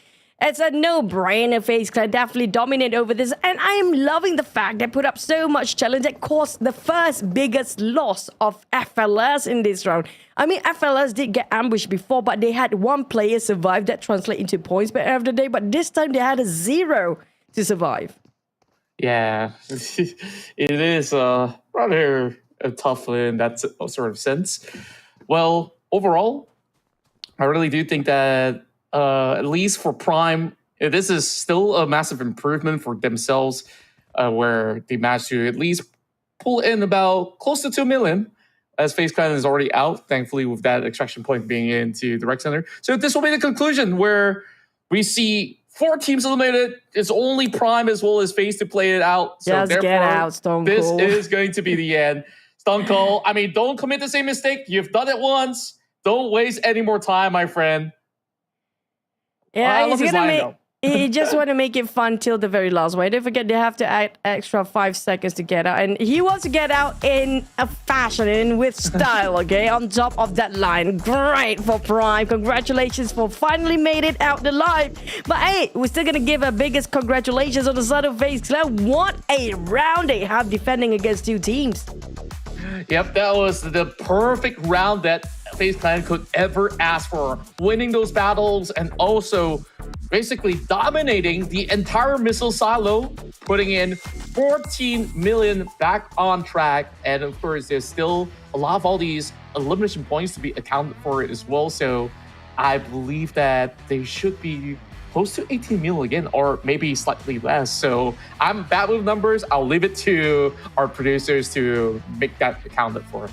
It's a no-brainer. FaZe Clan definitely dominate over this, and I am loving the fact they put up so much challenge that caused the first biggest loss of FLS in this round. I mean, FLS did get ambushed before, but they had one player survive that translate into points by the end of the day, but this time they had a 0 to survive. Yeah, it is rather tough in that sort of sense. Well, overall, I really do think that at least for Prime, this is still a massive improvement for themselves, where they managed to at least pull in about close to 2 million, as FaZe Clan is already out, thankfully, with that extraction point being into the rec center. So this will be the conclusion, where we see 4 teams eliminated. It's only Prime as well as FaZe to play it out. So just get out, Stone Cold. This is going to be the end. Stone Cold, I mean, don't commit the same mistake. You've done it once. Don't waste any more time, my friend. Yeah, he just want to make it fun till the very last way. Don't forget they have to add extra 5 seconds to get out. And he wants to get out in a fashion and with style, okay? On top of that line. Great for Prime. Congratulations for finally made it out alive. But hey, we're still going to give our biggest congratulations on the side of FaZe Clan. What a round they have defending against 2 teams. Yep, that was the perfect round that FaZe Clan could ever ask for. Winning those battles and also basically dominating the entire missile silo, putting in 14 million back on track. And of course, there's still a lot of all these elimination points to be accounted for as well. So I believe that they should be close to 18 mil again, or maybe slightly less. So I'm bad with numbers. I'll leave it to our producers to make that accounted for.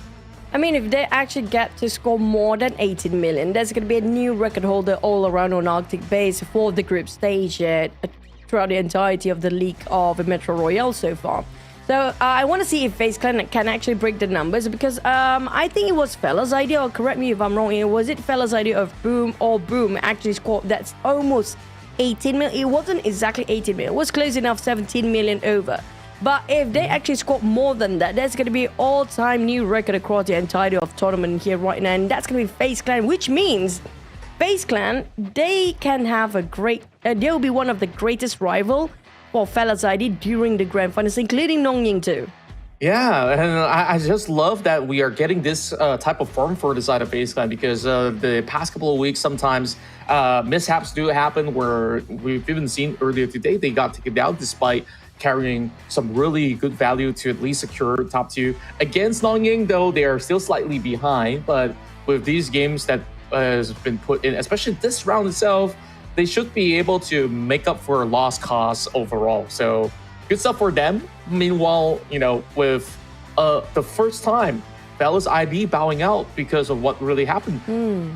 I mean, if they actually get to score more than 18 million, there's going to be a new record holder all around on Arctic base for the group stage throughout the entirety of the league of Metro Royale so far. So I want to see if FaZe Clan can actually break the numbers, because I think it was Fella's idea, or correct me if I'm wrong, was it Fella's idea of Boom actually scored that's almost 18 million? It wasn't exactly 18 million, it was close enough, 17 million over. But if they actually score more than that, that's going to be all-time new record across the entirety of tournament here right now. And that's going to be FaZe Clan, which means FaZe Clan, they can have a great... they'll be one of the greatest rival for Fella's ID during the grand finals, including nongYing too. Yeah, and I just love that we are getting this type of form for the side of FaZe Clan, because the past couple of weeks, sometimes mishaps do happen, where we've even seen earlier today, they got taken down despite carrying some really good value to at least secure top 2. Against nongYing, though, they are still slightly behind, but with these games that has been put in, especially this round itself, they should be able to make up for lost costs overall. So good stuff for them. Meanwhile, with the first time Fella's IB bowing out because of what really happened.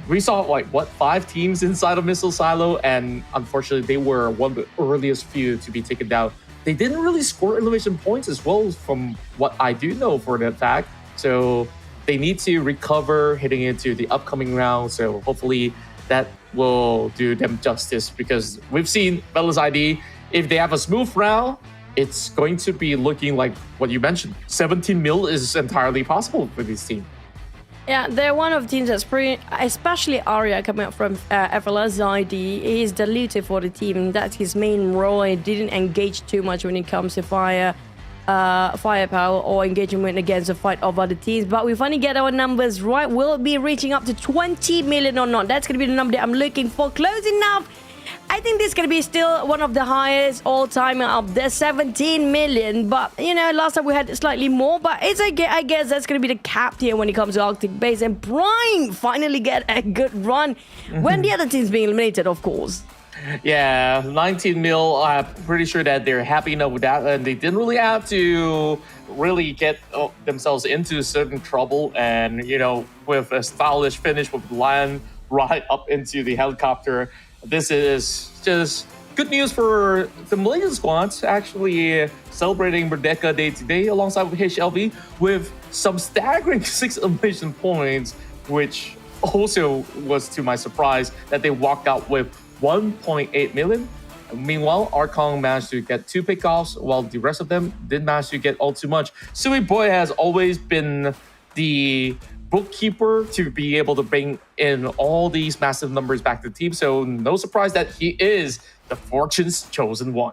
We saw 5 teams inside of Missile Silo, and unfortunately they were one of the earliest few to be taken down. They didn't really score elimination points as well, from what I do know for that fact. So they need to recover heading into the upcoming round. So hopefully that will do them justice, because we've seen Fellas ID, if they have a smooth round, it's going to be looking like what you mentioned. 17 mil is entirely possible for this team. Yeah, they're one of the teams that's pretty, especially Arya coming up from FLS ID. He's the leader for the team. That's his main role. He didn't engage too much when it comes to firepower or engagement against the fight of other teams. But we finally get our numbers right. Will it be reaching up to 20 million or not? That's going to be the number that I'm looking for. Close enough. I think this is going to be still one of the highest all-time up there, 17 million. But, you know, last time we had slightly more. But it's okay. I guess that's going to be the cap here when it comes to Arctic Base. And Prime finally get a good run when the other team's being eliminated, of course. Yeah, 19 mil. I'm pretty sure that they're happy enough with that. And they didn't really have to really get themselves into certain trouble. And, you know, with a stylish finish with Lion right up into the helicopter, this is just good news for the Malaysian squads, actually celebrating Merdeka Day today alongside with HLV with some staggering 6 elimination points, which also was to my surprise that they walked out with 1.8 million. Meanwhile, Arkong managed to get 2 pickoffs, while the rest of them didn't manage to get all too much. Sui Boy has always been the bookkeeper to be able to bring in all these massive numbers back to the team, so no surprise that he is the Fortune's chosen one.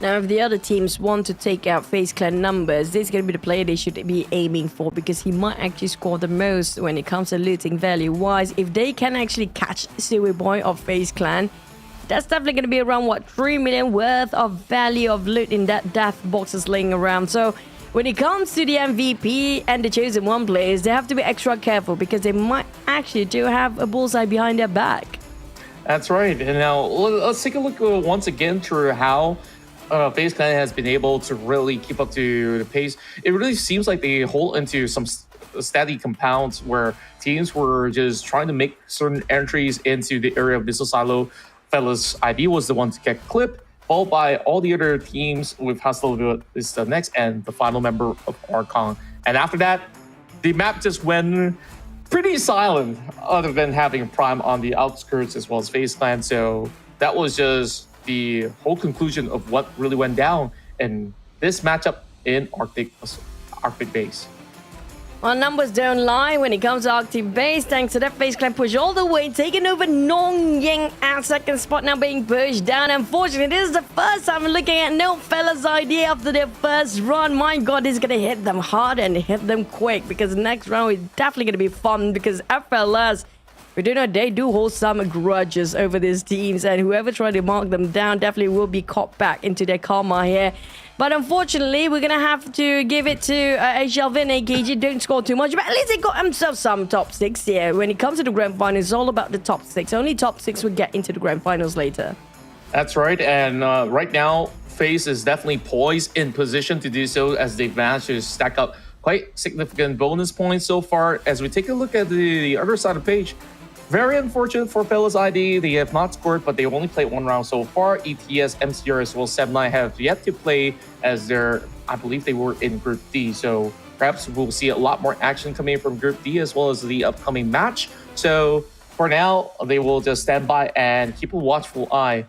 Now, if the other teams want to take out FaZe Clan numbers, this is going to be the player they should be aiming for, because he might actually score the most when it comes to looting value-wise. If they can actually catch Sui Boy of FaZe Clan, that's definitely going to be around, what, 3 million worth of value of loot in that death boxes laying around. So when it comes to the MVP and the chosen one players, they have to be extra careful, because they might actually do have a bullseye behind their back. That's right. And now let's take a look once again through how FaZe Clan has been able to really keep up to the pace. It really seems like they hold into some steady compounds where teams were just trying to make certain entries into the area of Missile Silo. Fellas ID was the one to get clipped, followed by all the other teams with Hustle is the next, and the final member of Arkong. And after that, the map just went pretty silent, other than having Prime on the outskirts as well as FaZe Clan. So that was just the whole conclusion of what really went down in this matchup in Arctic Base. Well, numbers don't lie when it comes to Arctic Base. Thanks to that, FaZe Clan push all the way, taking over nongYing at second spot, now being pushed down. Unfortunately, this is the first time I'm looking at no Fellas ID after their first run. My God, this is going to hit them hard and hit them quick, because the next round is definitely going to be fun, because FLS, we do know they do hold some grudges over these teams, and whoever tried to mark them down definitely will be caught back into their karma here. But unfortunately, we're going to have to give it to HLV and AKG. Don't score too much, but at least they got themselves some top 6 here. When it comes to the grand finals, it's all about the top 6. Only top 6 will get into the grand finals later. That's right. And right now, FaZe is definitely poised in position to do so, as they've managed to stack up quite significant bonus points so far. As we take a look at the other side of the page, very unfortunate for Fellas ID. They have not scored, but they've only played 1 round so far. ETS, MCR, as well as 7-9 have yet to play, as I believe they were in Group D. So perhaps we'll see a lot more action coming from Group D as well as the upcoming match. So for now, they will just stand by and keep a watchful eye.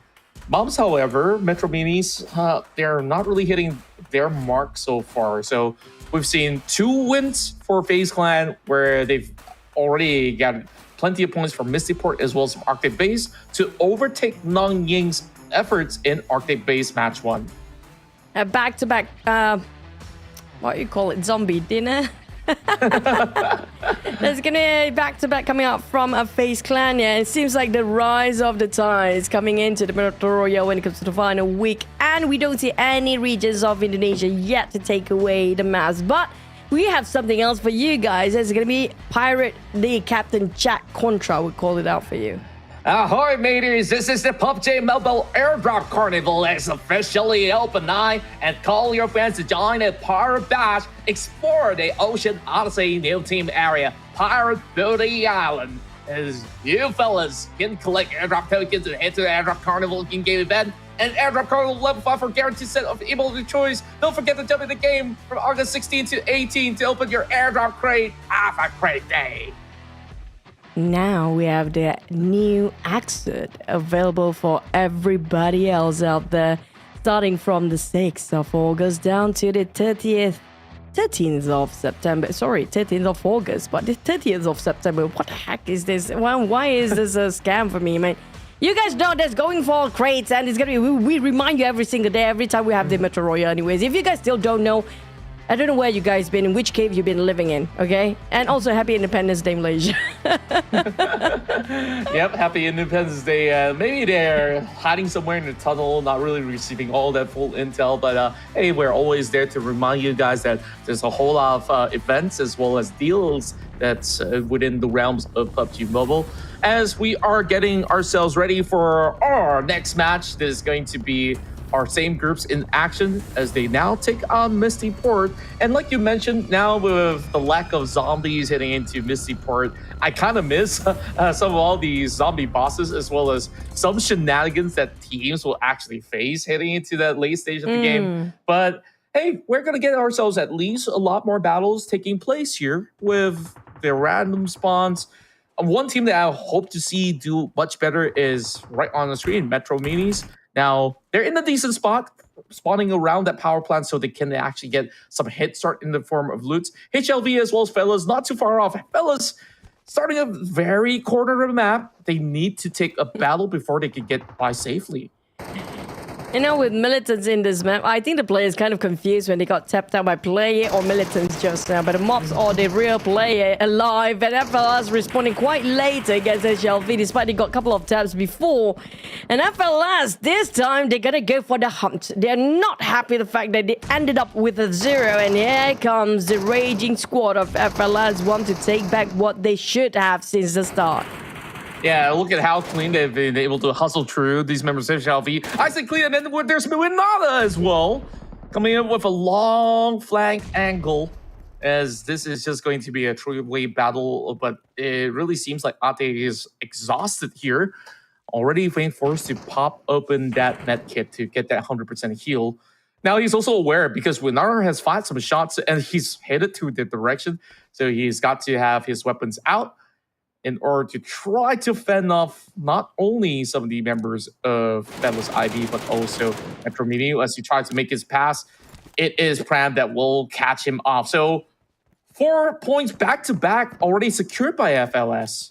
Moms, however, MetroMinis, they're not really hitting their mark so far. So we've seen 2 wins for FaZe Clan, where they've already got plenty of points from Misty Port as well as from Arctic Base to overtake nongYing's efforts in Arctic Base match 1. Back-to-back, what do you call it, zombie dinner? There's going to be back-to-back coming out from a FaZe Clan. Yeah, it seems like the rise of the tide is coming into the Royale when it comes to the final week. And we don't see any regions of Indonesia yet to take away the maps. But we have something else for you guys. It's going to be Pirate the Captain Jack Contra. We'll call it out for you. Ahoy, mateys! This is the PUBG Mobile Airdrop Carnival. It's officially open now, and call your friends to join a Pirate Bash. Explore the Ocean Odyssey new team area, Pirate Booty Island. As you fellas can collect airdrop tokens and head to the Airdrop Carnival in-game event, and airdrop card level 5 for guaranteed set of ability choice. Don't forget to jump in the game from August 16 to 18 to open your airdrop crate. Have a great day. Now we have the new accent available for everybody else out there, starting from the 6th of August down to the 13th of September. Sorry, 13th of August, but the 30th of September. What the heck is this? Why is this a scam for me, man? You guys know that's going for crates, and it's gonna be. We remind you every single day, every time we have the Metro Royale. Anyways, if you guys still don't know, I don't know where you guys been, in which cave you've been living in, okay? And also, happy Independence Day, Malaysia. Yep, happy Independence Day. Maybe they're hiding somewhere in the tunnel, not really receiving all that full intel. But hey, we're always there to remind you guys that there's a whole lot of events as well as deals that's within the realms of PUBG Mobile. As we are getting ourselves ready for our next match, this is going to be our same groups in action as they now take on Misty Port. And like you mentioned, now with the lack of zombies heading into Misty Port, I kind of miss some of all these zombie bosses, as well as some shenanigans that teams will actually face heading into that late stage of the game. But hey, we're going to get ourselves at least a lot more battles taking place here with the random spawns. One team that I hope to see do much better is right on the screen, MetroMinis. Now, they're in a decent spot, spawning around that power plant so they can actually get some head start in the form of loots. HLV as well as Fellas, not too far off. Fellas, starting a very corner of the map, they need to take a battle before they can get by safely. You know, with militants in this map, I think the player is kind of confused when they got tapped out by player or militants just now. But the mobs are the real player alive, and FLS responding quite late against HLV, despite they got a couple of taps before. And FLS, this time, they're gonna go for the hunt. They're not happy with the fact that they ended up with a 0. And here comes the raging squad of FLS, want to take back what they should have since the start. Yeah, look at how clean they've been able to hustle through these members of HLV. I say clean, and then there's Winata as well, coming in with a long flank angle, as this is just going to be a three-way battle. But it really seems like Ate is exhausted here, already being forced to pop open that med kit to get that 100% heal. Now he's also aware, because Winata has fired some shots and he's headed to the direction, so he's got to have his weapons out in order to try to fend off not only some of the members of Fedless IB, but also MetroMini as he tries to make his pass. It is Pram that will catch him off. So 4 points back-to-back already secured by FLS.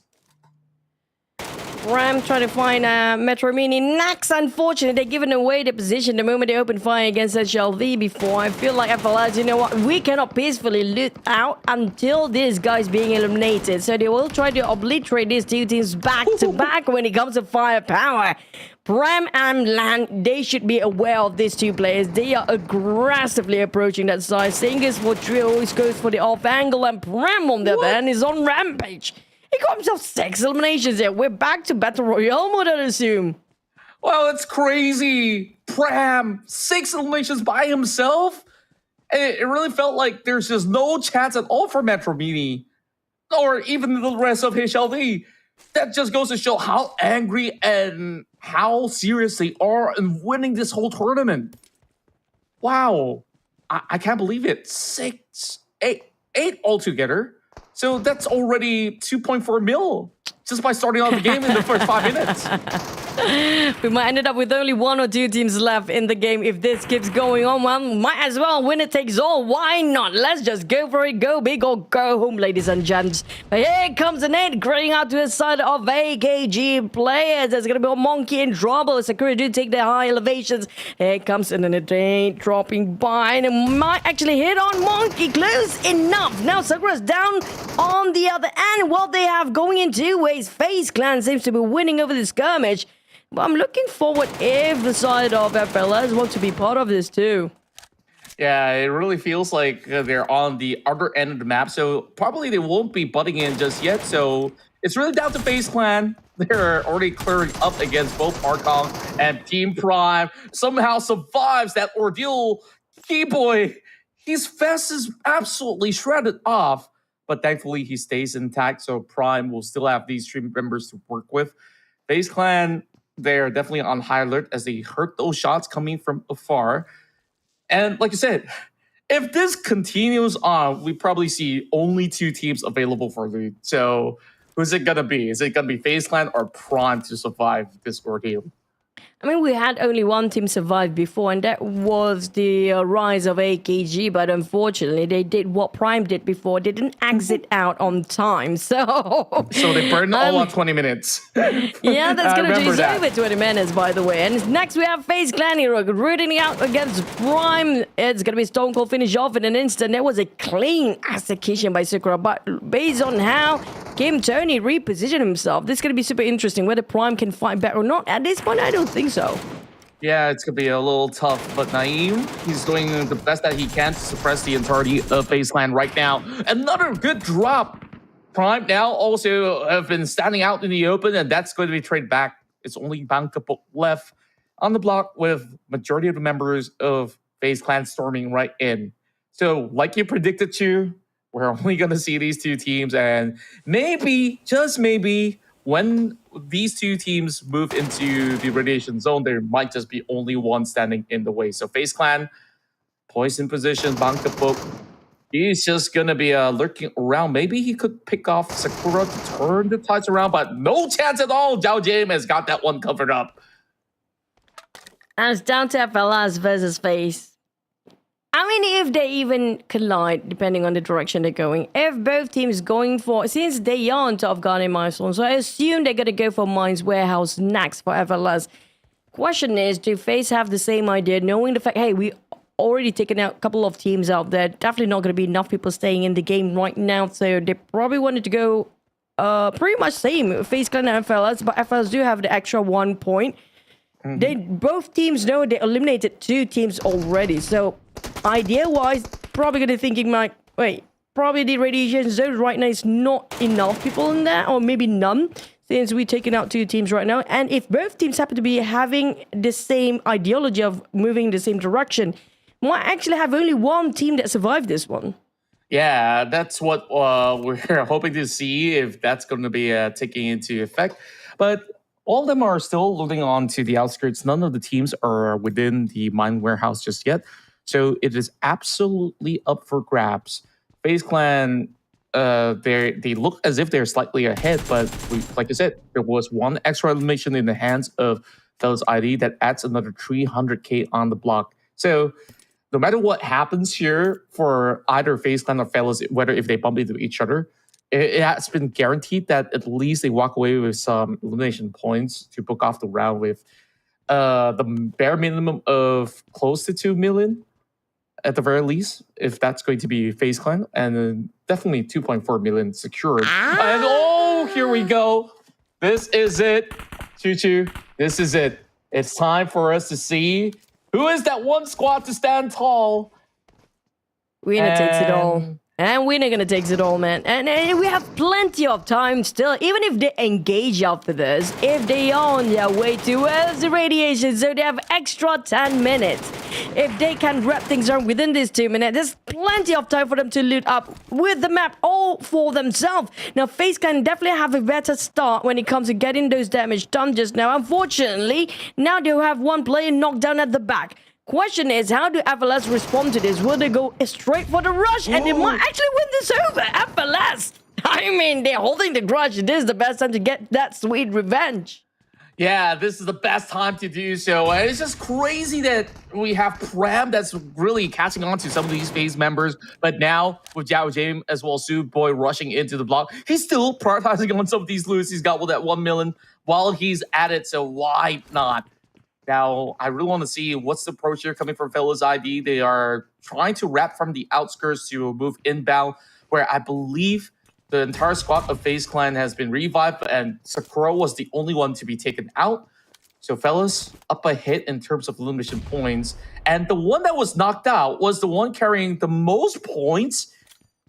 Ram trying to find MetroMini. Nax, unfortunately, they're giving away the position the moment they open fire against HLV before. I feel like FLS, you know what, we cannot peacefully loot out until this guy's being eliminated. So they will try to obliterate these two teams back to back when it comes to firepower. Pram and Lan, they should be aware of these two players. They are aggressively approaching that side. Singers for Trio always goes for the off angle, and Pram on the other hand is on rampage. He got himself 6 eliminations here. We're back to Battle Royale mode, I assume. Well, it's crazy. Pram, 6 eliminations by himself. It really felt like there's just no chance at all for MetroMini, or even the rest of HLV. That just goes to show how angry and how serious they are in winning this whole tournament. Wow. I can't believe it. 8 altogether. So that's already 2.4 mil just by starting off the game in the first 5 minutes. We might end up with only 1 or 2 teams left in the game if this keeps going on. Well, might as well win it takes all. Why not? Let's just go for it. Go big or go home, ladies and gents. But here comes the net, grading out to the side of AKG players. There's going to be a monkey in trouble. Security do take their high elevations. Here comes an entertain dropping by, and it might actually hit on Monkey. Close enough. Now Sakura's down on the other end. What they have going in 2 ways. FaZe Clan seems to be winning over the skirmish. But I'm looking forward if the side of FLS want to be part of this too. Yeah, it really feels like they're on the other end of the map, so probably they won't be butting in just yet. So it's really down to FaZe Clan. They're already clearing up against both Arkong and Team Prime. Somehow survives that ordeal. Keyboy, his vest is absolutely shredded off, but thankfully he stays intact, so Prime will still have these 3 members to work with. FaZe Clan, they're definitely on high alert as they heard those shots coming from afar. And like you said, if this continues on, we probably see only 2 teams available for loot. So who's it gonna be? Is it gonna be FaZe Clan or Prime to survive this ordeal? I mean, we had only one team survive before, and that was the rise of AKG. But unfortunately, they did what Prime did before. They didn't exit out on time, so they burned all on 20 minutes. Yeah, that's gonna remember do that. over 20 minutes, by the way. And next we have FaZe Clan here rooting out against Prime. It's gonna be Stone Cold finish off in an instant. There was a clean execution by Sakura, but based on how Kim Tony repositioned himself, this is gonna be super interesting. Whether Prime can fight back or not. At this point, I don't think so. Yeah, it's going to be a little tough, but nongYing, he's doing the best that he can to suppress the entirety of FaZe Clan right now. Another good drop. Prime now also have been standing out in the open, and that's going to be traded back. It's only Mantap left on the block with majority of the members of FaZe Clan storming right in. So, like you predicted to, we're only going to see these 2 teams, and maybe, just maybe, when these 2 teams move into the radiation zone, there might just be only one standing in the way. So FaZe Clan, poised in position, Mantap, he's just going to be lurking around. Maybe he could pick off Sakura to turn the tides around, but no chance at all. nongYing has got that one covered up. And it's down to FLS versus FaZe. I mean, if they even collide, depending on the direction they're going. If both teams going for, since they are on top of Guardian Milestone, so I assume they're going to go for Mines Warehouse next for FLS. Question is, do FaZe have the same idea, knowing the fact, hey, we already taken out a couple of teams out there, definitely not going to be enough people staying in the game right now, so they probably wanted to go pretty much same, FaZe Clan and FLS, but FLS do have the extra 1 point. They both teams know they eliminated 2 teams already, so idea-wise, probably gonna thinking like, wait, probably the radiation zone right now is not enough people in there, or maybe none, since we're taking out 2 teams right now. And if both teams happen to be having the same ideology of moving in the same direction, might actually have only 1 team that survived this one. Yeah, that's what we're hoping to see, if that's going to be taking into effect. But all of them are still looking on to the outskirts. None of the teams are within the mine warehouse just yet. So it is absolutely up for grabs. FaZe Clan, they look as if they're slightly ahead, but like I said, there was 1 extra elimination in the hands of Fellas ID that adds another 300k on the block. So no matter what happens here for either FaZe Clan or Fellas, whether if they bump into each other, it has been guaranteed that at least they walk away with some elimination points to book off the round with the bare minimum of close to 2 million at the very least, if that's going to be FaZe Clan, and definitely 2.4 million secured. And oh, here we go. This is it. Choo-choo. This is it. It's time for us to see who is that one squad to stand tall. Winner takes it all. And Winner gonna take it all, man. And we have plenty of time still. Even if they engage after this, if they are on their way towards the radiation, so they have extra 10 minutes. If they can wrap things around within these 2 minutes, there's plenty of time for them to loot up with the map all for themselves. Now, FaZe can definitely have a better start when it comes to getting those damage done just now. Unfortunately, now they have 1 player knocked down at the back. Question is, how do FLS respond to this? Will they go straight for the rush? And they might actually win this over. FLS! I mean, they're holding the grudge. This is the best time to get that sweet revenge. Yeah, this is the best time to do so. And it's just crazy that we have Pram that's really catching on to some of these FaZe members. But now, with nongYing as well as Su Boy rushing into the block, he's still prioritizing on some of these loots. He's got that 1 million while he's at it, so why not? Now, I really want to see what's the approach here coming from Fellas ID. They are trying to wrap from the outskirts to move inbound, where I believe the entire squad of FaZe Clan has been revived, and Sakura was the only one to be taken out. So Fellas up a hit in terms of elimination points. And the one that was knocked out was the one carrying the most points.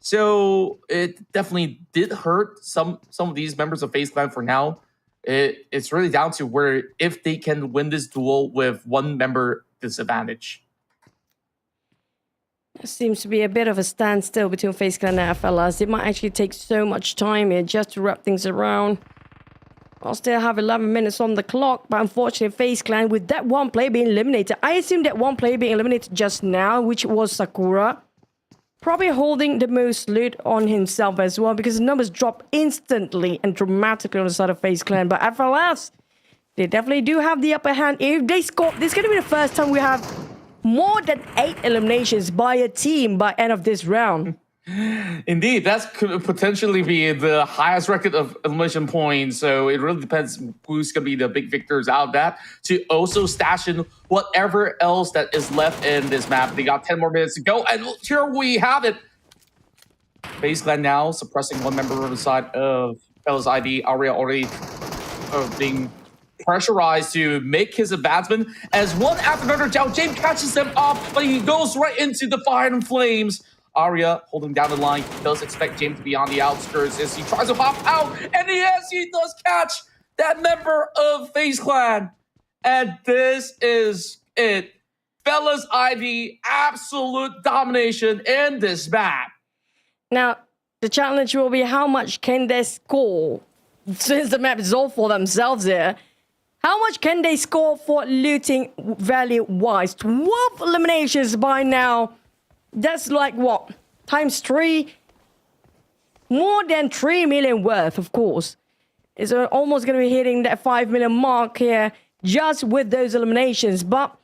So it definitely did hurt some of these members of FaZe Clan for now. It's really down to where if they can win this duel with 1 member disadvantage. There seems to be a bit of a standstill between FaZe Clan and FLS. It might actually take so much time here just to wrap things around. I'll still have 11 minutes on the clock, but unfortunately, FaZe Clan, with that one player being eliminated, I assume that one player being eliminated just now, which was Sakura, probably holding the most loot on himself as well, because the numbers drop instantly and dramatically on the side of FaZe Clan. But FLS, they definitely do have the upper hand. If they score, this is going to be the first time we have more than 8 eliminations by a team by end of this round. Indeed, that could potentially be the highest record of elimination points. So it really depends who's going to be the big victors out of that to also stash in whatever else that is left in this map. They got 10 more minutes to go. And here we have it. FaZe Clan now suppressing one member on the side of FaZe ID. Aria already being pressurized to make his advancement. As one after another, Zhao James catches them off, but he goes right into the fire and flames. Aria holding down the line. He does expect James to be on the outskirts as he tries to hop out. And he does catch that member of FaZe Clan. And this is it. FaZe ID, absolute domination in this map. Now, the challenge will be how much can they score? Since the map is all for themselves here, how much can they score for looting value-wise? 12 eliminations by now. That's like what? Times 3? More than 3 million worth, of course. It's almost going to be hitting that 5 million mark here just with those eliminations. But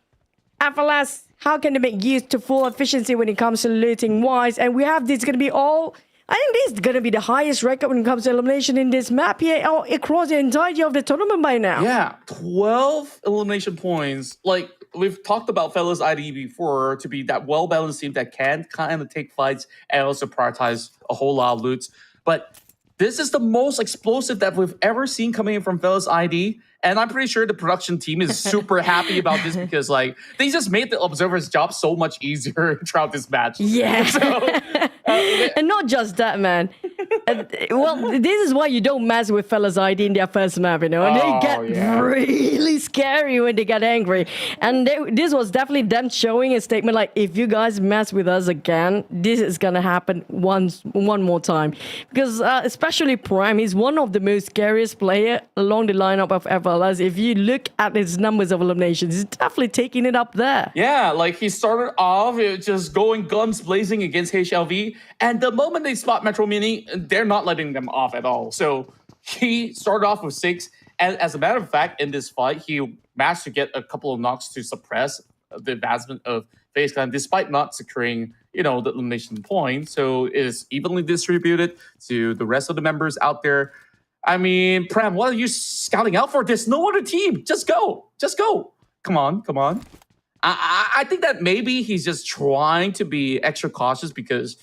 FLS, how can they make use to full efficiency when it comes to looting wise? And we have this going to be all... I think this is going to be the highest record when it comes to elimination in this map here across the entirety of the tournament by now. Yeah, 12 elimination points. Like, we've talked about FaZe ID before to be that well-balanced team that can kind of take fights and also prioritize a whole lot of loots. But this is the most explosive that we've ever seen coming in from FaZe ID. And I'm pretty sure the production team is super happy about this because, like, they just made the observer's job so much easier throughout this match. Yeah. So, and not just that, man. Well, this is why you don't mess with FaZe ID in their first map, you know. And they get really scary when they get angry. And this was definitely them showing a statement like, if you guys mess with us again, this is going to happen one more time. Because especially Prime, he's one of the most scariest player along the lineup of FLS. If you look at his numbers of eliminations, he's definitely taking it up there. Yeah, like he started off just going guns blazing against HLV. And the moment they spot MetroMini, they're not letting them off at all. So he started off with 6. And as a matter of fact, in this fight, he managed to get a couple of knocks to suppress the advancement of FaZe Clan, despite not securing, the elimination point. So it is evenly distributed to the rest of the members out there. I mean, Prem, what are you scouting out for? There's no other team. Just go. Just go. Come on. I think that maybe he's just trying to be extra cautious because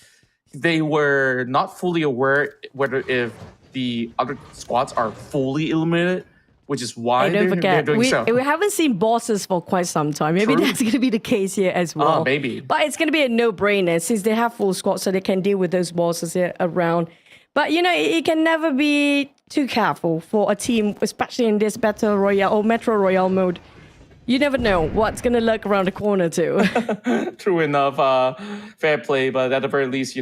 they were not fully aware whether if the other squads are fully eliminated, which is why they're doing so. We haven't seen bosses for quite some time. Maybe that's going to be the case here as well. Maybe. But it's going to be a no-brainer since they have full squads, so they can deal with those bosses here around. But, it can never be too careful for a team, especially in this Battle Royale or Metro Royale mode. You never know what's going to lurk around the corner too. True enough. Fair play. But at the very least,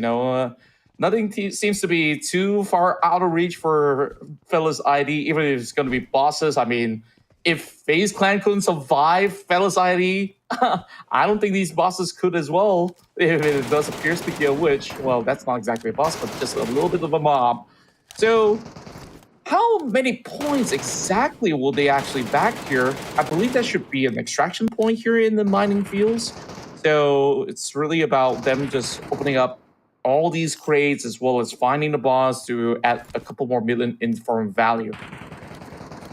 nothing seems to be too far out of reach for FaZe ID, even if it's going to be bosses. I mean, if FaZe Clan couldn't survive FaZe ID, I don't think these bosses could as well. If it does appear, speaking of which, well, that's not exactly a boss, but just a little bit of a mob. So how many points exactly will they actually back here? I believe that should be an extraction point here in the mining fields. So it's really about them just opening up all these crates as well as finding the boss to add a couple more million in farm value.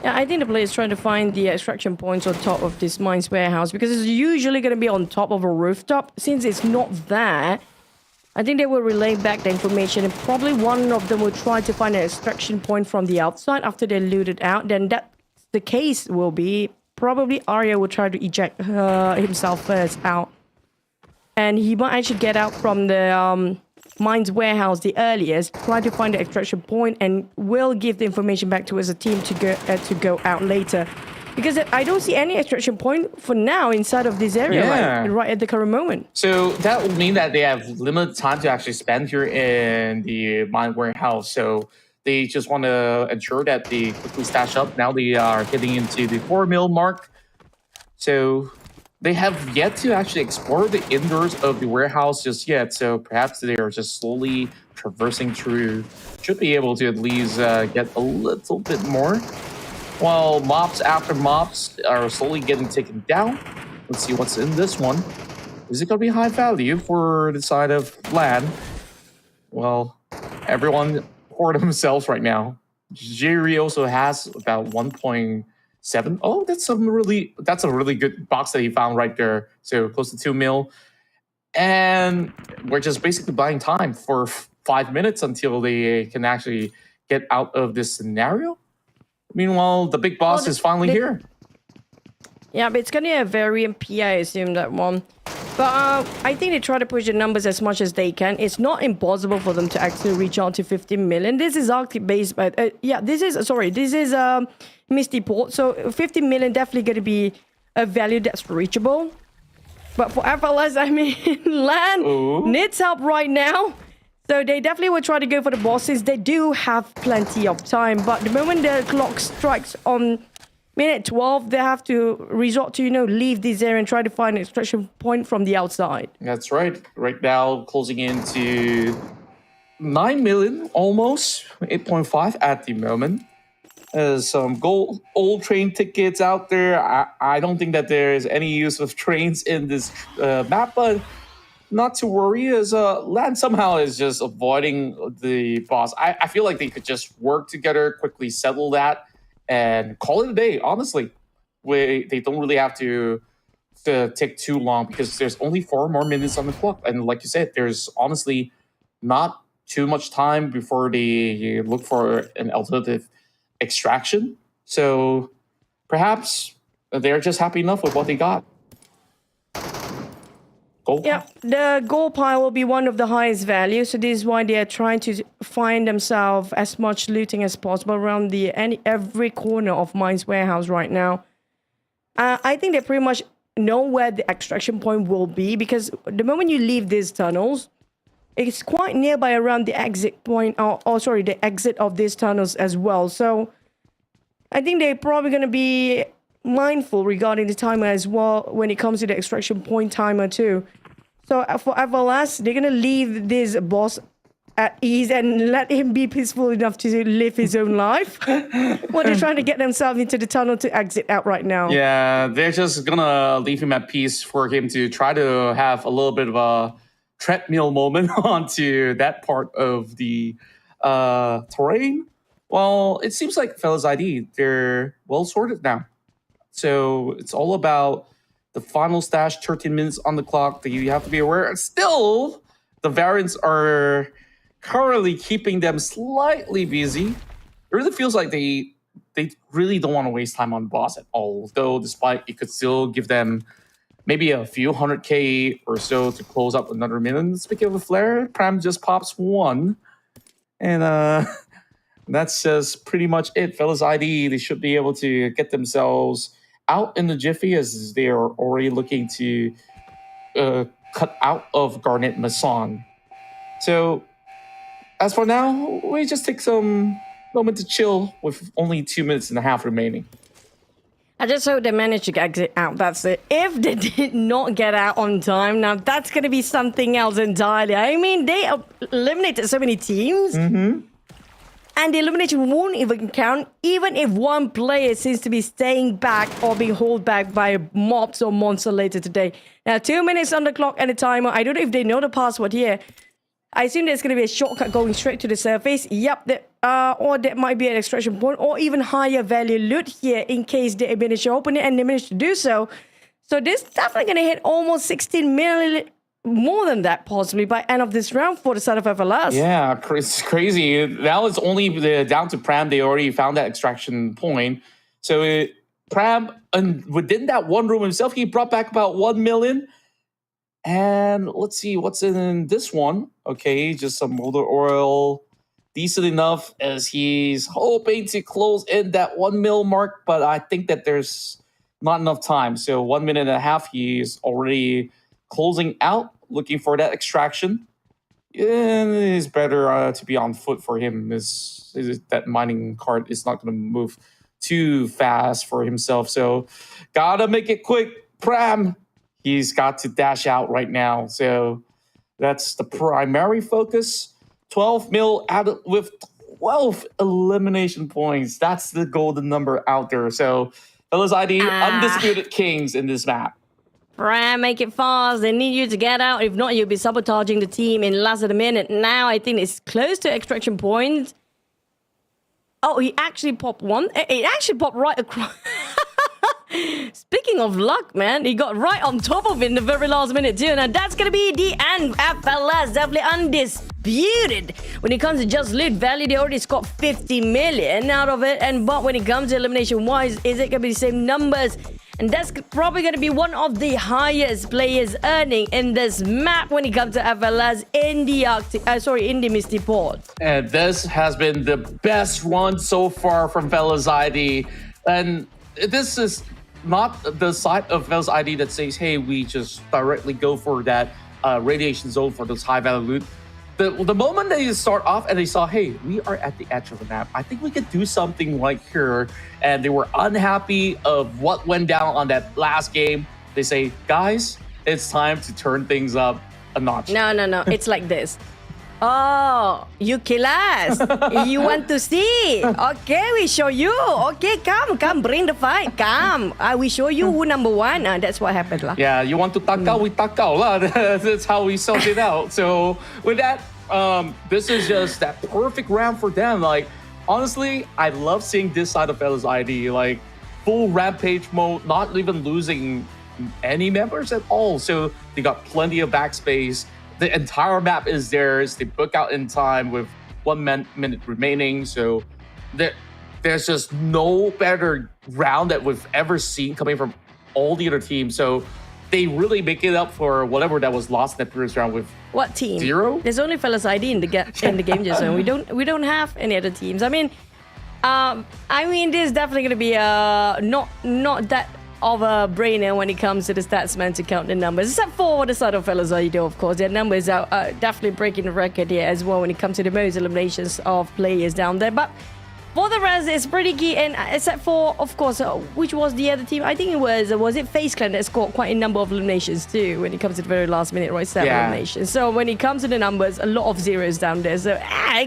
Yeah, I think the player is trying to find the extraction points on top of this mines warehouse because it's usually going to be on top of a rooftop. Since it's not there, I think they will relay back the information and probably one of them will try to find an extraction point from the outside after they loot it out. Then that's the case will be probably Arya will try to eject himself first out. And he might actually get out from the mines warehouse the earliest, try to find the extraction point, and will give the information back to us as a team to go out later. Because I don't see any extraction point for now inside of this area, right at the current moment. So that would mean that they have limited time to actually spend here in the mine warehouse. So They just want to ensure that they quickly stash up. Now they are hitting into the 4 mil mark. So they have yet to actually explore the indoors of the warehouse just yet. So perhaps they are just slowly traversing through. Should be able to at least get a little bit more. While mobs after mobs are slowly getting taken down. Let's see what's in this one. Is it going to be high value for the side of land? Well, everyone for themselves right now. Jerry also has about 1.7. Oh, that's a really good box that he found right there. So close to 2 mil. And we're just basically buying time for 5 minutes until they can actually get out of this scenario. Meanwhile, the big boss is finally here. Yeah, but it's going to be a variant P, I assume, that one. But I think they try to push the numbers as much as they can. It's not impossible for them to actually reach out to 50 million. This is Arctic based, but this is Misty Port. So 50 million definitely going to be a value that's reachable. But for FLS, I mean, land needs help right now. So they definitely will try to go for the bosses. They do have plenty of time. But the moment the clock strikes on minute 12, they have to resort to, leave this area and try to find an extraction point from the outside. That's right. Right now, closing into 9 million, almost 8.5 at the moment. There's some old train tickets out there. I don't think that there is any use of trains in this map, but not to worry, as land somehow is just avoiding the boss. I feel like they could just work together, quickly settle that, and call it a day, honestly. They don't really have to take too long because there's only 4 more minutes on the clock. And like you said, there's honestly not too much time before they look for an alternative extraction. So perhaps they're just happy enough with what they got. Yeah, the gold pile will be one of the highest values, so this is why they are trying to find themselves as much looting as possible around every corner of Mine's warehouse right now. I think they pretty much know where the extraction point will be, because the moment you leave these tunnels, it's quite nearby around the exit point, the exit of these tunnels as well. So I think they're probably going to be mindful regarding the timer as well when it comes to the extraction point timer too. So for FLS, they're going to leave this boss at ease and let him be peaceful enough to live his own life. Well, they're trying to get themselves into the tunnel to exit out right now. Yeah, they're just going to leave him at peace for him to try to have a little bit of a treadmill moment onto that part of the terrain. Well, it seems like Fellas ID, they're well sorted now. So it's all about the final stash, 13 minutes on the clock that you have to be aware. And still, the variants are currently keeping them slightly busy. It really feels like they really don't want to waste time on the boss at all. Though, despite it could still give them maybe a few 100K or so to close up another minute. Speaking of a flare, Pram just pops 1. And that's just pretty much it. Fellas ID, they should be able to get themselves out in the jiffy, as they are already looking to cut out of Garnet Mason. So as for now, we just take some moment to chill with only 2.5 minutes remaining. I just hope they manage to exit out, that's it. If they did not get out on time, now that's going to be something else entirely. I mean, they eliminated so many teams. Mm-hmm. And the elimination won't even count, even if one player seems to be staying back or being held back by mobs or monster later today. Now, 2 minutes on the clock and the timer. I don't know if they know the password here. I assume there's going to be a shortcut going straight to the surface. Yep, or there might be an extraction point or even higher value loot here in case they manage to open it, and they manage to do so. So this is definitely going to hit almost 16 million. More than that, possibly, by end of this round for the side of FLS. Yeah, it's crazy. Now it's only down to Pram. They already found that extraction point. So Pram, and within that one room himself, he brought back about 1 million. And let's see what's in this one. Okay, just some motor oil. Decent enough, as he's hoping to close in that 1 mil mark. But I think that there's not enough time. So 1.5 minutes, he's already closing out, looking for that extraction. it's better to be on foot for him. Is that mining cart is not going to move too fast for himself. So gotta make it quick. Pram, he's got to dash out right now. So that's the primary focus. 12 mil added with 12 elimination points. That's the golden number out there. So FaZe ID, undisputed kings in this map. Pram, make it fast. They need you to get out. If not, you'll be sabotaging the team in less than a minute. Now, I think it's close to extraction point. Oh, he actually popped one. It actually popped right across. Speaking of luck, man, he got right on top of it in the very last minute too. Now that's gonna be the end. FLS definitely undisputed when it comes to just loot value. They already scored 50 million out of it, but when it comes to elimination wise, is it gonna be the same numbers? And that's probably going to be one of the highest players earning in this map when it comes to FLS in the Misty Port. And this has been the best run so far from FaZe ID. And this is not the side of FaZe ID that says, hey, we just directly go for that radiation zone for those high value loot. The moment they start off and they saw, hey, we are at the edge of the map, I think we could do something right here. And they were unhappy of what went down on that last game. They say, guys, it's time to turn things up a notch. No. It's like this. Oh, you kill us. You want to see? Okay, we show you. Okay, come, bring the fight. Come. We show you who number one. That's what happened. Yeah, you want to takao, we takao. That's how we sort it out. So with that, this is just that perfect round for them. Like, honestly, I love seeing this side of FaZe ID. Like, full rampage mode, not even losing any members at all. So they got plenty of backspace. The entire map is theirs. They book out in time with 1 minute remaining. So there's just no better round that we've ever seen coming from all the other teams. So they really make it up for whatever that was lost in the previous round with what team? 0. There's only FaZe ID in the game just now. We don't have any other teams. I mean, this is definitely gonna be not that of a brainer when it comes to the stats man to count the numbers, except for the side of FaZe ID, of course. Their numbers are definitely breaking the record here as well when it comes to the most eliminations of players down there. But for the rest, it's pretty key, and except for, of course, which was the other team? I think it was it FaZe Clan that scored quite a number of eliminations too when it comes to the very last minute, right? 7 eliminations. So when it comes to the numbers, a lot of zeros down there. So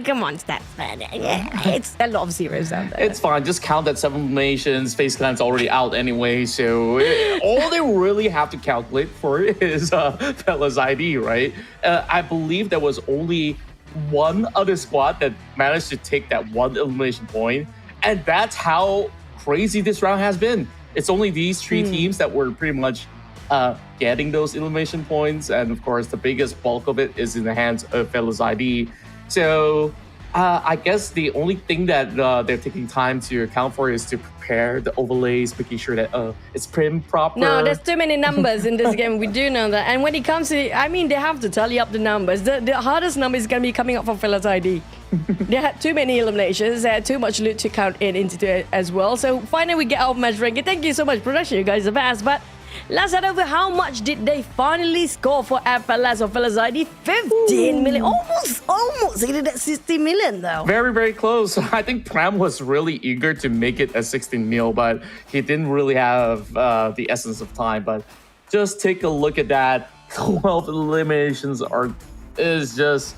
come on, stats man. It's a lot of zeros down there. It's fine. Just count that 7 eliminations. FaZe Clan's already out anyway. So all they really have to calculate for is FaZe ID, right? I believe there was only one other squad that managed to take that 1 elimination point, and that's how crazy this round has been. It's only these 3 teams that were pretty much getting those elimination points, and of course the biggest bulk of it is in the hands of FaZe ID. So I guess the only thing that they're taking time to account for is to prepare the overlays, making sure that it's prim proper. No, there's too many numbers in this game. We do know that. And when it comes to, they have to tally up the numbers. The hardest number is going to be coming up from FaZe ID. They had too many eliminations. They had too much loot to count into it as well. So finally we get our match ranking. Thank you so much, production. You guys are fast. But let's head over. How much did they finally score for FLS or FaZe ID? 15 million. Almost hit that 60 million though. Very, very close. I think Pram was really eager to make it a 16 mil, but he didn't really have the essence of time. But just take a look at that. 12 eliminations is just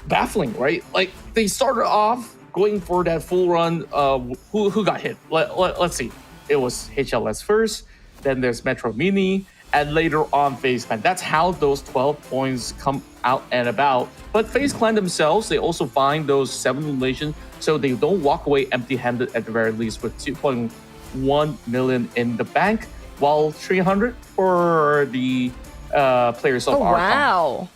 baffling, right? Like, they started off going for that full run. Who got hit? Let's see. It was HLS first, then there's MetroMini, and later on FaZe Clan. That's how those 12 points come out and about. But FaZe Clan themselves, they also find those 7 eliminations, so they don't walk away empty-handed at the very least, with 2.1 million in the bank, while 300 for the players of Arkong. Wow.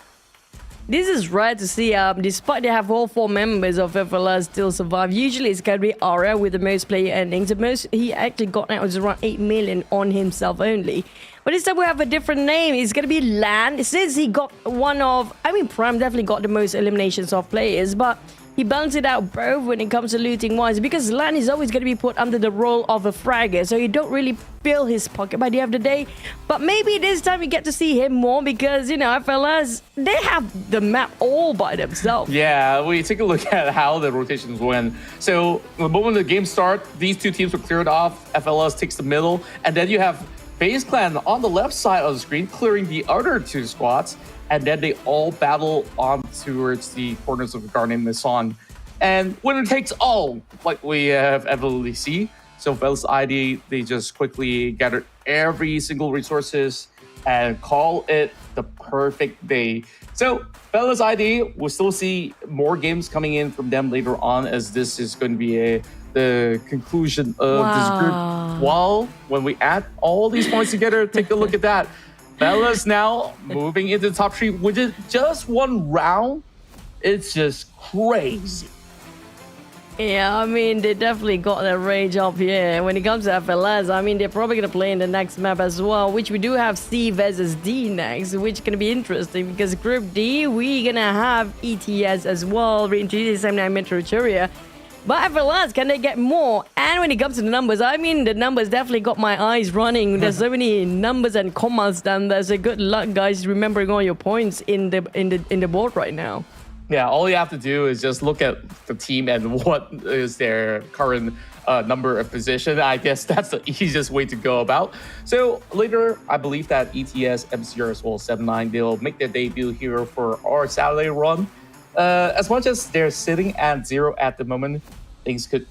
This is rare to see. Despite they have all 4 members of FLS still survive. Usually it's going to be Aria with the most player earnings. The most he actually got out was around 8 million on himself only. But this time we have a different name. It's going to be Land. Since he got one of... Prime definitely got the most eliminations of players. But he balances it out both when it comes to looting wise, because Lan is always going to be put under the role of a fragger, so you don't really fill his pocket by the end of the day. But maybe this time we get to see him more, because, you know, FLS, they have the map all by themselves. Yeah, we take a look at how the rotations went. So the moment the game starts, these two teams were cleared off. FLS takes the middle, and then you have FaZe Clan on the left side of the screen clearing the other two squads, and then they all battle on towards the corners of the Garden Maison. And winner takes all, like we have evidently see. So FaZe ID, they just quickly gathered every single resources and call it the perfect day. So FaZe ID, we'll still see more games coming in from them later on, as this is going to be the conclusion of this group. While when we add all these points together, take a look at that. FaZe now moving into the top 3 with just one round. It's just crazy. Yeah, I mean, they definitely got their rage up here. When it comes to FLS, I mean, they're probably going to play in the next map as well, which we do have C versus D next, which is going to be interesting, because Group D, we're going to have ETS as well, reintroduced the same name, MetroCeria. But FLS, can they get more? And when it comes to the numbers, I mean, the numbers definitely got my eyes running. There's so many numbers and commas down there. So good luck, guys, remembering all your points in the board right now. Yeah, all you have to do is just look at the team and what is their current number of position. I guess that's the easiest way to go about. So later, I believe that ETS, MCR as well as 7-9, they'll make their debut here for our Saturday run. As much as they're sitting at 0 at the moment, things could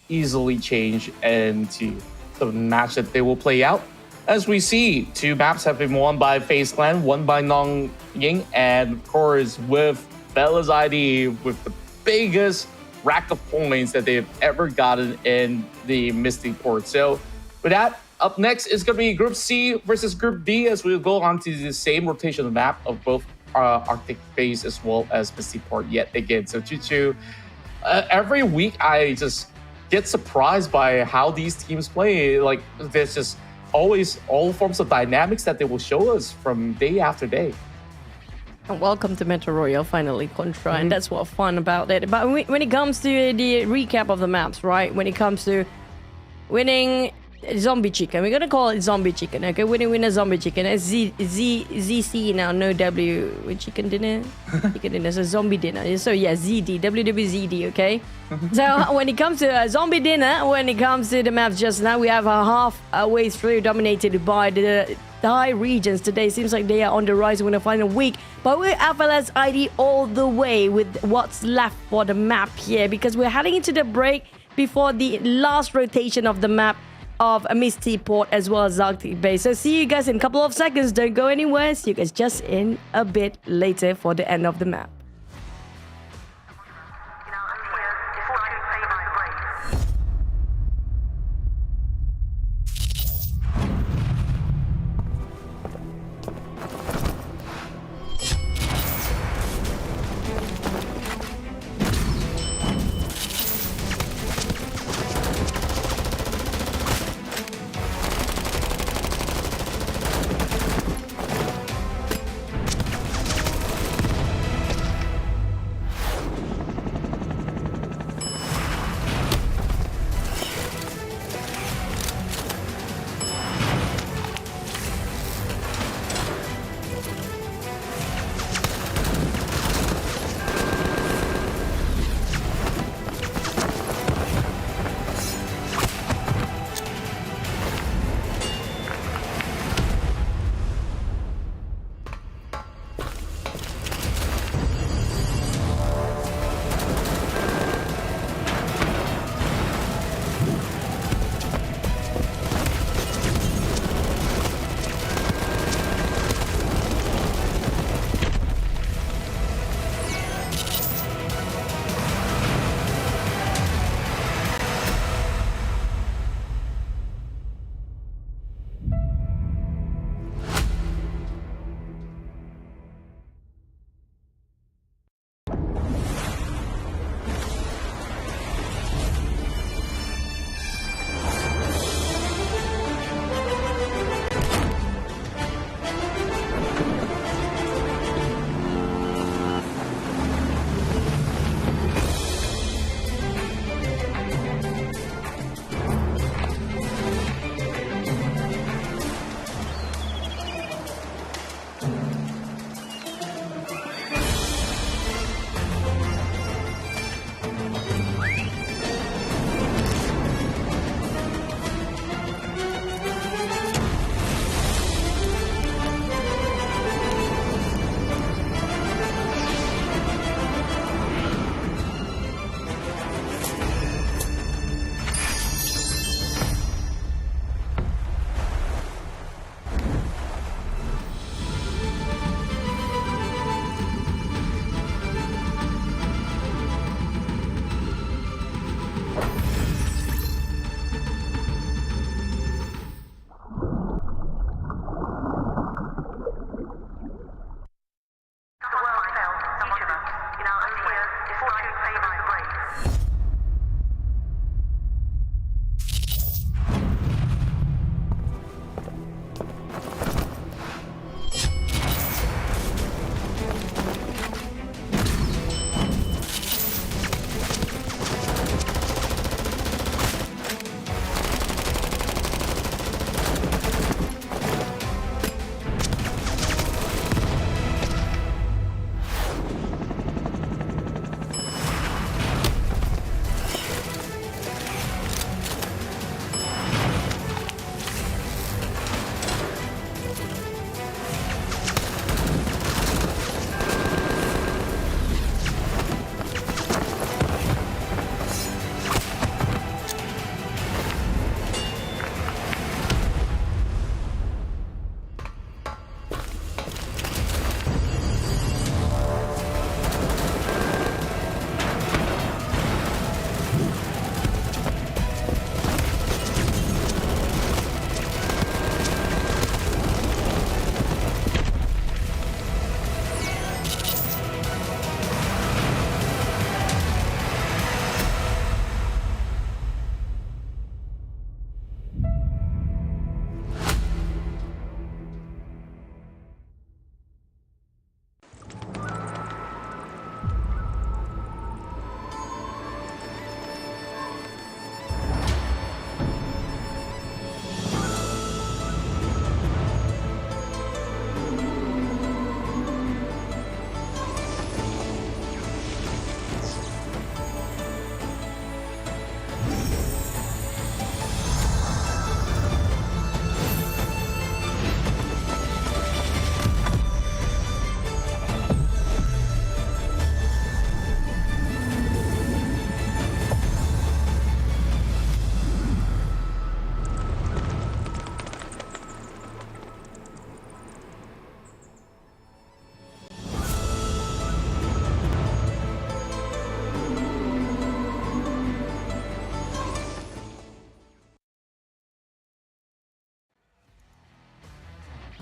easily change into the match that they will play out. As we see, 2 maps have been won by FaZe Clan, one by nongYing, and of course with FaZe ID with the biggest rack of points that they've ever gotten in the Misty Port. So with that, up next is going to be Group C versus Group D, as we'll go on to the same rotation map of both Arctic FaZe as well as Misty Port yet again. So Choo-Choo, every week I just get surprised by how these teams play. Like, there's just always all forms of dynamics that they will show us from day after day. And welcome to Metro Royale, finally, Contra, and that's what's fun about it. But when it comes to the recap of the maps, right? When it comes to winning Zombie Chicken, we're gonna call it Zombie Chicken, okay? Winner Zombie Chicken. It's ZC now, no W with chicken dinner. Chicken dinner, so Zombie Dinner. So yeah, ZD, WWZD, okay? So when it comes to Zombie Dinner, when it comes to the maps just now, we have a halfway through dominated by the high regions today. Seems like they are on the rise in the final week, but we're FLS ID all the way with what's left for the map here, because we're heading into the break before the last rotation of the map of Misty Port as well as Arctic Base. So see you guys in a couple of seconds. Don't go anywhere. See you guys just in a bit later for the end of the map.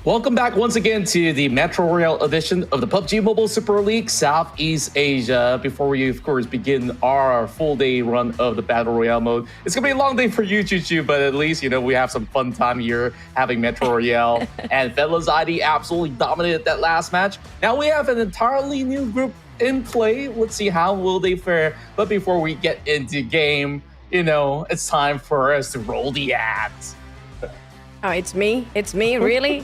Welcome back once again to the Metro Royale edition of the PUBG Mobile Super League Southeast Asia. Before we, of course, begin our full day run of the Battle Royale mode, it's going to be a long day for you, Choo, but at least, we have some fun time here having Metro Royale. And Fellas ID absolutely dominated that last match. Now we have an entirely new group in play. Let's see how will they fare. But before we get into game, it's time for us to roll the ads. Oh, it's me? It's me? Really?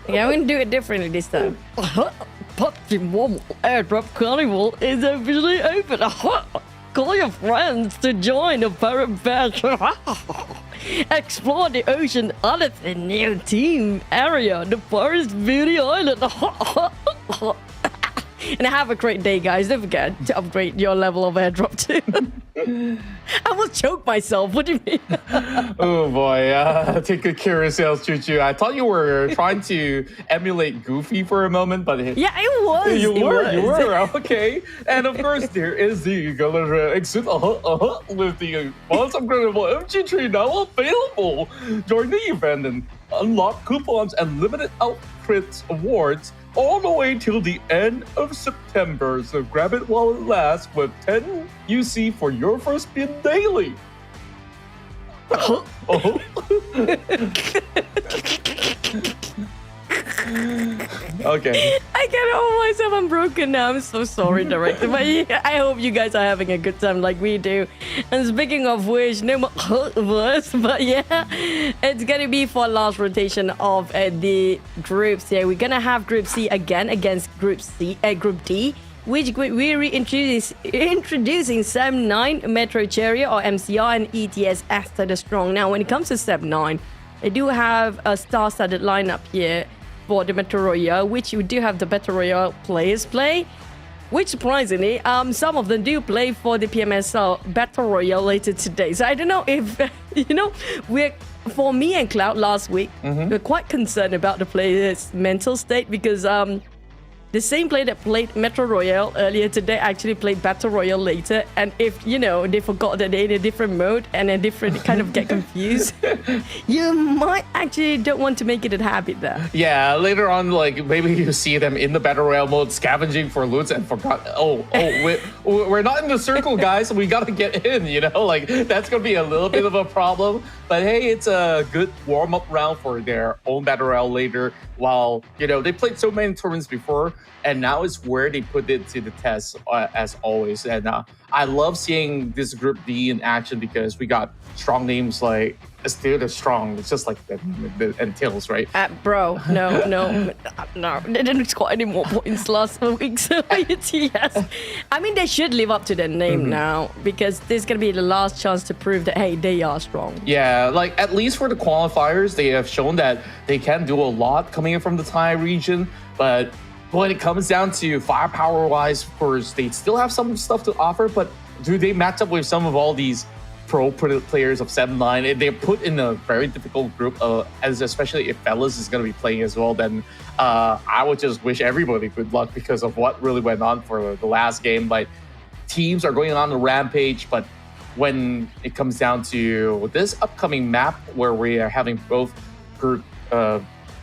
Yeah, I'm going to do it differently this time. PUBG Mobile Airdrop Carnival is officially open. Call your friends to join the Pirate Bash. Explore the Ocean Odyssey new team area, the Forest Beauty Island. And have a great day, guys. Don't forget to upgrade your level of airdrop too. I almost choked myself. What do you mean? Oh boy, take good care of yourselves, Choo. I thought you were trying to emulate Goofy for a moment, but yeah, it was. You were. Okay. And of course, there is the Galera exit with the once upgradable MG3 now available. Join the event and unlock coupons and limited outfits awards all the way till the end of September. So grab it while it lasts with 10 UC for your first spin daily. Okay. I can't hold myself. I'm broken now. I'm so sorry, director. But yeah, I hope you guys are having a good time like we do. And speaking of which, no more words. But yeah, it's gonna be for last rotation of the groups here. We're gonna have Group C again against Group D, which we're introducing Sem 9, MetroCeria or MCR, and ETS ESTIR the Strong. Now, when it comes to Sem 9, they do have a star-studded lineup here for the Metro Royale, which we do have the Battle Royale players play, which surprisingly, some of them do play for the PMSL Battle Royale later today. So I don't know if, for me and Cloud last week, we're quite concerned about the players' mental state because the same player that played Metro Royale earlier today actually played Battle Royale later. And if, they forgot that they're in a different mode and a different kind of get confused, you might actually don't want to make it a habit there. Yeah, later on, maybe you see them in the Battle Royale mode scavenging for loots and forgot, we're not in the circle, guys. We got to get in, that's going to be a little bit of a problem. But hey, it's a good warm-up round for their own Battle Royale later. While, they played so many tournaments before, and now is where they put it to the test, as always. And I love seeing this Group D in action because we got strong names like ESTIR the Strong. It's just like the entails, right? Bro, no. They didn't score any more points last week, so yes. I mean, they should live up to their name now because this is going to be the last chance to prove that, hey, they are strong. Yeah, at least for the qualifiers, they have shown that they can do a lot coming in from the Thai region, but when it comes down to firepower-wise, of course, they still have some stuff to offer, but do they match up with some of all these pro players of 7-9? They're put in a very difficult group, as especially if Fellas is going to be playing as well, then I would just wish everybody good luck because of what really went on for the last game. But teams are going on the rampage, but when it comes down to this upcoming map where we are having both group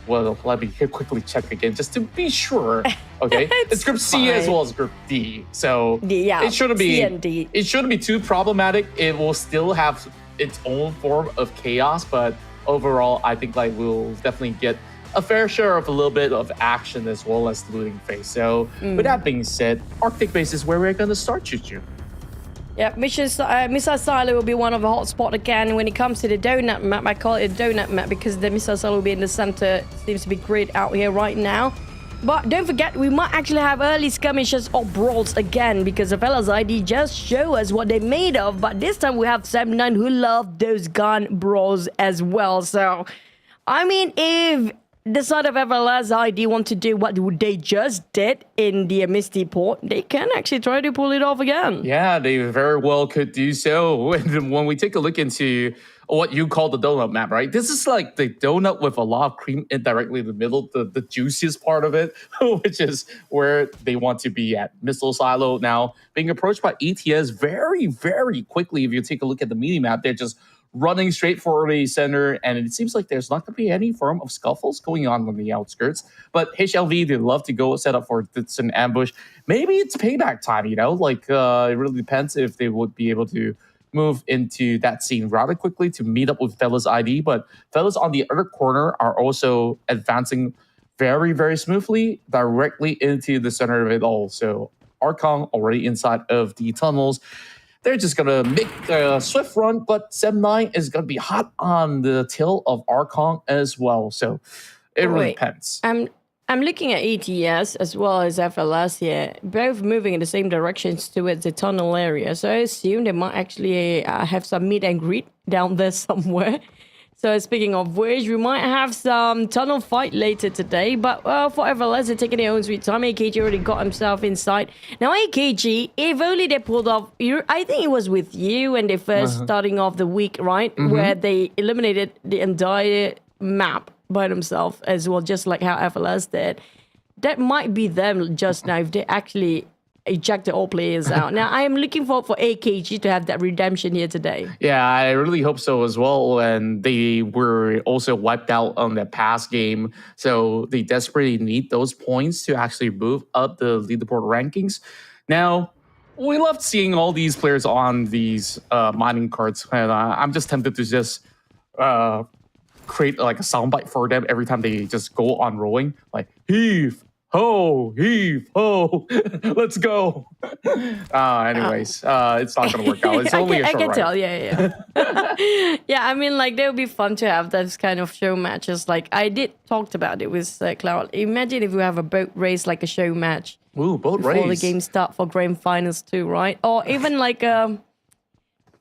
well, let me quickly check again just to be sure. Okay, it's Group C as well as Group D, so it shouldn't be C and D. It shouldn't be too problematic. It will still have its own form of chaos, but overall, I think we'll definitely get a fair share of a little bit of action as well as the looting phase. So with that being said, Arctic base is where we're going to start, Choo. Yeah, Missile Silo will be one of the hotspot again. When it comes to the donut map, I call it a donut map because the Missile Silo will be in the center. Seems to be great out here right now. But don't forget, we might actually have early skirmishes or brawls again because the fellas ID just show us what they're made of. But this time we have 7-9 who love those gun brawls as well. So, I mean, if the side of FLS ID want to do what they just did in the Misty Port, they can actually try to pull it off again. Yeah, they very well could do so. When we take a look into what you call the donut map, right? This is like the donut with a lot of cream indirectly in the middle, the juiciest part of it, which is where they want to be at. Missile Silo now being approached by ETS very, very quickly. If you take a look at the mini map, they're just running straight for the center, and it seems like there's not going to be any form of scuffles going on the outskirts. But HLV, they love to go set up for an ambush. Maybe it's payback time, you know? Like, it really depends if they would be able to move into that scene rather quickly to meet up with Fellas ID. But Fellas on the other corner are also advancing very, very smoothly directly into the center of it all. So Arkong already inside of the tunnels. They're just going to make a swift run, but Sem9 is going to be hot on the tail of Arkong as well. So it really depends. I'm looking at ETS as well as FLS here, both moving in the same directions towards the tunnel area. So I assume they might actually have some meet and greet down there somewhere. So speaking of which, we might have some tunnel fight later today. But for FLS, they're taking their own sweet time. AKG already got himself inside. Now AKG, if only they pulled off, I think it was with you when they first starting off the week, right? Where they eliminated the entire map by themselves as well, just like how FLS did. That might be them just now if they actually ejected all players out. Now, I am looking forward for AKG to have that redemption here today. Yeah, I really hope so as well. And they were also wiped out on the past game. So they desperately need those points to actually move up the leaderboard rankings. Now, we loved seeing all these players on these mining carts. And I'm just tempted to just create like a soundbite for them every time they just go on rowing. Like, heave, ho, heave, ho, let's go. Anyways, it's not going to work out. It's only a short I can ride. tell, yeah. Yeah, I mean, like, they would be fun to have those kind of show matches. Like, I did talked about it with Cloud. Imagine if we have a boat race, like a show match. Ooh, boat race. Before the game start for grand finals too, right? Or even like a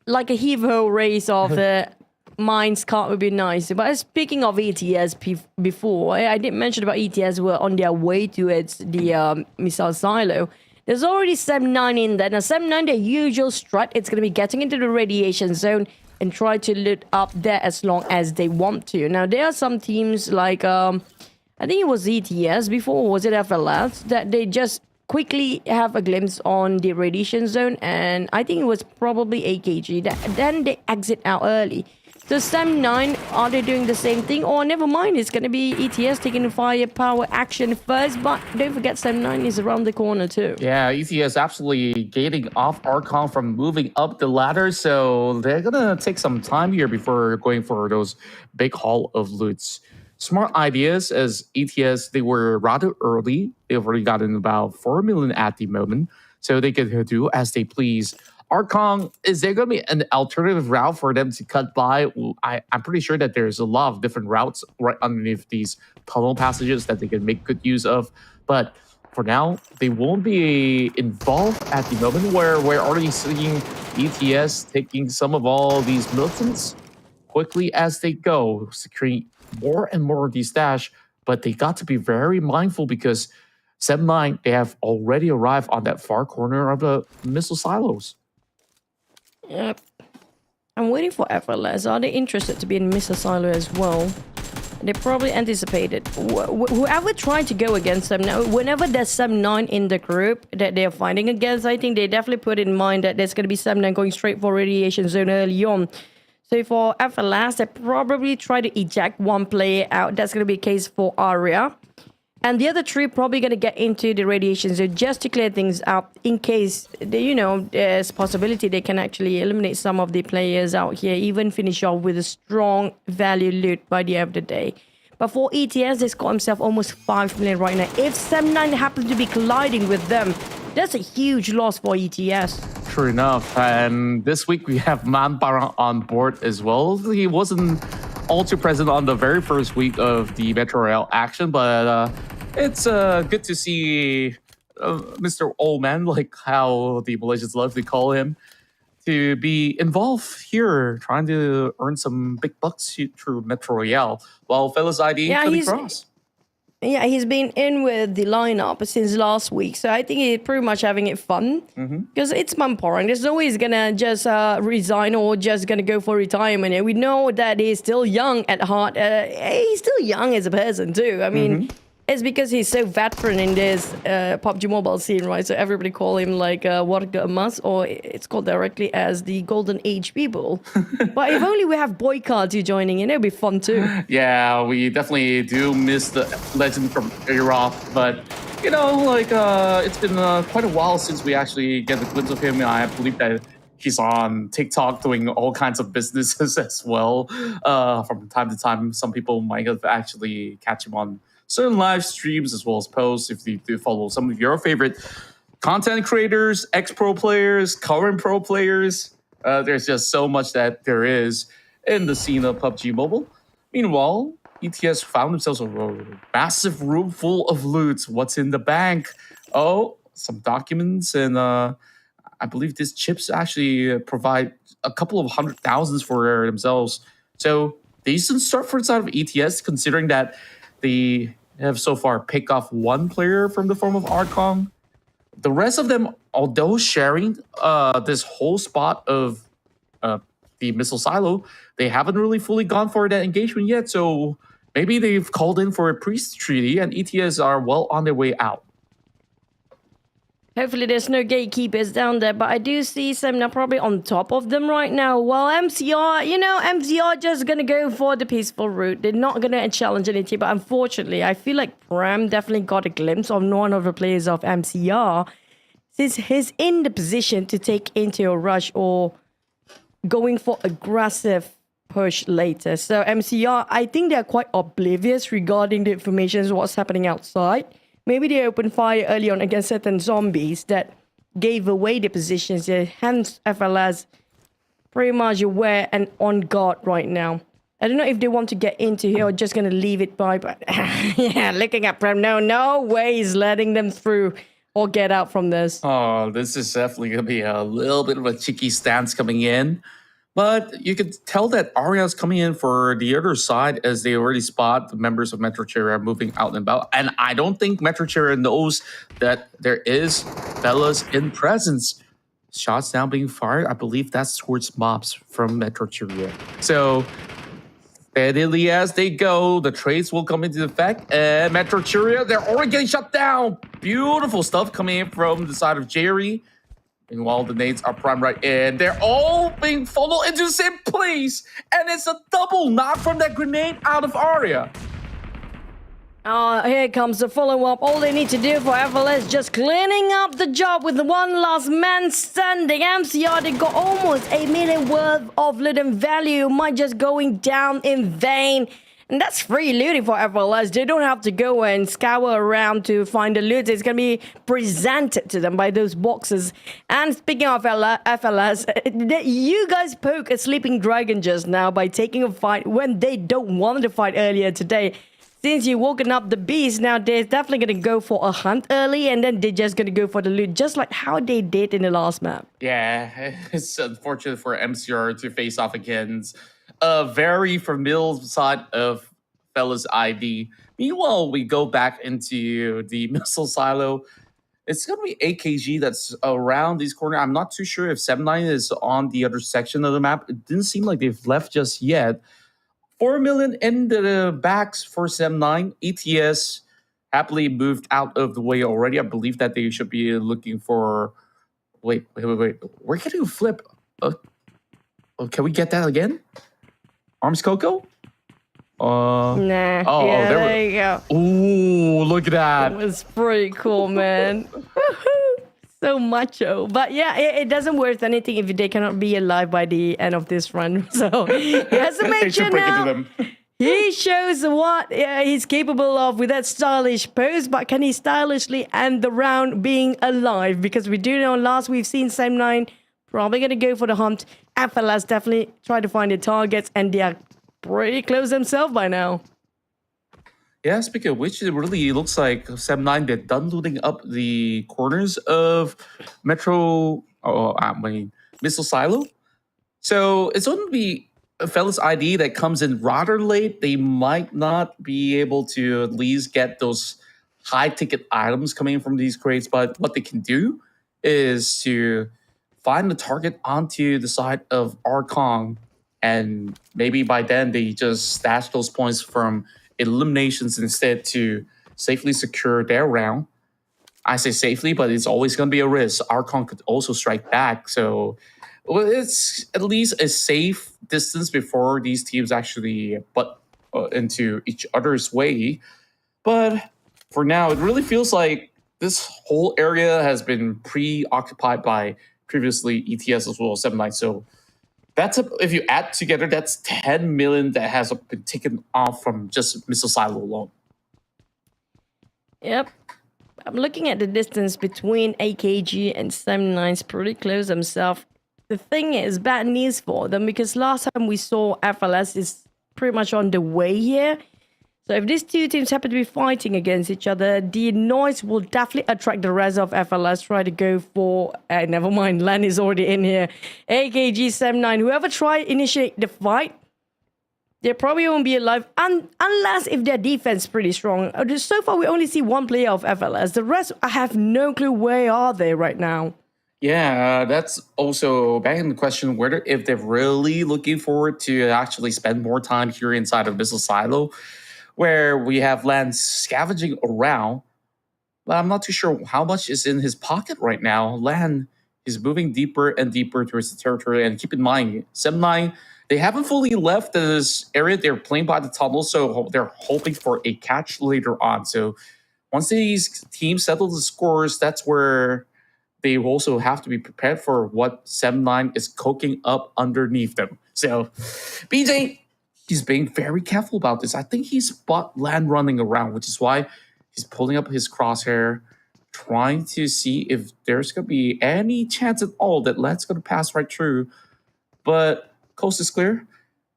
heave-ho race of the mines cart would be nice. But speaking of ETS before, I did mention about ETS were on their way towards the missile silo. There's already Sem9 in there. Now, Sem9, their usual strat, it's going to be getting into the radiation zone and try to loot up there as long as they want to. Now, there are some teams like, I think it was ETS before, or was it FLS, that they just quickly have a glimpse on the radiation zone, and I think it was probably AKG. Then they exit out early. So Sem9, are they doing the same thing? Or never mind, it's going to be ETS taking the firepower action first. But don't forget, Sem9 is around the corner too. Yeah, ETS absolutely gating off Arkong from moving up the ladder. So they're going to take some time here before going for those big haul of loots. Smart ideas as ETS, they were rather early. They've already gotten about 4 million at the moment. So they can do as they please. Arkong, is there going to be an alternative route for them to cut by? I'm pretty sure that there's a lot of different routes right underneath these tunnel passages that they can make good use of. But for now, they won't be involved at the moment where we're already seeing ETS taking some of all these militants quickly as they go, securing more and more of these stash. But they got to be very mindful because Sem9, they have already arrived on that far corner of the missile silos. Yep. I'm waiting for FLS. Are they interested to be in missile silo as well? They probably anticipated. Whoever tried to go against them now, whenever there's Sem9 in the group that they're fighting against, I think they definitely put in mind that there's going to be Sem9 going straight for radiation zone early on. So for FLS, they probably try to eject one player out. That's going to be the case for Aria. And the other three probably going to get into the radiation zone just to clear things up in case, there's possibility they can actually eliminate some of the players out here, even finish off with a strong value loot by the end of the day. But for ETS, they scored himself almost 5 million right now. If Sem9 happens to be colliding with them, that's a huge loss for ETS. True enough. And this week we have Mantap on board as well. He wasn't all too present on the very first week of the MetroReal action, but it's good to see Mr. Old Man, like how the Malaysians love to call him, to be involved here, trying to earn some big bucks through MetroReal, while Fellas ID coming across. Yeah, he's been in with the lineup since last week, so I think he's pretty much having it fun. Because it's Mamporang. There's no way he's gonna just resign or just gonna go for retirement. And we know that he's still young at heart. He's still young as a person too. I mean, It's because he's so veteran in this PUBG Mobile scene, right? So everybody call him like Warga Emas, or it's called directly as the Golden Age people. But if only we have boy cards you joining in, it'd be fun too. Yeah, we definitely do miss the legend from Iraq, but you know, like it's been quite a while since we actually get a glimpse of him. I believe that he's on TikTok doing all kinds of businesses as well. From time to time, some people might have actually catch him on certain live streams as well as posts. If you do follow some of your favorite content creators, ex-pro players, current pro players, there's just so much that there is in the scene of PUBG Mobile. Meanwhile, ETS found themselves a massive room full of loot. What's in the bank? Oh, some documents, and I believe these chips actually provide a couple of 100,000s for themselves. So decent start for the side of ETS, considering that they have so far picked off one player from the form of Arkong. The rest of them, although sharing this whole spot of the missile silo, they haven't really fully gone for that engagement yet. So maybe they've called in for a priest treaty and ETS are well on their way out. Hopefully there's no gatekeepers down there, but I do see some now probably on top of them right now. Well, MCR, you know, MCR just gonna go for the peaceful route. They're not gonna challenge anything, but unfortunately, I feel like Pram definitely got a glimpse of one of the players of MCR, since he's in the position to take into a rush or going for aggressive push later. So MCR, I think they're quite oblivious regarding the information of what's happening outside. Maybe they opened fire early on against certain zombies that gave away the positions. Hence, FLS pretty much aware and on guard right now. I don't know if they want to get into here or just going to leave it by, but yeah, looking at Prem, no way he's letting them through or get out from this. Oh, this is definitely going to be a little bit of a cheeky stance coming in. But you could tell that Arya's coming in for the other side as they already spot the members of MetroCeria moving out and about. And I don't think MetroCeria knows that there is fellas in presence. Shots now being fired. I believe that's towards mobs from MetroCeria. So steadily as they go, the trades will come into effect. And MetroCeria, they're already getting shut down. Beautiful stuff coming in from the side of Jerry. Meanwhile, the nades are primed right in. They're all being funneled into the same place. And it's a double knock from that grenade out of Arya. Here comes the follow-up. All they need to do for FLS just cleaning up the job with the one last man standing. MCR, they got almost 8 million worth of loot and value. Might just going down in vain. And that's free looting for FLS. They don't have to go and scour around to find the loot. It's going to be presented to them by those boxes. And speaking of FLS, you guys poke a sleeping dragon just now by taking a fight when they don't want to fight earlier today. Since you've woken up the beast, now they're definitely going to go for a hunt early, and then they're just going to go for the loot, just like how they did in the last map. Yeah, it's unfortunate for MCR to face off against a very familiar side of Fellas ID. Meanwhile, we go back into the missile silo. It's going to be AKG that's around these corners. I'm not too sure if 7-9 is on the other section of the map. It didn't seem like they've left just yet. 4 million in the backs for 7-9. ETS happily moved out of the way already. I believe that they should be looking for... Wait. We're getting a flip. Can we get that again? Arms Coco? Nah. Oh, yeah, there you go. Ooh, look at that. It was pretty cool, man. So macho. But yeah, it doesn't worth anything if they cannot be alive by the end of this run. So he has to make sure now. He shows what he's capable of with that stylish pose, but can he stylishly end the round being alive? Because we do know last we've seen Sam 9 probably going to go for the hunt. FLS definitely try to find the targets, and they are pretty close themselves by now. Yeah, speaking of which, it really looks like 7-9, they're done looting up the corners of Missile Silo. So it's going to be a Fellas ID that comes in rather late. They might not be able to at least get those high-ticket items coming in from these crates, but what they can do is to find the target onto the side of Arkong, and maybe by then they just stash those points from eliminations instead to safely secure their round. I say safely, but it's always going to be a risk. Arkong could also strike back. So it's at least a safe distance before these teams actually butt into each other's way. But for now, it really feels like this whole area has been preoccupied by previously ETS as well as 7-9. So if you add together, that's 10 million that has been taken off from just Missile Silo alone. Yep. I'm looking at the distance between AKG and 7-9. It's pretty close themselves. The thing is, bad news for them because last time we saw FLS is pretty much on the way here. So if these two teams happen to be fighting against each other, the noise will definitely attract the rest of FLS. Try to go for... never mind, Len is already in here. AKG, 7-9, whoever try initiate the fight, they probably won't be alive unless if their defense is pretty strong. So far, we only see one player of FLS. The rest, I have no clue where are they right now. Yeah, that's also back in the question whether if they're really looking forward to actually spend more time here inside of Missile Silo, where we have Lance scavenging around. But I'm not too sure how much is in his pocket right now. Lan is moving deeper and deeper towards the territory. And keep in mind, 7-9, they haven't fully left this area. They're playing by the tunnel, so they're hoping for a catch later on. So once these teams settle the scores, that's where they also have to be prepared for what 7-9 is cooking up underneath them. So BJ, he's being very careful about this. I think he spot Lan running around, which is why he's pulling up his crosshair, trying to see if there's going to be any chance at all that Lan's going to pass right through. But coast is clear.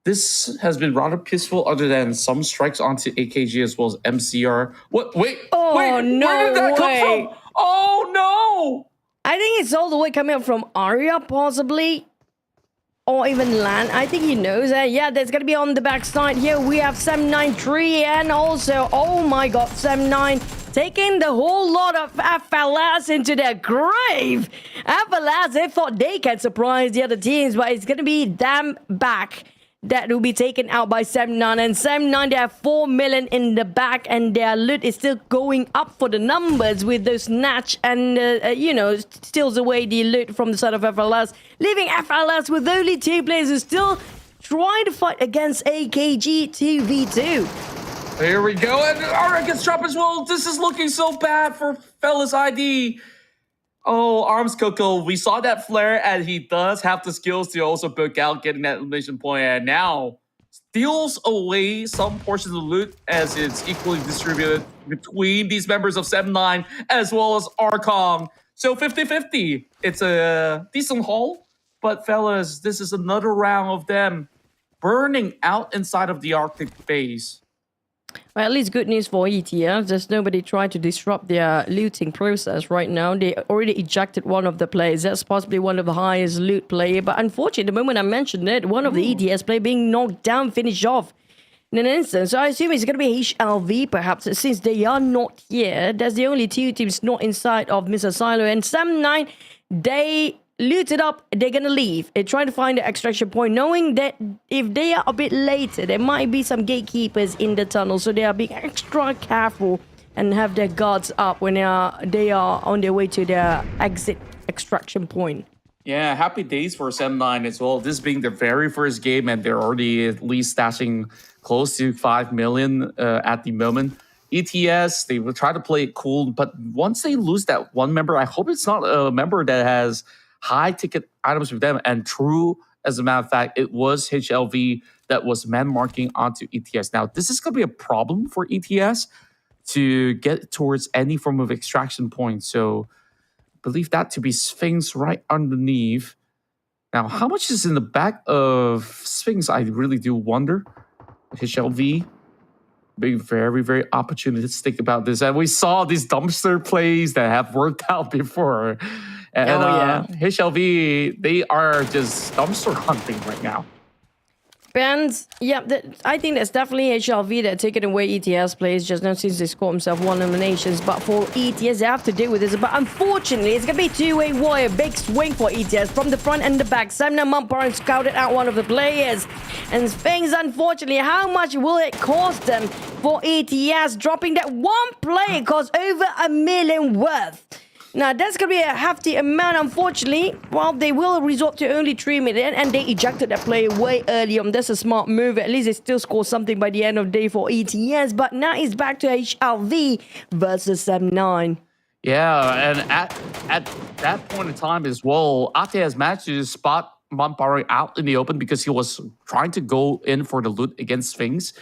This has been rather peaceful other than some strikes onto AKG as well as MCR. What? Wait. Oh, wait, no where did that way. come from? Oh, no. I think it's all the way coming up from Arya, possibly. Or even Lan. I think he knows that. Yeah, there's going to be on the backside here. We have 793 and also, oh my god, 79 taking the whole lot of FLS into their grave. FLS, they thought they can surprise the other teams, but it's going to be them back that will be taken out by 7-9. And 7-9, they have 4 million in the back, and their loot is still going up for the numbers with those snatch and, steals away the loot from the side of FLS, leaving FLS with only 2 players who still trying to fight against AKG 2v2. Here we go, and Aura gets dropped as well. This is looking so bad for Fellas ID. Oh, Arms Coco, we saw that flare, and he does have the skills to also book out getting that elimination point, and now steals away some portions of the loot as it's equally distributed between these members of 7-9 as well as Arkong. So 50-50. It's a decent haul, but fellas, this is another round of them burning out inside of the Arctic base. Well, at least good news for ETS. There's nobody trying to disrupt their looting process right now. They already ejected one of the players. That's possibly one of the highest loot player. But unfortunately, the moment I mentioned it, one of the ETS player being knocked down, finished off in an instant. So I assume it's going to be HLV perhaps, since they are not here. That's the only 2 teams not inside of Mr. Silo. And 7-9, they looted up, they're gonna leave and try to find the extraction point, knowing that if they are a bit later, there might be some gatekeepers in the tunnel, so they are being extra careful and have their guards up when they are on their way to their exit extraction point. Yeah, happy days for 7-9 as well. This being their very first game, and they're already at least stashing close to 5 million at the moment. ETS, they will try to play it cool, but once they lose that one member, I hope it's not a member that has high ticket items with them. And true, as a matter of fact, it was HLV that was man marking onto ETS. Now, this is going to be a problem for ETS to get towards any form of extraction point. So, believe that to be Sphinx right underneath. Now, how much is in the back of Sphinx? I really do wonder. HLV being very, very opportunistic about this. And we saw these dumpster plays that have worked out before. And HLV, they are just dumpster hunting right now. depends. Yeah, I think that's definitely HLV that taken away ETS plays just now since they scored himself 1 eliminations. But for ETS, they have to deal with this. But unfortunately, it's going to be two-way war. A big swing for ETS from the front and the back. Samna Mumparang scouted out one of the players. And things, unfortunately, how much will it cost them for ETS? Dropping that one player costs over $1 million worth. Now, that's going to be a hefty amount, unfortunately. Well, they will resort to only 3 million, and they ejected that player way early on. That's a smart move. At least they still score something by the end of the day for ETS. But now it's back to HLV versus M9. Yeah, and at that point in time as well, Ate has managed to spot Mumparang out in the open because he was trying to go in for the loot against Sphinx.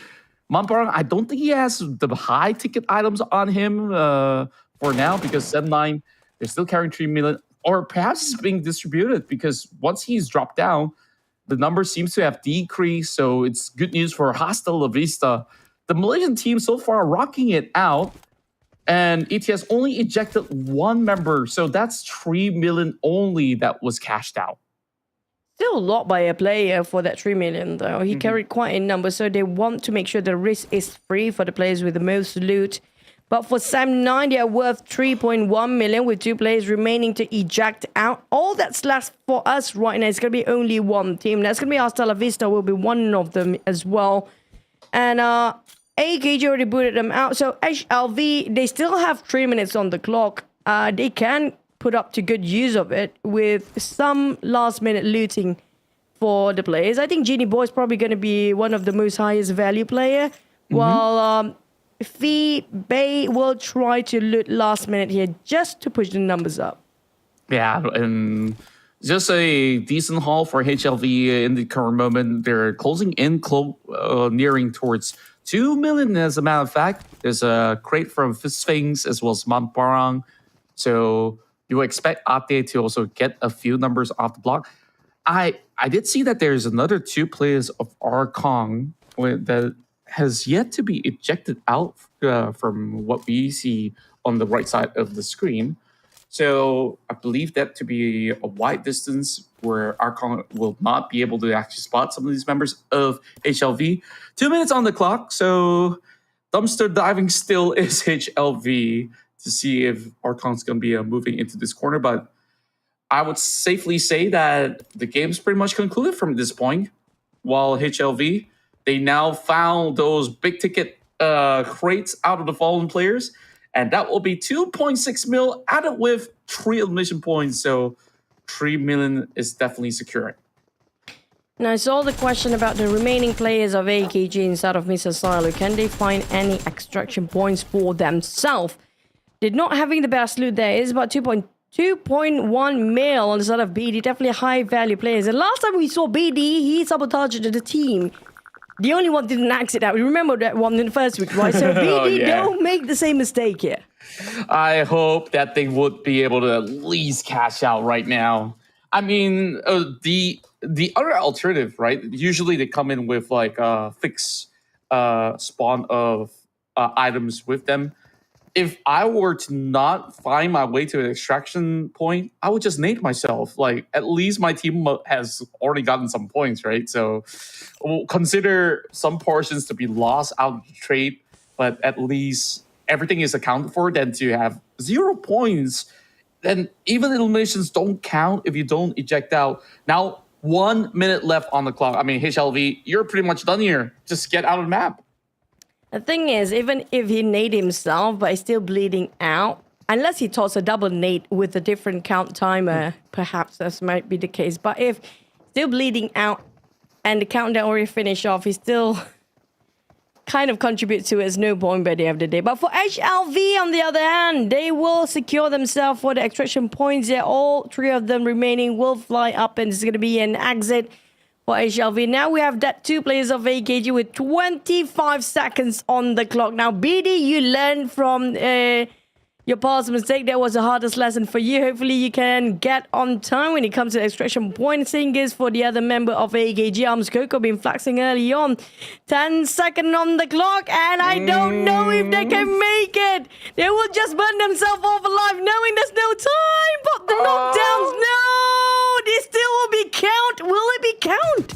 Mumparang, I don't think he has the high-ticket items on him for now because M9... they're still carrying 3 million, or perhaps it's being distributed because once he's dropped down, the number seems to have decreased. So it's good news for Hasta La Vista. The Malaysian team so far rocking it out, and ETS only ejected 1 member. So that's 3 million only that was cashed out. Still a lot by a player for that 3 million, though. He carried quite a number, so they want to make sure the risk is free for the players with the most loot. But for Sam9, they are worth 3.1 million with 2 players remaining to eject out. All that's left for us right now is going to be only 1 team. That's going to be Hasta La Vista, will be one of them as well. And AKG already booted them out. So HLV, they still have 3 minutes on the clock. They can put up to good use of it with some last-minute looting for the players. I think Genie Boy is probably going to be one of the most highest value player. While... Fee Bay will try to loot last minute here just to push the numbers up. Yeah, and just a decent haul for HLV in the current moment. They're closing in, nearing towards 2 million as a matter of fact. There's a crate from Sphinx as well as Mumparang. So you expect Ate to also get a few numbers off the block. I did see that there's another 2 players of Arkong that has yet to be ejected out from what we see on the right side of the screen. So I believe that to be a wide distance where Arkong will not be able to actually spot some of these members of HLV. 2 minutes on the clock, so dumpster diving still is HLV to see if Arkong's going to be moving into this corner. But I would safely say that the game's pretty much concluded from this point, while HLV... they now found those big ticket crates out of the fallen players, and that will be 2.6 mil added with 3 elimination points. So 3 million is definitely secure. Now, I saw the question about the remaining players of AKG inside of Mr. Silo. Can they find any extraction points for themselves? Did not having the best loot there is about 2.1 mil on the side of BD. Definitely high value players. And last time we saw BD, he sabotaged the team. The only one didn't exit out. We remember that one in the first week, right? So BD, don't make the same mistake here. I hope that they would be able to at least cash out right now. I mean, the other alternative, right? Usually they come in with like a fixed spawn of items with them. If I were to not find my way to an extraction point, I would just nade myself. Like, at least my team has already gotten some points, right? So we'll consider some portions to be lost out of the trade, but at least everything is accounted for. Then to have 0 points, then even eliminations don't count if you don't eject out. Now, 1 minute left on the clock. I mean, HLV, you're pretty much done here. Just get out of the map. The thing is, even if he nade himself, but he's still bleeding out, unless he tosses a double nade with a different count timer, perhaps that might be the case. But if still bleeding out and the countdown already finished off, he still kind of contributes to it as no point by the end of the day. But for HLV, on the other hand, they will secure themselves for the extraction points. Yeah, all 3 of them remaining will fly up, and it's going to be an exit for HLV. Now we have that 2 players of AKG with 25 seconds on the clock. Now, BD, you learned from your past mistake. That was the hardest lesson for you. Hopefully, you can get on time when it comes to extraction point. Same is for the other member of AKG, Arms Coco, been flexing early on. 10 seconds on the clock, and I don't know if they can make it. They will just burn themselves off alive, knowing there's no time. But the knockdowns, no! They still will be count. Will it be count?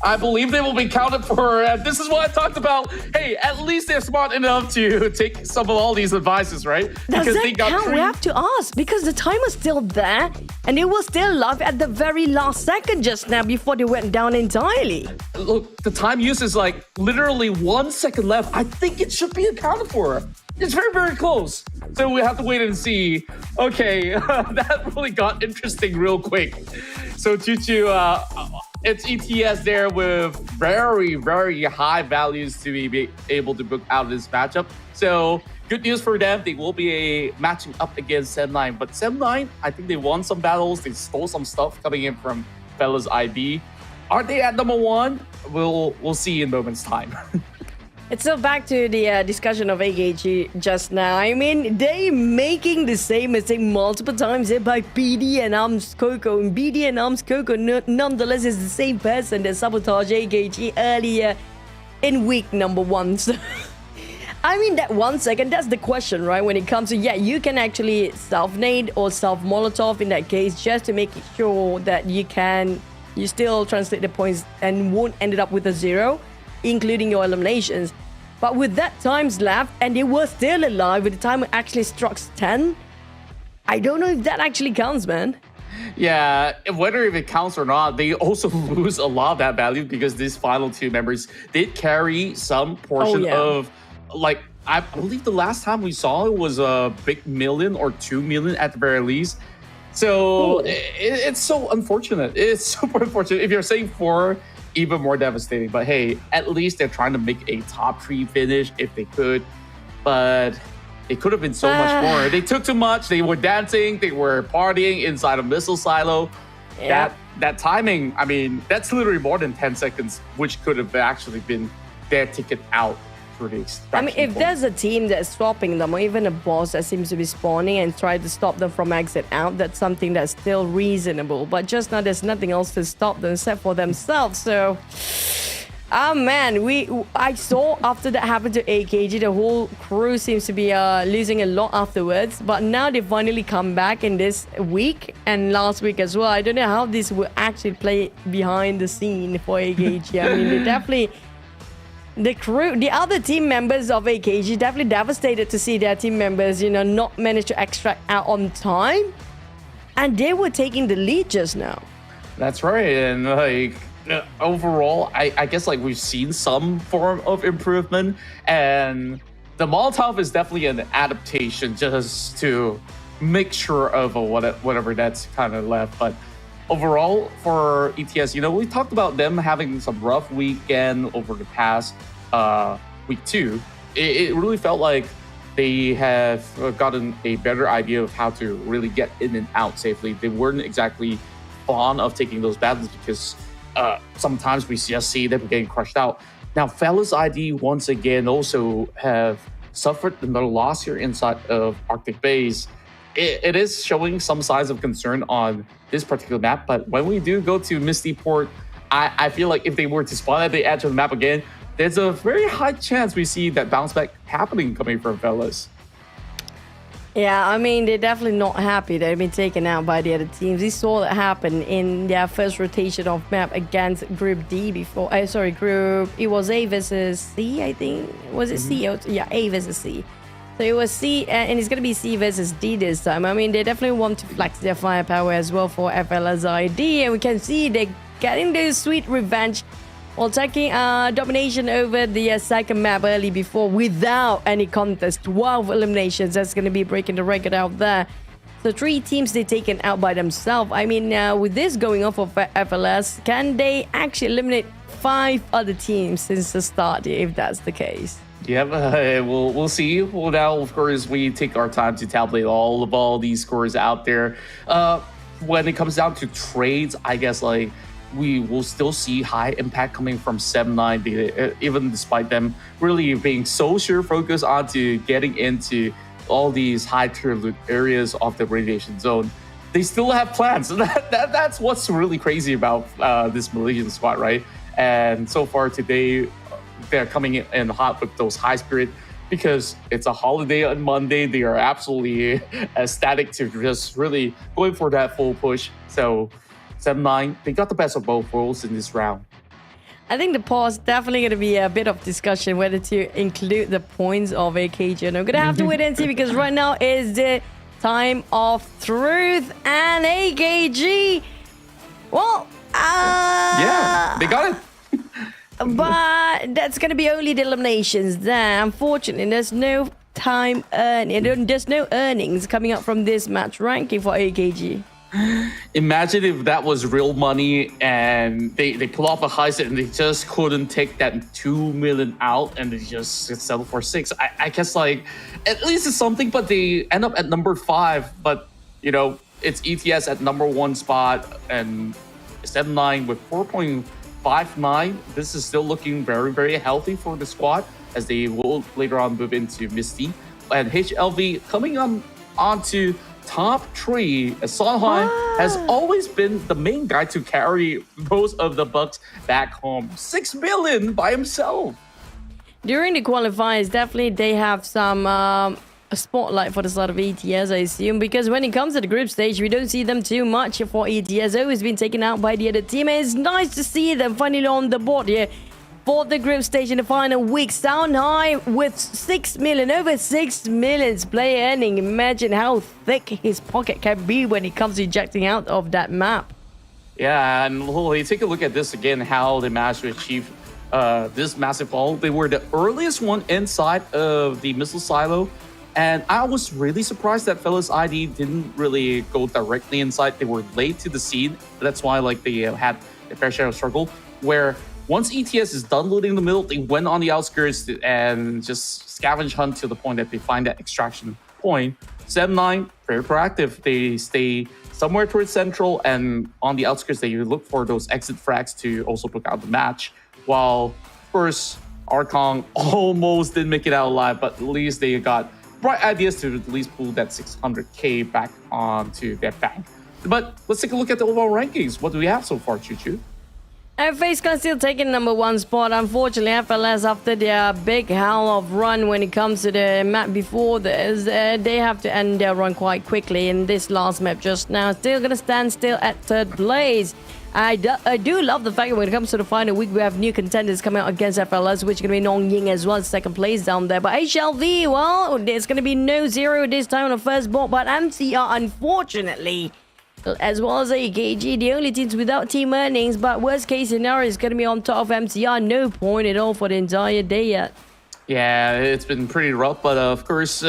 I believe they will be counted for. This is what I talked about. Hey, at least they're smart enough to take some of all these advices, right? Does Because they that got count? We have to ask because the time was still there and it was still live at the very last second just now before they went down entirely. Look, the time use is like literally 1 second left. I think it should be accounted for. It's very, very close. So we have to wait and see. Okay, that really got interesting real quick. So due to it's ETS there with very, very high values to be able to book out of this matchup. So good news for them. They will be matching up against Sem9. But Sem9, I think they won some battles. They stole some stuff coming in from Fellas ID. Are they at number one? We'll see in moments time. It's still back to the discussion of AKG just now. I mean, they making the same mistake multiple times here by BD and Arms Coco. And BD and Arms Coco nonetheless is the same person that sabotaged AKG earlier in week number 1. So, I mean, that 1 second, that's the question, right? When it comes to, yeah, you can actually self-nade or self-molotov in that case just to make sure that you still translate the points and won't end it up with a 0. Including your eliminations. But with that times left and they were still alive with the time actually struck 10, I don't know if that actually counts, man. Yeah, whether if it counts or not, they also lose a lot of that value because these final 2 members did carry some portion of, like, I believe the last time we saw it was a big million or 2 million at the very least. So it's so unfortunate. It's super unfortunate. If you're saying 4, even more devastating. But hey, at least they're trying to make a top 3 finish if they could. But it could have been so much more. They took too much. They were dancing. They were partying inside a missile silo. Yeah. That timing, I mean, that's literally more than 10 seconds, which could have actually been their ticket out for the extraction. I mean, if point. there's a team that's swapping them or even a boss that seems to be spawning and try to stop them from exit out, that's something that's still reasonable. But just now, there's nothing else to stop them except for themselves. So, man, I saw after that happened to AKG, the whole crew seems to be losing a lot afterwards. But now they finally come back in this week and last week as well. I don't know how this will actually play behind the scene for AKG. I mean, they definitely... The other team members of AKG definitely devastated to see their team members, not manage to extract out on time. And they were taking the lead just now. That's right. And like overall, I guess like we've seen some form of improvement. And the Molotov is definitely an adaptation just to make sure of whatever that's kind of left. But overall, for ETS, we talked about them having some rough weekend over the past week 2. It really felt like they have gotten a better idea of how to really get in and out safely. They weren't exactly fond of taking those battles because sometimes we just see them getting crushed out. Now, Fellas ID once again also have suffered another loss here inside of Arctic Base. It is showing some signs of concern on this particular map, but when we do go to Misty Port, I feel like if they were to spawn at the edge of the map again, there's a very high chance we see that bounce back happening coming from Fellas. Yeah, I mean, they're definitely not happy they've been taken out by the other teams. We saw that happen in their first rotation of map against Group D before. It was A versus C, I think. Was it C? Yeah, A versus C. So it was C, and it's going to be C versus D this time. I mean, they definitely want to flex their firepower as well for FLS ID, and we can see they're getting this sweet revenge while taking domination over the second map early before without any contest. 12 eliminations. That's going to be breaking the record out there. So 3 teams they taken out by themselves. I mean, with this going on for FLS, can they actually eliminate 5 other teams since the start, if that's the case? Yeah, we'll see. Well, now, of course, we take our time to tabulate all these scores out there. When it comes down to trades, I guess, like, we will still see high impact coming from Sem9, even despite them really being so focused onto getting into all these high-tier loot areas of the radiation zone. They still have plans. That's what's really crazy about this Malaysian squad, right? And so far today, they're coming in hot with those high spirit because it's a holiday on Monday. They are absolutely ecstatic to just really going for that full push. So Sem9, they got the best of both worlds in this round. I think the pause definitely going to be a bit of discussion whether to include the points of AKG. And I'm going to have to wait and see because right now is the time of truth and AKG. Well, Yeah, they got it. but that's going to be only the eliminations there. Unfortunately, there's no time earning. There's no earnings coming up from this match ranking for AKG. Imagine if that was real money and they pull off a heist and they just couldn't take that 2 million out and they just settle for 6. I guess like at least it's something, but they end up at number 5. But you know, it's ETS at number 1 spot and 7-9 with 4.59. This is still looking very, very healthy for the squad as they will later on move into Misty. And HLV coming on to top 3 as Songhai has always been the main guy to carry most of the bucks back home. 6 million by himself. During the qualifiers, definitely they have some a spotlight for the side of ETS, I assume, because when it comes to the group stage, we don't see them too much for ETS. Always been taken out by the other team. And it's nice to see them finally on the board here for the group stage in the final week. Songhai with 6 million, over 6 million play earning. Imagine how thick his pocket can be when it comes to ejecting out of that map. Yeah, and holy, take a look at this again, how they managed to achieve this massive haul. They were the earliest one inside of the missile silo. And I was really surprised that Fellas ID didn't really go directly inside. They were late to the scene. That's why like they had a fair share of struggle. Where once ETS is done looting the middle, they went on the outskirts and just scavenge hunt to the point that they find that extraction point. 7-9, very proactive. They stay somewhere towards central and on the outskirts, they look for those exit frags to also book out the match. While first, Arkong almost didn't make it out alive, but at least they got bright ideas to at least pull that 600k back onto their bank. But let's take a look at the overall rankings. What do we have so far, Choo Choo? FaZe Clan still taking number 1 spot. Unfortunately, FLS after their big howl of run when it comes to the map before this, they have to end their run quite quickly in this last map just now. Still gonna stand still at 3rd place. I do love the fact that when it comes to the final week, we have new contenders coming out against FLS, which is going to be nongYing as well, 2nd place down there. But HLV, well, there's going to be no 0 this time on the first ball. But MCR, unfortunately, as well as AKG, the only teams without team earnings. But worst case scenario is going to be on top of MCR. No point at all for the entire day yet. Yeah, it's been pretty rough. But of course,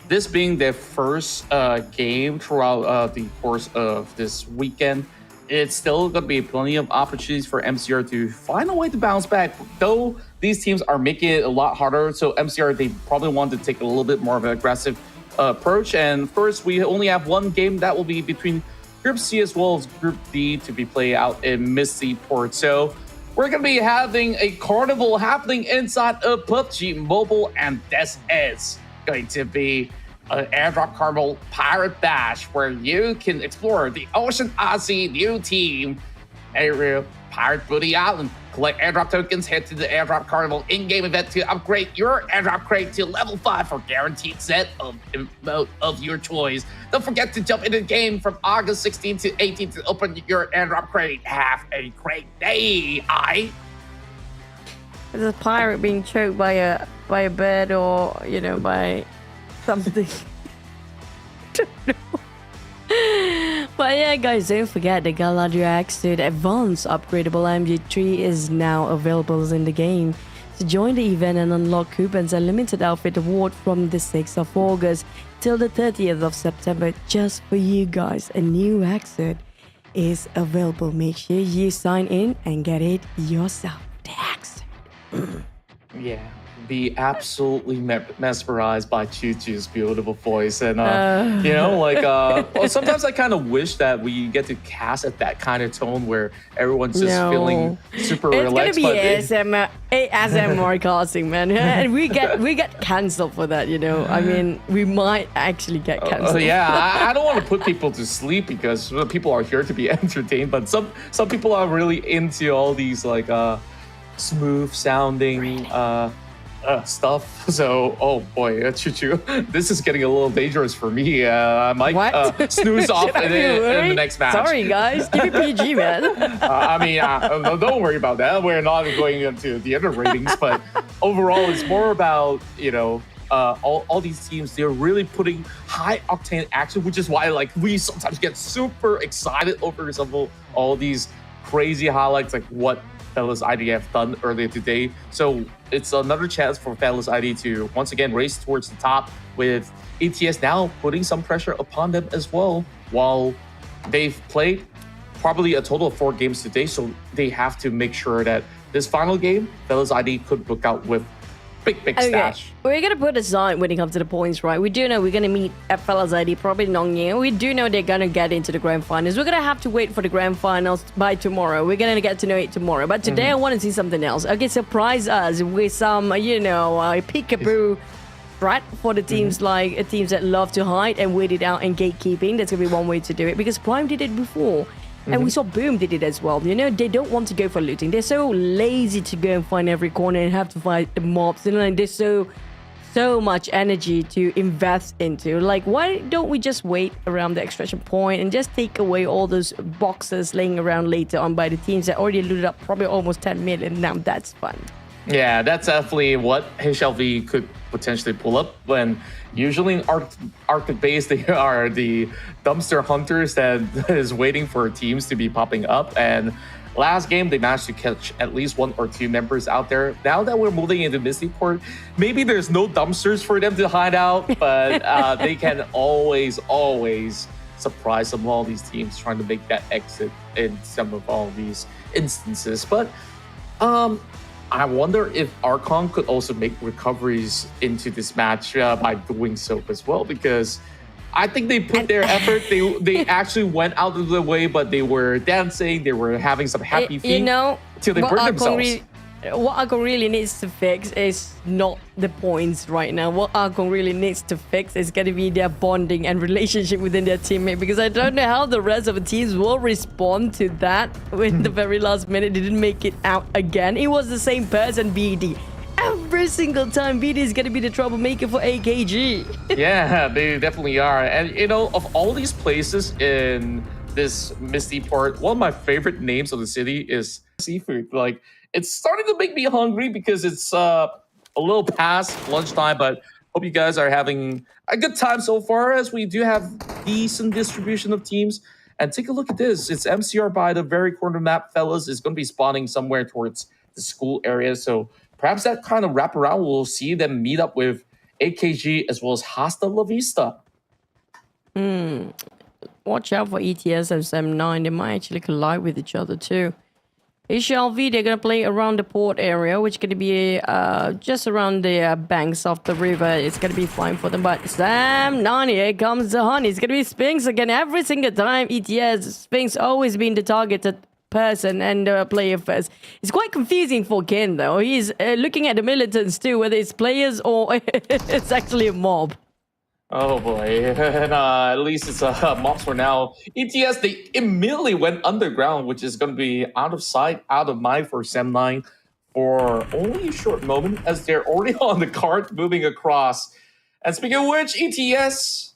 this being their first game throughout the course of this weekend, it's still going to be plenty of opportunities for MCR to find a way to bounce back. Though these teams are making it a lot harder, so MCR, they probably want to take a little bit more of an aggressive approach. And first, we only have one game that will be between Group C as well as Group D to be played out in Misty Port. So we're going to be having a carnival happening inside of PUBG Mobile, and this is going to be an airdrop carnival pirate bash where you can explore the Ocean Aussie new team area Pirate Booty Island. Collect airdrop tokens, head to the airdrop carnival in-game event to upgrade your airdrop crate to level 5 for guaranteed set of emote of your choice. Don't forget to jump into the game from August 16th to 18th to open your airdrop crate. Have a great day, There's a pirate being choked by a bird or, you know, by something. Don't know. But yeah, guys, don't forget the Galadriel X-Suit Advanced Upgradable MG3 is now available in the game. So join the event and unlock coupons and limited outfit award from the 6th of August till the 30th of September just for you guys. A new X-Suit is available. Make sure you sign in and get it yourself. The X-Suit. Yeah, be absolutely mesmerized by Choo Choo's beautiful voice. And, you know, like, well, sometimes I kind of wish that we get to cast at that kind of tone where everyone's just feeling super relaxed. It's going to be ASMR casting, man. And we get cancelled for that, you know. I mean, we might actually get cancelled. Yeah, I don't want to put people to sleep because people are here to be entertained. But some people are really into all these, like, smooth sounding stuff. So, oh boy, Choo, this is getting a little dangerous for me. I might snooze off in the next match. Sorry, guys. Keep it PG, man. I mean, don't worry about that. We're not going into the other ratings, but overall, it's more about, you know, all these teams, they're really putting high octane action, which is why like we sometimes get super excited over some of all these crazy highlights, like what Fellas ID have done earlier today. So it's another chance for Fellas ID to once again race towards the top, with ETS now putting some pressure upon them as well, while they've played probably a total of 4 games today. So they have to make sure that this final game, Fellas ID could book out with big stash. We're going to put aside when it comes to the points, right? We do know we're going to meet at Fellas ID, probably nongYing. We do know they're going to get into the grand finals. We're going to have to wait for the grand finals by tomorrow. We're going to get to know it tomorrow. But today I want to see something else. Okay, surprise us with some, you know, peekaboo threat for the teams like teams that love to hide and wait it out and gatekeeping. That's going to be one way to do it, because Prime did it before. And we saw Boom did it as well. You know, they don't want to go for looting. They're so lazy to go and find every corner and have to fight the mobs. And like, there's so much energy to invest into. Like, why don't we just wait around the extraction point and just take away all those boxes laying around later on by the teams that already looted up probably almost 10 million. Now that's fun. Yeah, that's definitely what HLV could potentially pull up, when usually in Arctic base, they are the dumpster hunters that is waiting for teams to be popping up. And last game, they managed to catch at least 1 or 2 members out there. Now that we're moving into Misty Port, maybe there's no dumpsters for them to hide out, but they can always surprise some of all these teams trying to make that exit in some of all these instances. But I wonder if Arkong could also make recoveries into this match by doing so as well, because I think they put their effort. They actually went out of the way, but they were dancing. They were having some happy feet, you know, till they burned themselves. What Arkong really needs to fix is not the points right now. What Arkong really needs to fix is going to be their bonding and relationship within their teammate, because I don't know how the rest of the teams will respond to that when the very last minute they didn't make it out again. It was the same person, BD. Every single time, BD is going to be the troublemaker for AKG. Yeah, they definitely are. And, you know, of all these places in this Misty Port, one of my favorite names of the city is Seafood. Like, it's starting to make me hungry because it's a little past lunchtime, but hope you guys are having a good time so far, as we do have decent distribution of teams. And take a look at this. It's MCR by the very corner map, Fellas, is going to be spawning somewhere towards the school area. So perhaps that kind of wraparound, we'll see them meet up with AKG as well as Hasta La Vista. Watch out for ETS and SM9. They might actually collide with each other too. HLV, they're going to play around the port area, which is going to be just around the banks of the river. It's going to be fine for them. But SM9, here comes the hunt. It's going to be Sphinx again every single time. ETS, Sphinx always been the targeted person and player first. It's quite confusing for Ken, though. He's looking at the militants too, whether it's players or it's actually a mob. Oh boy, and at least it's mobs for now. ETS, they immediately went underground, which is going to be out of sight, out of mind for SM9 for only a short moment, as they're already on the cart moving across. And speaking of which, ETS,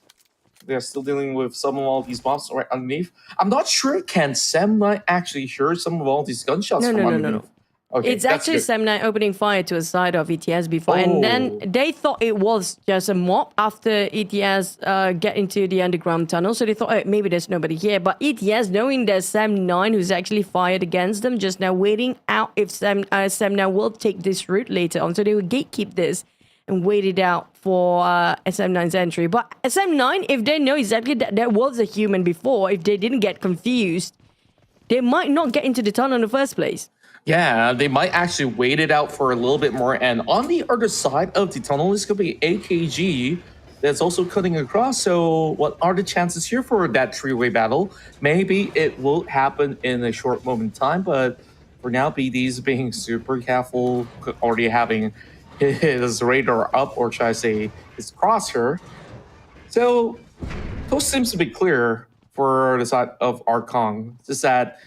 they're still dealing with some of all these mobs right underneath. I'm not sure, can SM9 actually hear some of all these gunshots from underneath? No. Okay, it's actually SM9 opening fire to a side of ETS before, and then they thought it was just a mob after ETS get into the underground tunnel, so they thought, oh, maybe there's nobody here. But ETS, knowing there's SM9 who's actually fired against them, just now waiting out if SM9 will take this route later on, so they would gatekeep this and wait it out for SM9's entry. But SM9, if they know exactly that there was a human before, if they didn't get confused, they might not get into the tunnel in the first place. Yeah, they might actually wait it out for a little bit more. And on the other side of the tunnel is going to be AKG that's also cutting across. So what are the chances here for that three-way battle? Maybe it will happen in a short moment in time, but for now, BD's being super careful, already having his radar up, or should I say his crosshair. So those seems to be clear for the side of Arkong. Just that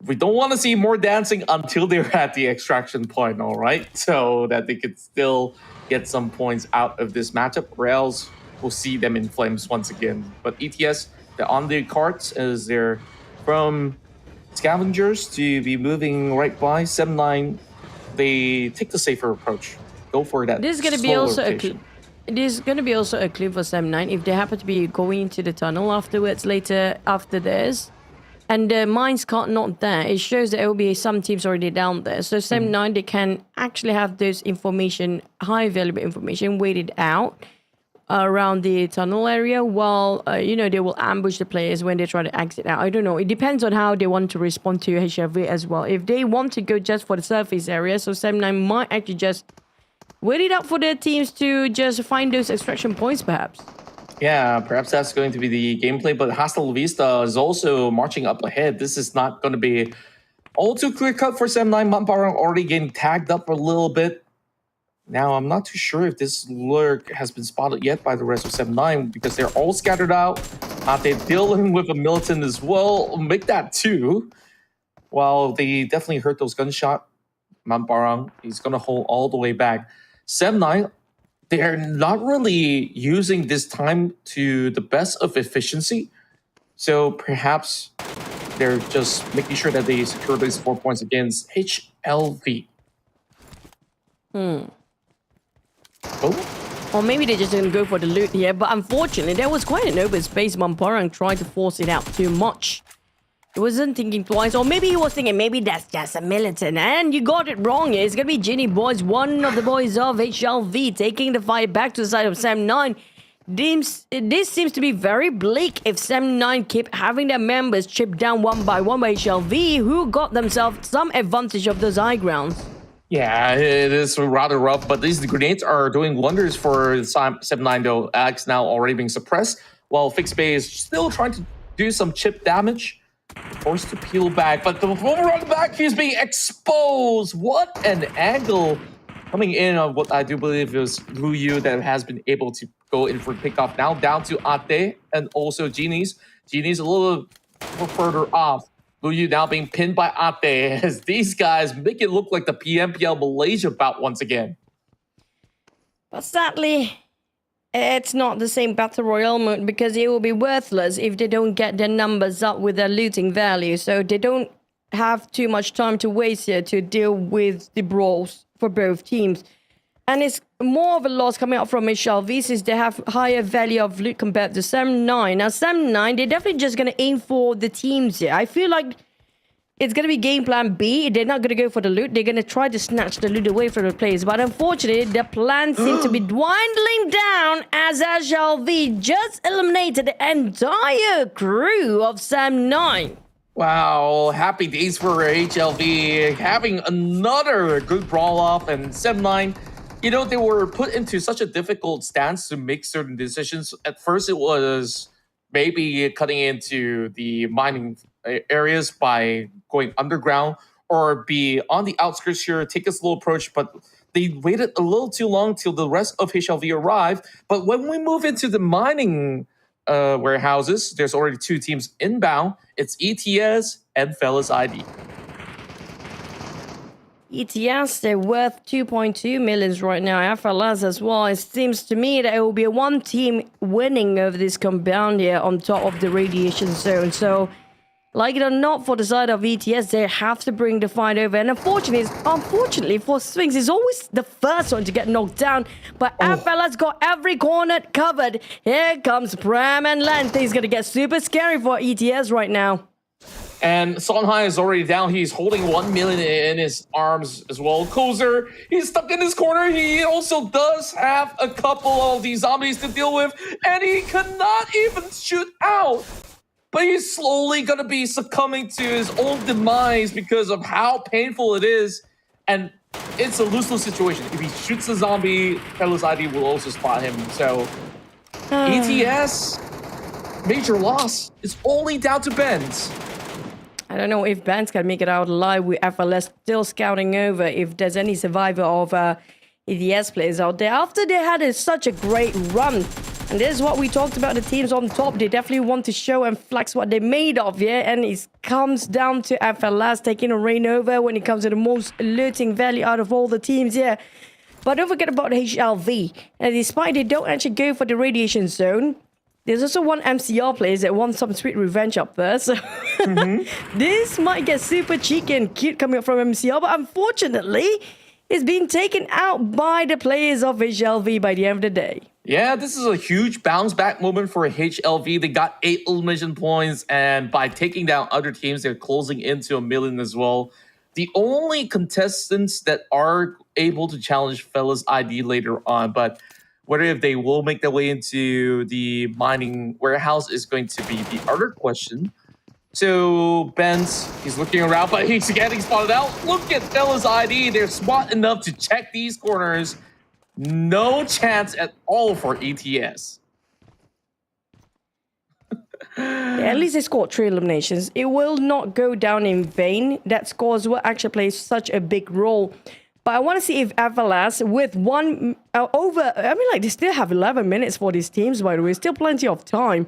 we don't want to see more dancing until they're at the extraction point, all right? So that they could still get some points out of this matchup, or else we'll see them in flames once again. But ETS, they're on the cards as they're from scavengers to be moving right by 7-9. They take the safer approach. Go for that. This is going to be also a clue. It is going to be also a clue for 7-9 if they happen to be going into the tunnel afterwards, later after this. And the mines not there. It shows that there will be some teams already down there. So 7-9, they can actually have those information, high valuable information, weighted out around the tunnel area while, they will ambush the players when they try to exit out. I don't know. It depends on how they want to respond to HLV as well. If they want to go just for the surface area, so 7-9 might actually just wait it out for their teams to just find those extraction points, perhaps. Yeah, perhaps that's going to be the gameplay, but Hostel Vista is also marching up ahead. This is not going to be all too clear-cut for 7-9. Mantap already getting tagged up a little bit. Now, I'm not too sure if this lurk has been spotted yet by the rest of 7-9 because they're all scattered out. They're dealing with a militant as well. Make that too. While they definitely heard those gunshot, Mantap, he's going to hold all the way back. 7-9, they're not really using this time to the best of efficiency. So perhaps they're just making sure that they secure these 4 points against HLV. Oh. Or maybe they're just going to go for the loot here. But unfortunately, there was quite an open space. Mamparang tried to force it out too much. He wasn't thinking twice, or maybe he was thinking, maybe that's just a militant. And you got it wrong. It's going to be Ginny Boys, one of the boys of HLV, taking the fight back to the side of 7-9. This seems to be very bleak if 7-9 keep having their members chipped down one by HLV, who got themselves some advantage of those high grounds. Yeah, it is rather rough, but these grenades are doing wonders for 7-9, though. Alex now already being suppressed, while Fixed Bay is still trying to do some chip damage. Forced to peel back, but the overrun back, he's being exposed. What an angle coming in on what I do believe is Lu Yu that has been able to go in for pickoff. Now down to Ate and also Genie's. Genie's a little further off. Lu Yu now being pinned by Ate as these guys make it look like the PMPL Malaysia bout once again. But sadly, it's not the same Battle Royale mode because it will be worthless if they don't get their numbers up with their looting value. So they don't have too much time to waste here to deal with the brawls for both teams. And it's more of a loss coming out from HLV since they have higher value of loot compared to 7-9. Now 7-9, they're definitely just going to aim for the teams here. I feel like it's going to be game plan B. They're not going to go for the loot. They're going to try to snatch the loot away from the players. But unfortunately, the plan seems to be dwindling down as HLV just eliminated the entire crew of 7-9. Wow, happy days for HLV. Having another good brawl off, and 7-9, they were put into such a difficult stance to make certain decisions. At first, it was maybe cutting into the mining areas by going underground, or be on the outskirts here, take a slow approach, but they waited a little too long till the rest of HLV arrived. But when we move into the mining warehouses, there's already 2 teams inbound. It's ETS and Fellas ID. ETS, they're worth 2.2 million right now. FLS as well. It seems to me that it will be one team winning over this compound here on top of the radiation zone. So, like it or not, for the side of ETS, they have to bring the fight over. And unfortunately for Sphinx, he's always the first one to get knocked down. But FLS got every corner covered. Here comes Pram and Lente. He's going to get super scary for ETS right now. And Songhai is already down. He's holding 1 million in his arms as well. Kozer, he's stuck in his corner. He also does have a couple of these zombies to deal with. And he cannot even shoot out. But he's slowly going to be succumbing to his own demise because of how painful it is. And it's a lose-lose situation. If he shoots the zombie, Fellas ID will also spot him. So, ETS, major loss. It's only down to Benz. I don't know if Benz can make it out alive with FLS still scouting over if there's any survivor of EDS players out there after they had such a great run. And this is what we talked about, the teams on top. They definitely want to show and flex what they're made of, yeah? And it comes down to FLS taking a reign over when it comes to the most alerting value out of all the teams, yeah? But don't forget about HLV. And despite they don't actually go for the radiation zone, there's also one MCR player that wants some sweet revenge up there. So this might get super cheeky and cute coming up from MCR. But unfortunately, it's being taken out by the players of HLV by the end of the day. Yeah, this is a huge bounce back moment for HLV. They got 8 elimination points, and by taking down other teams, they're closing into 1 million as well. The only contestants that are able to challenge Fellas ID later on, but whether if they will make their way into the mining warehouse is going to be the other question. So Benz, he's looking around, but he's getting spotted out. Look at Fellas ID. They're smart enough to check these corners. No chance at all for ETS. At least they scored 3 eliminations. It will not go down in vain. That scores will actually play such a big role. But I want to see if FLS with one they still have 11 minutes for these teams, by the way. Still plenty of time.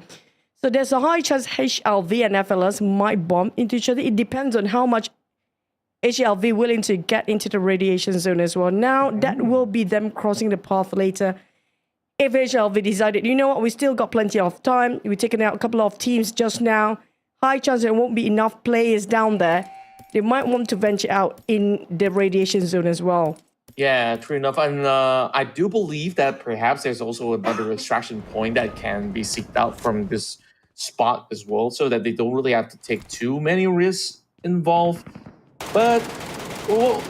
So there's a high chance HLV and FLS might bump into each other. It depends on how much HLV willing to get into the radiation zone as well. Now, that will be them crossing the path later. If HLV decided, you know what, we still got plenty of time. We're taking out a couple of teams just now. High chance there won't be enough players down there. They might want to venture out in the radiation zone as well. Yeah, true enough. And I do believe that perhaps there's also another extraction point that can be seeked out from this spot as well, so that they don't really have to take too many risks involved. But well,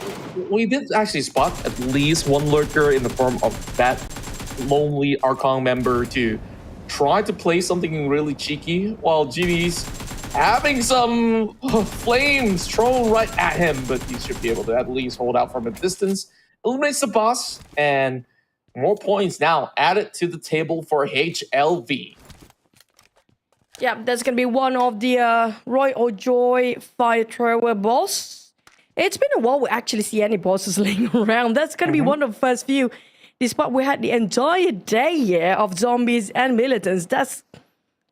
we did actually spot at least one lurker in the form of that lonely Arkong member to try to play something really cheeky, while GV's having some flames thrown right at him, but he should be able to at least hold out from a distance. Eliminates the boss, and more points now added to the table for HLV. Yeah, that's going to be one of the Roy or Joy fire thrower boss. It's been a while we actually see any bosses laying around. That's going to be one of the first few. Despite we had the entire day here of zombies and militants, that's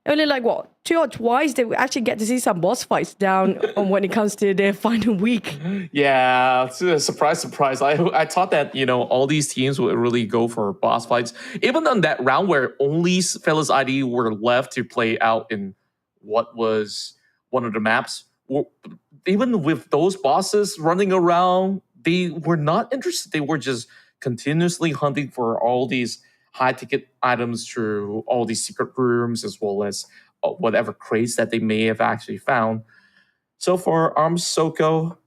only like, what, 2 or twice that we actually get to see some boss fights down on when it comes to their final week. Yeah, surprise, surprise. I thought that, you know, all these teams would really go for boss fights. Even on that round where only Fellas ID were left to play out in what was one of the maps, even with those bosses running around, they were not interested. They were just continuously hunting for all these high-ticket items through all these secret rooms, as well as whatever crates that they may have actually found. So for Arm Soko,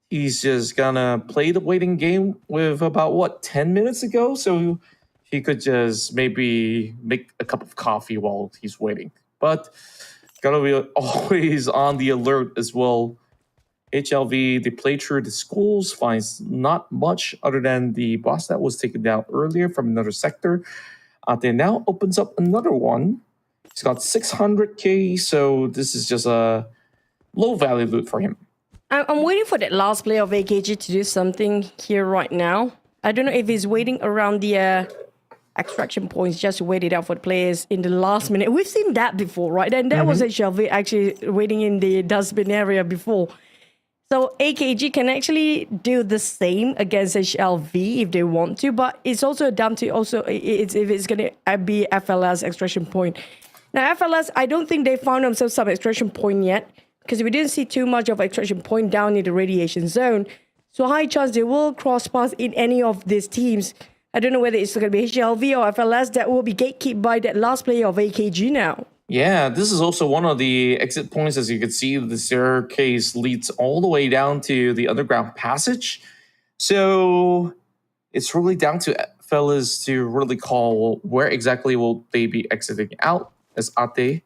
he's just gonna play the waiting game with about, 10 minutes ago? So he could just maybe make a cup of coffee while he's waiting. But gotta be always on the alert as well. HLV, they play through the schools, finds not much other than the boss that was taken down earlier from another sector. They now opens up another one. He's got 600k, so this is just a low-value loot for him. I'm waiting for that last player of AKG to do something here right now. I don't know if he's waiting around the extraction points just to wait it out for the players in the last minute. We've seen that before, right? And that was HLV actually waiting in the dustbin area before. So AKG can actually do the same against HLV if they want to, but it's also down to if it's going to be FLS extraction point. Now FLS, I don't think they found themselves some extraction point yet, because we didn't see too much of extraction point down in the radiation zone. So high chance they will cross paths in any of these teams. I don't know whether it's going to be HLV or FLS that will be gatekept by that last player of AKG now. Yeah, this is also one of the exit points. As you can see, the staircase leads all the way down to the underground passage. So it's really down to fellas to really call where exactly will they be exiting out, as Ate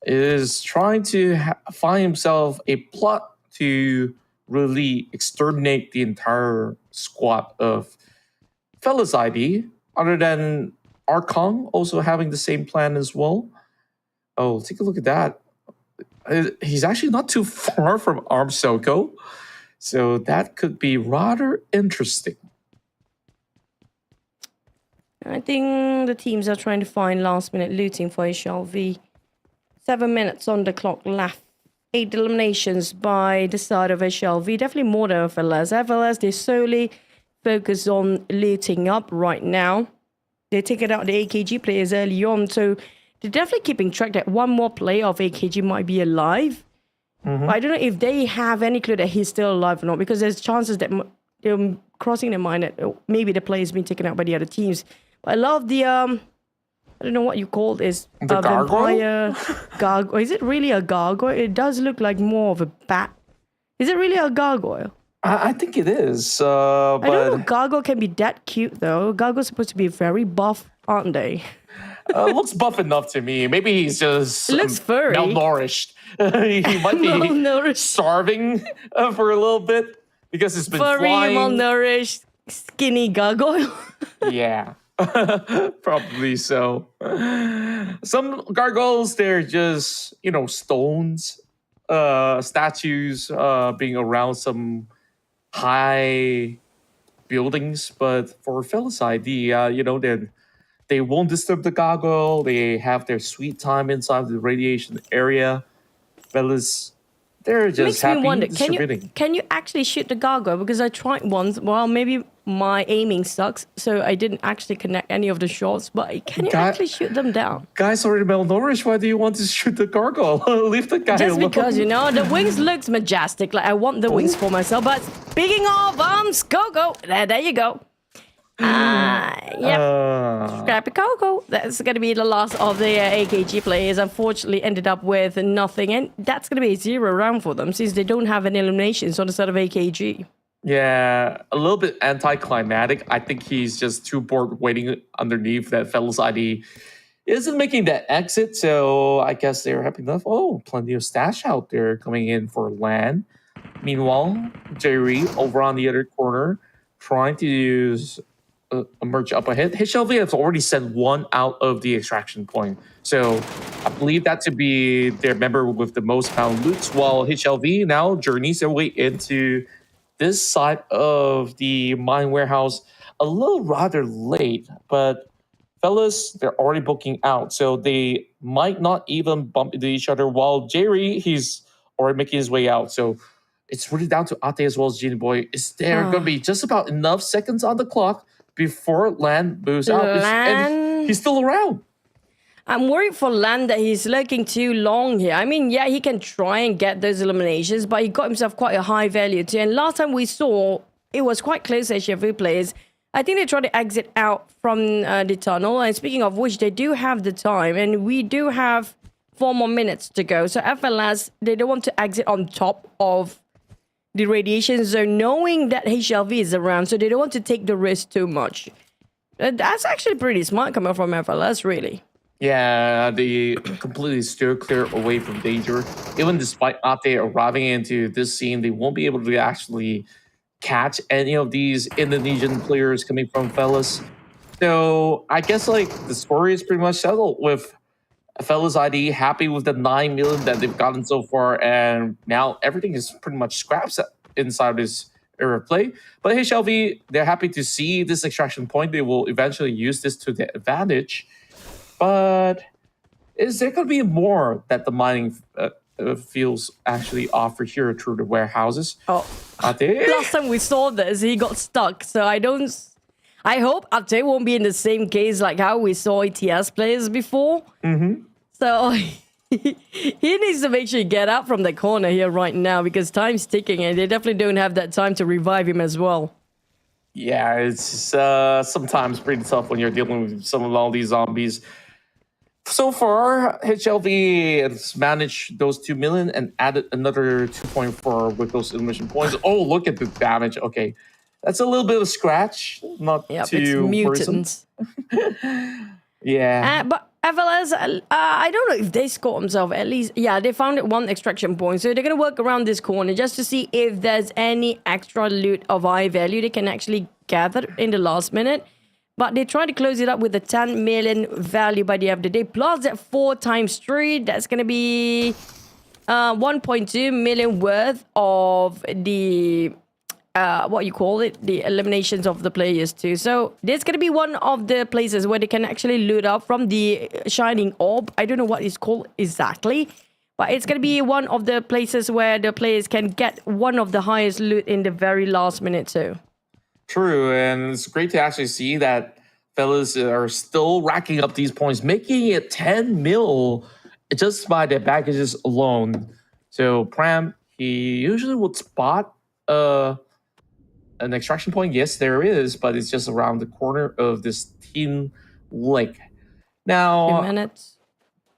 is trying to find himself a plot to really exterminate the entire squad of Fellas ID, other than Arkong also having the same plan as well. Oh, take a look at that. He's actually not too far from Arm Soko, so that could be rather interesting. I think the teams are trying to find last-minute looting for HLV. 7 minutes on the clock left. 8 eliminations by the side of HLV. Definitely more than FLS. FLS, they solely focus on looting up right now. They taken out the AKG players early on, so they're definitely keeping track that one more player of AKG might be alive. But I don't know if they have any clue that he's still alive or not, because there's chances that they're crossing their mind that maybe the player's been taken out by the other teams. But I love the I don't know what you call this. The gargoyle? Gargoyle. Is it really a gargoyle? It does look like more of a bat. Is it really a gargoyle? I think it is. But I don't know. Gargoyle can be that cute though. Gargoyle's supposed to be very buff, aren't they? Looks buff enough to me. Maybe he's just It looks furry. malnourished. He might be Malnourished. starving for a little bit because it's been Furry, flying. malnourished, skinny gargoyle. Yeah, probably so. Some gargoyles, they're just, stones, statues being around some high buildings. But for Fellas ID, they won't disturb the gargoyle. They have their sweet time inside the radiation area. Fellas, they're just Makes me happy wonder, distributing. can you actually shoot the gargoyle? Because I tried once. Well, maybe my aiming sucks, so I didn't actually connect any of the shots. But can you actually shoot them down? Guy's already malnourished. Why do you want to shoot the gargoyle? Leave the guy Just alone. because, the wings looks majestic. Like, I want the wings for myself. But speaking of Coco, there you go. Yep. Scrappy Coco. That's going to be the last of the AKG players. Unfortunately, ended up with nothing. And that's going to be a 0 round for them since they don't have any eliminations on the side of AKG. Yeah, a little bit anticlimactic. I think he's just too bored waiting underneath that Fellas ID isn't making that exit. So I guess they're happy enough. Oh, plenty of stash out there coming in for LAN. Meanwhile, Jerry over on the other corner trying to use a merge up ahead. HLV has already sent one out of the extraction point. So I believe that to be their member with the most found loots, while HLV now journeys their way into this side of the mine warehouse a little rather late. But Fellas, they're already booking out. So they might not even bump into each other, while Jerry, he's already making his way out. So it's really down to Ate as well as Genie Boy. Is there going to be just about enough seconds on the clock before Lan moves out? And he's still around. I'm worried for Lan that he's lurking too long here. I mean, yeah, he can try and get those eliminations, but he got himself quite a high value too. And last time we saw, it was quite close to HFV players. I think they tried to exit out from the tunnel. And speaking of which, they do have the time. And we do have 4 more minutes to go. So FLS, they don't want to exit on top of the radiation zone, knowing that HLV is around, so they don't want to take the risk too much. That's actually pretty smart coming from FLS, really. Yeah, they completely steer clear away from danger. Even despite Ate arriving into this scene, they won't be able to actually catch any of these Indonesian players coming from Fellas. So I guess the story is pretty much settled with Fellas ID happy with the 9 million that they've gotten so far, and now everything is pretty much scraps inside this era of play. But HLV, they're happy to see this extraction point. They will eventually use this to their advantage. But is there going to be more that the mining fields actually offer here through the warehouses? Oh, last time we saw this, he got stuck. So I hope Ate won't be in the same case like how we saw ETS players before. So he needs to make sure he get out from the corner here right now, because time's ticking and they definitely don't have that time to revive him as well. Yeah, it's sometimes pretty tough when you're dealing with some of all these zombies. So far, HLV has managed those 2 million and added another 2.4 with those elimination points. Oh, look at the damage. Okay, that's a little bit of a scratch. Not too it's mutants. Yeah. But FLS, I don't know if they score themselves at least. Yeah, they found it 1 extraction point. So they're going to work around this corner just to see if there's any extra loot of high value they can actually gather in the last minute. But they try to close it up with a 10 million value by the end of the day. Plus that 4 times 3, that's going to be 1.2 million worth of the what you call it, the eliminations of the players too. So there's going to be one of the places where they can actually loot up from the shining orb. I don't know what it's called exactly, but it's going to be one of the places where the players can get one of the highest loot in the very last minute too. True, and it's great to actually see that fellas are still racking up these points, making it 10 mil just by their packages alone. So Pram, he usually would spot an extraction point. Yes, there is, but it's just around the corner of this team lake. Now, 2 minutes.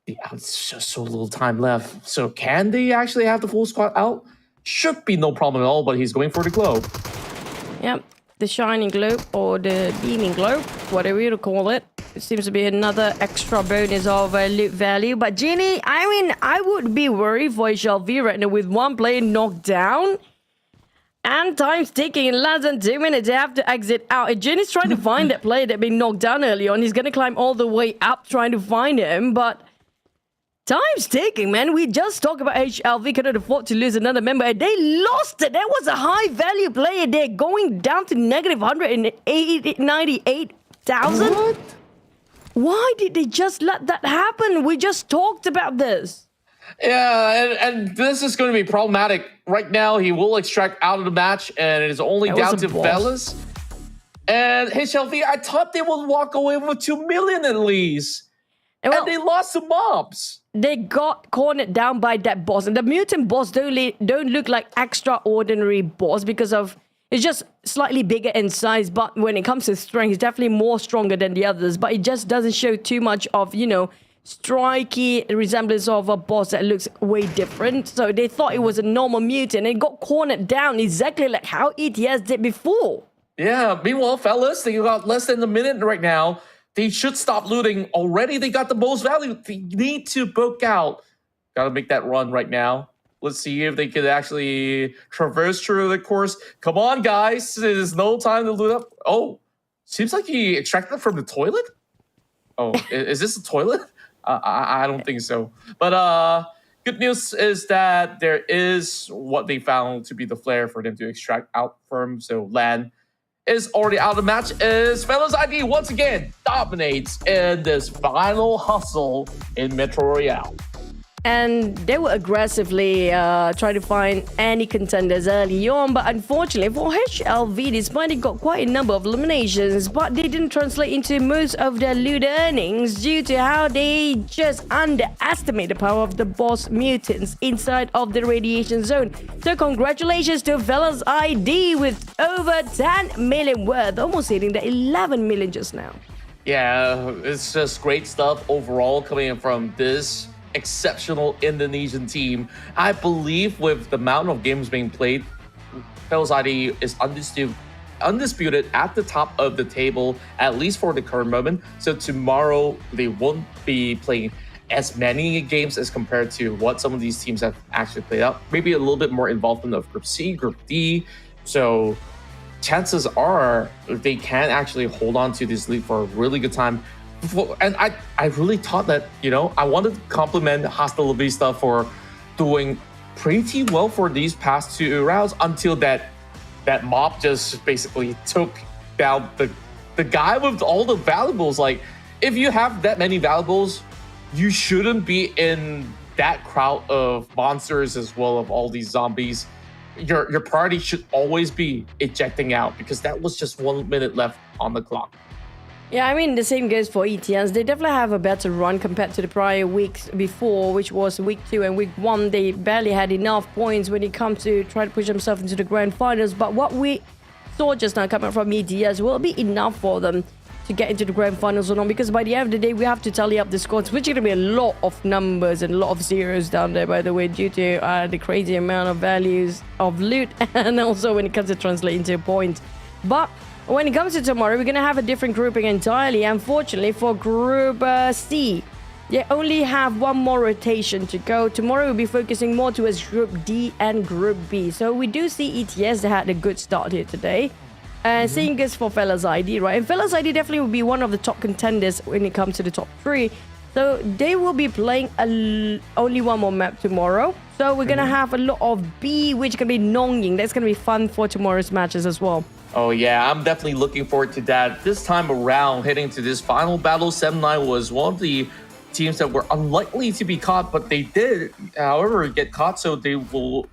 Yeah, it's just so little time left. So can they actually have the full squad out? Should be no problem at all, but he's going for the globe. Yep, the shining globe or the beaming globe, whatever you call it. It seems to be another extra bonus of loot value. But Genie, I mean, I would be worried for HLV right now with one player knocked down. And time's ticking in less than 2 minutes. They have to exit out. And Genie's trying to find that player that been knocked down early on. He's going to climb all the way up trying to find him. But time's ticking, man. We just talked about HLV couldn't afford to lose another member. And they lost it. That was a high-value player. They're going down to negative 198,000. What? Why did they just let that happen? We just talked about this. Yeah, and this is going to be problematic. Right now, he will extract out of the match, and it is only down to fellas. And HLV, I thought they would walk away with 2 million at least. And they lost to mobs. They got cornered down by that boss. And the mutant boss don't look like extraordinary boss because of... It's just slightly bigger in size, but when it comes to strength, it's definitely more stronger than the others. But it just doesn't show too much of, you know, striky resemblance of a boss that looks way different. So they thought it was a normal mutant and it got cornered down exactly like how ETS did before. Yeah, meanwhile, fellas, they got less than a minute right now. They should stop looting. Already they got the most value. They need to book out. Gotta make that run right now. Let's see if they could actually traverse through the course. Come on, guys. There's no time to loot up. Oh, seems like he extracted from the toilet. Oh, is this a toilet? I don't think so. But good news is that there is what they found to be the flare for them to extract out from. So Lan is already out of the match. As Fellas ID once again dominates in this final hustle in Metro Royale. And they were aggressively trying to find any contenders early on. But unfortunately for HLV, despite they got quite a number of eliminations, but they didn't translate into most of their loot earnings due to how they just underestimate the power of the boss mutants inside of the radiation zone. So congratulations to Fellas ID with over 10 million worth, almost hitting the 11 million just now. Yeah, it's just great stuff overall coming in from this exceptional Indonesian team. I believe with the amount of games being played, Fellas ID is undisputed at the top of the table, at least for the current moment. So tomorrow they won't be playing as many games as compared to what some of these teams have actually played out. Maybe a little bit more involvement of Group C, Group D. So chances are they can actually hold on to this lead for a really good time. And I really thought that, you know, I wanted to compliment Hasta La Vista for doing pretty well for these past 2 rounds until that mob just basically took down the guy with all the valuables. Like, if you have that many valuables, you shouldn't be in that crowd of monsters as well of all these zombies. Your priority should always be ejecting out because that was just 1 minute left on the clock. Yeah, I mean, the same goes for ETS. They definitely have a better run compared to the prior weeks before, which was week 2 and week 1. They barely had enough points when it comes to trying to push themselves into the grand finals. But what we saw just now coming from ETS will be enough for them to get into the grand finals or not. Because by the end of the day, we have to tally up the scores, which is going to be a lot of numbers and a lot of zeros down there, by the way, due to the crazy amount of values of loot and also when it comes to translating to points. But when it comes to tomorrow, we're going to have a different grouping entirely. Unfortunately, for Group C, they only have one more rotation to go. Tomorrow, we'll be focusing more towards Group D and Group B. So we do see ETS, they had a good start here today. Same goes for Fellas ID, right? And Fellas ID definitely will be one of the top contenders when it comes to the top 3. So they will be playing only one more map tomorrow. So we're gonna have a lot of B, which can be nongYing. That's gonna be fun for tomorrow's matches as well. Oh yeah, I'm definitely looking forward to that. This time around, heading to this final battle, 7-9 was one of the teams that were unlikely to be caught, but they did, however, get caught, so they will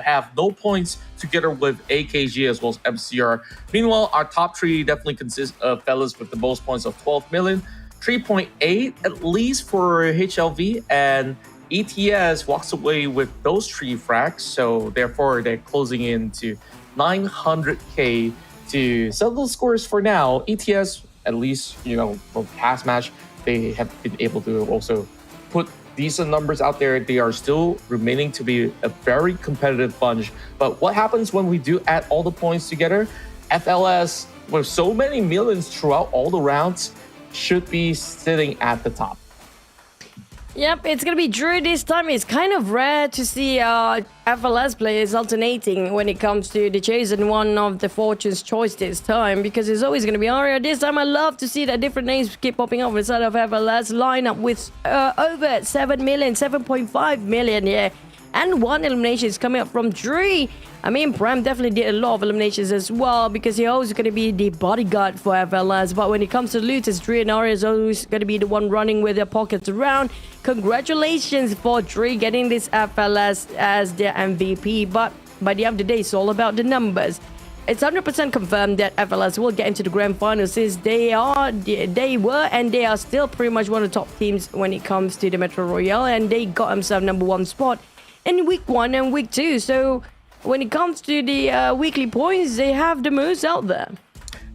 have no points together with AKG as well as MCR. Meanwhile, our top three definitely consists of fellas with the most points of 12 million, 3.8 at least for HLV, and ETS walks away with those 3 frags, so therefore they're closing in to 900k to settle those scores for now. ETS, at least, for past match, they have been able to also put decent numbers out there. They are still remaining to be a very competitive bunch. But what happens when we do add all the points together? FLS, with so many millions throughout all the rounds, should be sitting at the top. Yep, it's going to be Drew this time. It's kind of rare to see FLS players alternating when it comes to the chosen one of the Fortune's choice this time, because it's always going to be Aria. This time I love to see that different names keep popping up inside of FLS lineup with over 7 million, 7.5 million, yeah. And 1 elimination is coming up from Drew. I mean, Prem definitely did a lot of eliminations as well, because he's always going to be the bodyguard for FLS. But when it comes to loot, it's Drew and Aria is always going to be the one running with their pockets around. Congratulations for Drew getting this FLS as their MVP. But by the end of the day, it's all about the numbers. It's 100% confirmed that FLS will get into the grand final, since they were and they are still pretty much one of the top teams when it comes to the Metro Royale, and they got themselves #1 spot in week 1 and week 2. So when it comes to the weekly points, they have the most out there.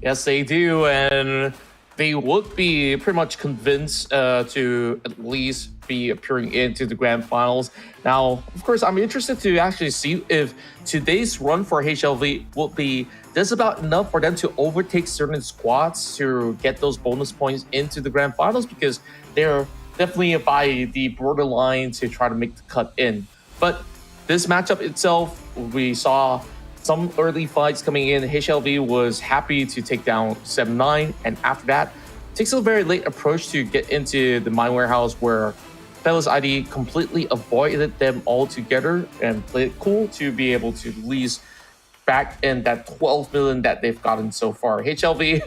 Yes, they do, and they would be pretty much convinced to at least be appearing into the grand finals. Now, of course, I'm interested to actually see if today's run for HLV will be just about enough for them to overtake certain squads to get those bonus points into the grand finals, because they're definitely by the borderline to try to make the cut in. But this matchup itself, we saw some early fights coming in. HLV was happy to take down 7-9, and after that, takes a very late approach to get into the mine warehouse, where Fellas ID completely avoided them altogether and played it cool to be able to at least back in that 12 million that they've gotten so far. HLV,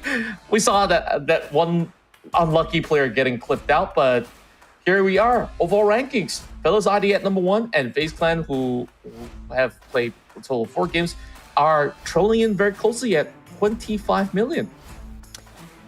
we saw that one unlucky player getting clipped out, but here we are. Overall rankings, Fellas ID at #1, and FaZe Clan, who have played a total of 4 games, are trolling in very closely at 25 million.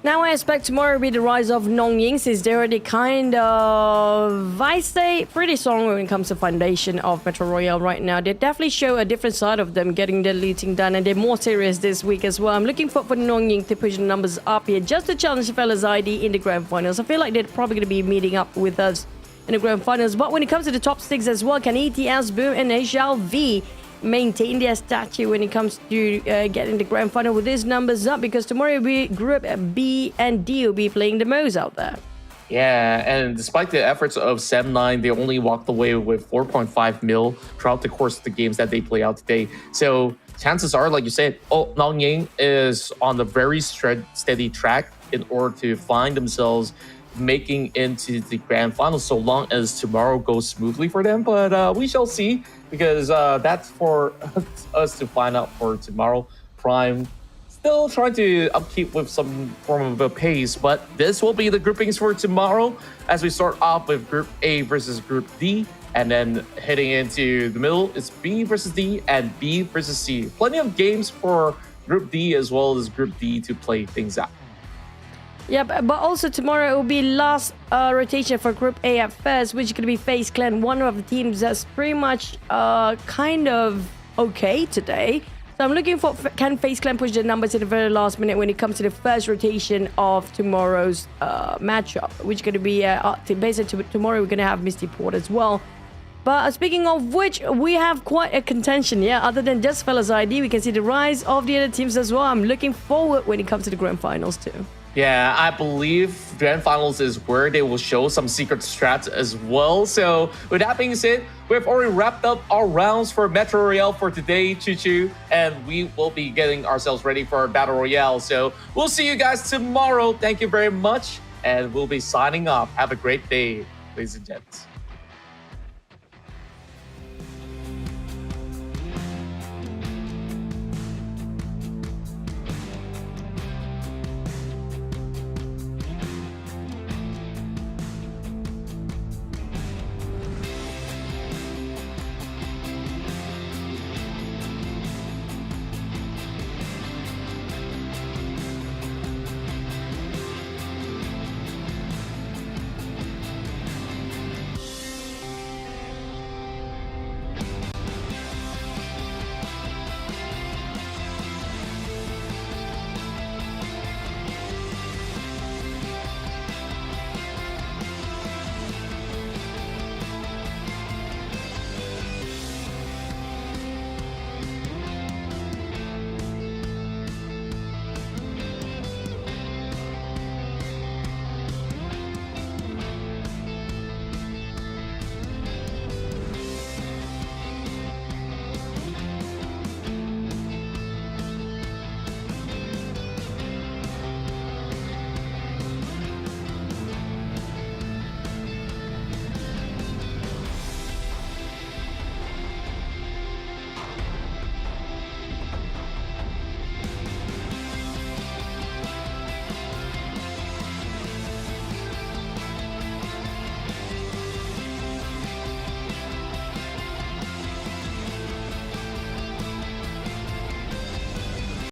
Now I expect tomorrow will be the rise of nongYing, since they're already kind of, I say, pretty strong when it comes to foundation of Metro Royale right now. They definitely show a different side of them getting their looting done, and they're more serious this week as well. I'm looking for nongYing to push the numbers up here just to challenge the Fellas ID in the grand finals. I feel like they're probably going to be meeting up with us in the grand finals. But when it comes to the top 6 as well, can ETS, Boom, and HLV maintain their stature when it comes to getting the grand final with these numbers up? Because tomorrow we Group B and D will be playing the most out there. Yeah, and despite the efforts of 7-9, they only walked away with 4.5 mil throughout the course of the games that they play out today. So chances are, like you said, nongYing is on a very steady track in order to find themselves making into the grand final, so long as tomorrow goes smoothly for them. But we shall see, because that's for us to find out for tomorrow. Prime still trying to upkeep with some form of a pace, but this will be the groupings for tomorrow, as we start off with Group A versus Group D, and then heading into the middle, it's B versus D and B versus C. Plenty of games for Group D as well as Group D to play things out. Yeah, but also tomorrow it will be last rotation for Group A at first, which is going to be FaZe Clan, one of the teams that's pretty much kind of okay today. So I'm looking for, can FaZe Clan push the numbers at the very last minute when it comes to the first rotation of tomorrow's matchup, which is going to be, basically tomorrow we're going to have Misty Port as well. But speaking of which, we have quite a contention, yeah. Other than just Fellas ID, we can see the rise of the other teams as well. I'm looking forward when it comes to the grand finals too. Yeah, I believe grand finals is where they will show some secret strats as well. So with that being said, we've already wrapped up our rounds for Metro Royale for today, Choo, and we will be getting ourselves ready for our Battle Royale. So we'll see you guys tomorrow. Thank you very much, and we'll be signing off. Have a great day, ladies and gents.